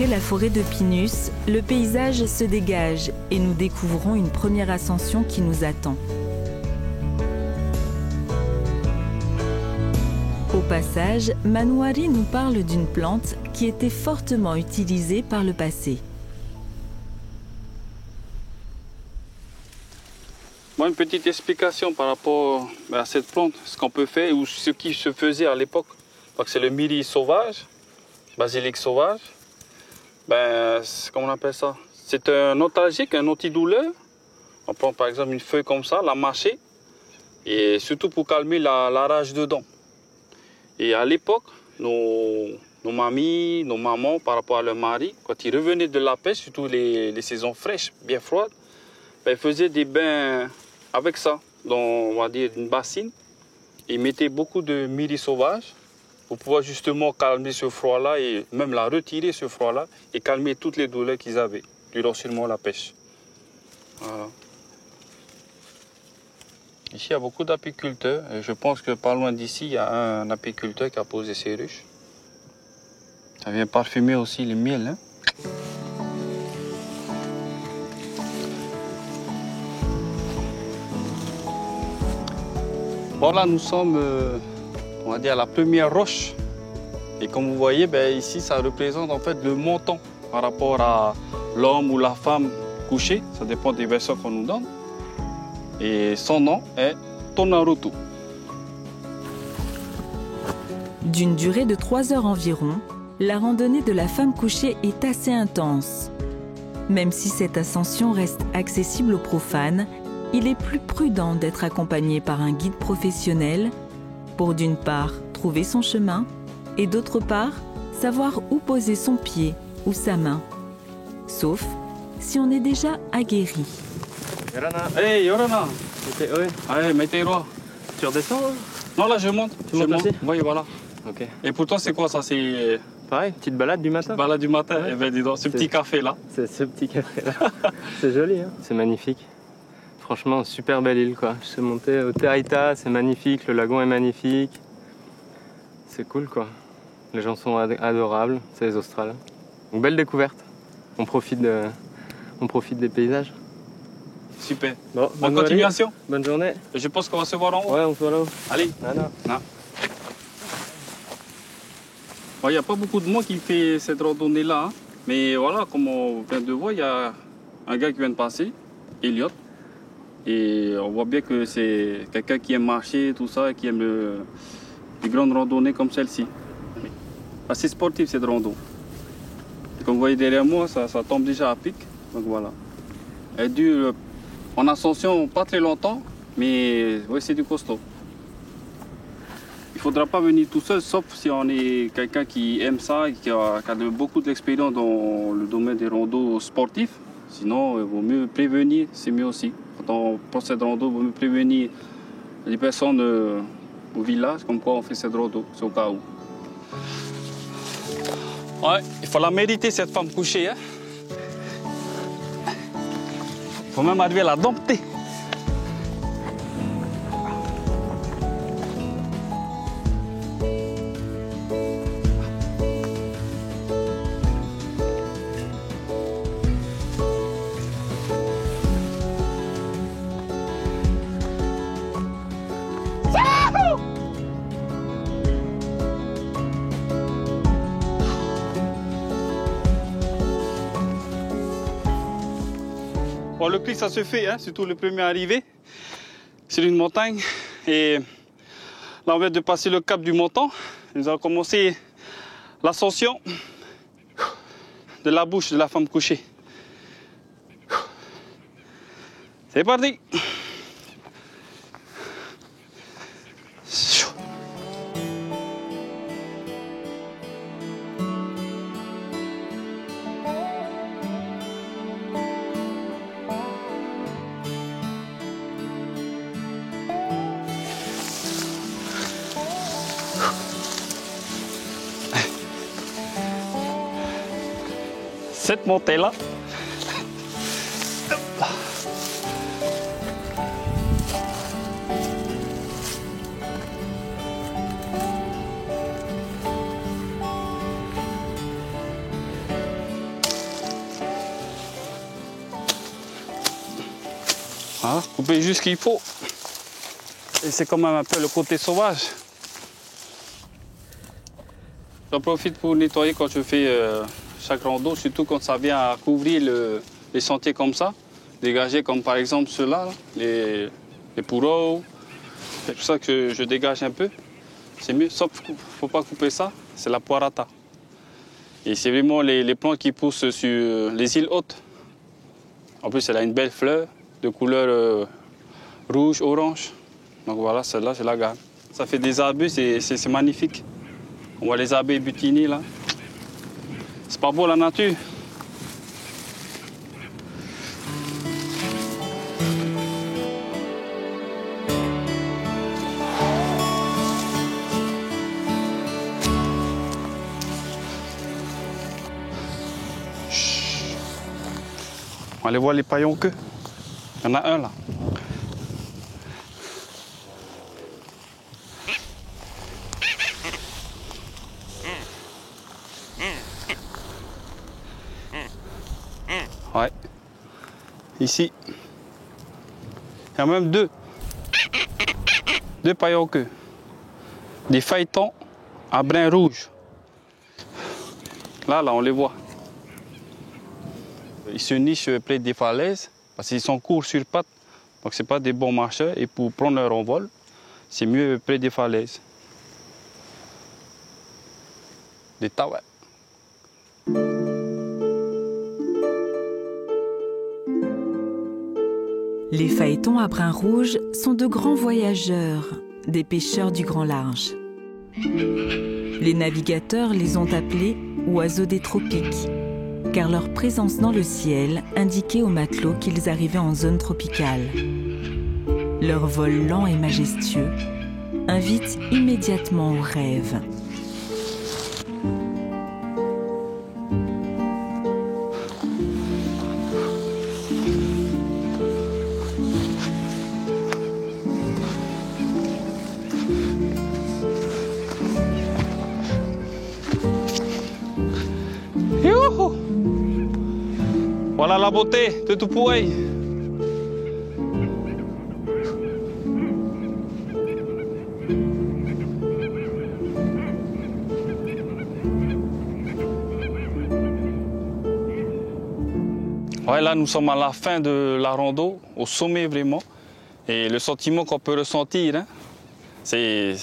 Après la forêt de Pinus, le paysage se dégage et nous découvrons une première ascension qui nous attend. Au passage, Manouari nous parle d'une plante qui était fortement utilisée par le passé. Moi, une petite explication par rapport à cette plante, ce qu'on peut faire ou ce qui se faisait à l'époque. C'est le myrrhe sauvage, basilic sauvage. Comment on appelle ça? C'est un antalgique, un antidouleur. On prend par exemple une feuille comme ça, la mâcher, et surtout pour calmer la rage de dents. Et à l'époque, nos mamies, nos mamans, par rapport à leur mari, quand ils revenaient de la pêche, surtout les saisons fraîches, bien froides, ils faisaient des bains avec ça, dans, on va dire, une bassine. Ils mettaient beaucoup de myrrhe sauvage pour pouvoir justement calmer ce froid-là et même la retirer, ce froid-là, et calmer toutes les douleurs qu'ils avaient durant seulement la pêche. Voilà. Ici, il y a beaucoup d'apiculteurs. Et je pense que pas loin d'ici, il y a un apiculteur qui a posé ses ruches. Ça vient parfumer aussi le miel. Hein? Bon, là, nous sommes, on va dire, à la première roche. Et comme vous voyez, ici, ça représente en fait le montant par rapport à l'homme ou la femme couchée. Ça dépend des versions qu'on nous donne. Et son nom est Tonarutu. D'une durée de 3 heures environ, la randonnée de la femme couchée est assez intense. Même si cette ascension reste accessible aux profanes, il est plus prudent d'être accompagné par un guide professionnel pour d'une part trouver son chemin et d'autre part savoir où poser son pied ou sa main. Sauf si on est déjà aguerri. Yorana. Hey Yorana. Allez, mettez-toi. Tu redescends là? Non, là je monte. Tu montes aussi? Oui, voilà. Ok. Et pour toi, c'est quoi ça? C'est pareil, petite balade du matin. Balade du matin. Ouais. Eh ben, dis donc, ce petit café là. C'est ce petit café là. C'est joli, hein? C'est magnifique. Franchement, super belle île quoi. Je suis monté au Terita, c'est magnifique, le lagon est magnifique. C'est cool quoi. Les gens sont adorables, c'est les Australes. Donc belle découverte. On profite des paysages. Super. Bon, bonne continuation. Bonne journée. Je pense qu'on va se voir en haut. Ouais, on se voit là-haut. Allez. Il n'y a pas beaucoup de monde qui fait cette randonnée-là. Hein. Mais voilà, comme on vient de voir, il y a un gars qui vient de passer, Elliot. Et on voit bien que c'est quelqu'un qui aime marcher, tout ça, et qui aime les grandes randonnées comme celle-ci. Assez sportif cette rando. Et comme vous voyez derrière moi, ça tombe déjà à pic. Donc voilà. Elle dure en ascension pas très longtemps, mais oui, c'est du costaud. Il ne faudra pas venir tout seul, sauf si on est quelqu'un qui aime ça et qui a beaucoup d'expérience dans le domaine des randos sportifs. Sinon, il vaut mieux prévenir, c'est mieux aussi. Quand on prend cette rando, il vaut mieux prévenir les personnes au village, comme quoi on fait cette rando, c'est au cas où. Ouais, il faut la mériter cette femme couchée. Hein. Il faut même arriver à la dompter. Bon, le clic, ça se fait, hein, surtout le premier arrivé sur une montagne. Et là, on vient de passer le cap du montant. Nous allons commencer l'ascension de la bouche de la femme couchée. C'est parti! Cette montée-là, Voilà, couper juste ce qu'il faut. Et c'est quand même un peu le côté sauvage. J'en profite pour nettoyer quand je fais chaque rando, surtout quand ça vient à couvrir les sentiers comme ça. Dégager comme par exemple ceux-là, les pourreaux. C'est pour ça que je dégage un peu. C'est mieux, sauf qu'il ne faut pas couper ça, c'est la poirata. Et c'est vraiment les plantes qui poussent sur les îles hautes. En plus, elle a une belle fleur de couleur rouge, orange. Donc voilà, celle-là, je la garde. Ça fait des arbustes et c'est magnifique. On voit les abeilles butiner là. C'est pas beau la nature. On va aller voir les paillons queue. Il y en a un là. Ouais. Ici. Il y a même deux. Deux paillons queue. Des phaétons à brun rouge. Là, on les voit. Ils se nichent près des falaises parce qu'ils sont courts sur pattes, donc ce n'est pas des bons marcheurs. Et pour prendre leur envol, c'est mieux près des falaises. Des taouets. Les phaétons à brun rouge sont de grands voyageurs, des pêcheurs du grand large. Les navigateurs les ont appelés oiseaux des tropiques, car leur présence dans le ciel indiquait aux matelots qu'ils arrivaient en zone tropicale. Leur vol lent et majestueux invite immédiatement au rêve. Voilà la beauté de Tupoué. Ouais, là nous sommes à la fin de la rando, au sommet vraiment. Et le sentiment qu'on peut ressentir, hein, c'est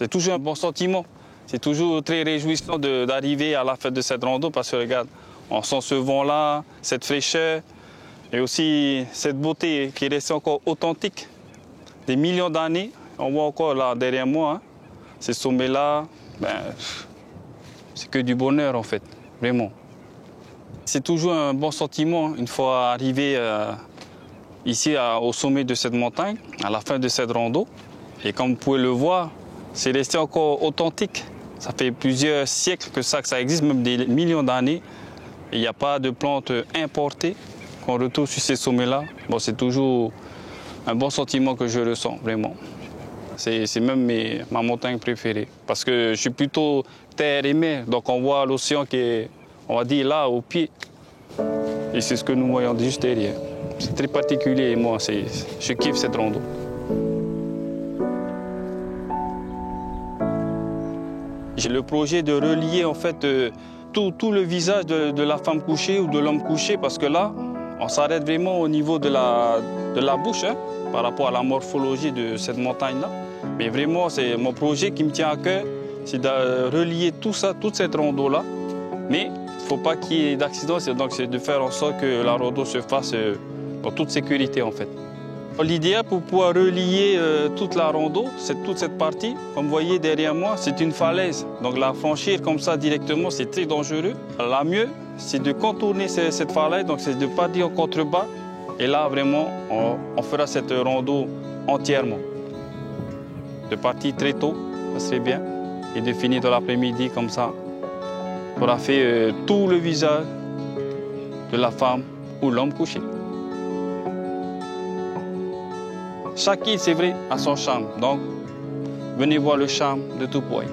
toujours un bon sentiment. C'est toujours très réjouissant d'arriver à la fin de cette rando parce que regarde, on sent ce vent-là, cette fraîcheur et aussi cette beauté qui est restée encore authentique. Des millions d'années, on voit encore là derrière moi, hein, ces sommets-là, c'est que du bonheur en fait, vraiment. C'est toujours un bon sentiment une fois arrivé ici au sommet de cette montagne, à la fin de cette rando. Et comme vous pouvez le voir, c'est resté encore authentique. Ça fait plusieurs siècles que ça existe, même des millions d'années. Il n'y a pas de plantes importées qu'on retrouve sur ces sommets-là. Bon, c'est toujours un bon sentiment que je ressens, vraiment. C'est même ma montagne préférée. Parce que je suis plutôt terre et mer, donc on voit l'océan qui est, on va dire, là, au pied. Et c'est ce que nous voyons juste derrière. C'est très particulier et moi, je kiffe cette rando. J'ai le projet de relier en fait tout le visage de la femme couchée ou de l'homme couché parce que là, on s'arrête vraiment au niveau de la bouche hein, par rapport à la morphologie de cette montagne-là. Mais vraiment, c'est mon projet qui me tient à cœur, c'est de relier tout ça, toute cette rando-là. Mais il ne faut pas qu'il y ait d'accident, donc c'est de faire en sorte que la rando se fasse en toute sécurité en fait. L'idéal pour pouvoir relier toute la rando, toute cette partie, comme vous voyez derrière moi, c'est une falaise. Donc la franchir comme ça directement, c'est très dangereux. La mieux, c'est de contourner cette falaise, donc c'est de partir en contrebas. Et là, vraiment, on fera cette rando entièrement. De partir très tôt, ça serait bien, et de finir dans l'après-midi comme ça. On aura fait tout le visage de la femme ou l'homme couché. Chaque île, c'est vrai, a son charme. Donc, venez voir le charme de Tupoué.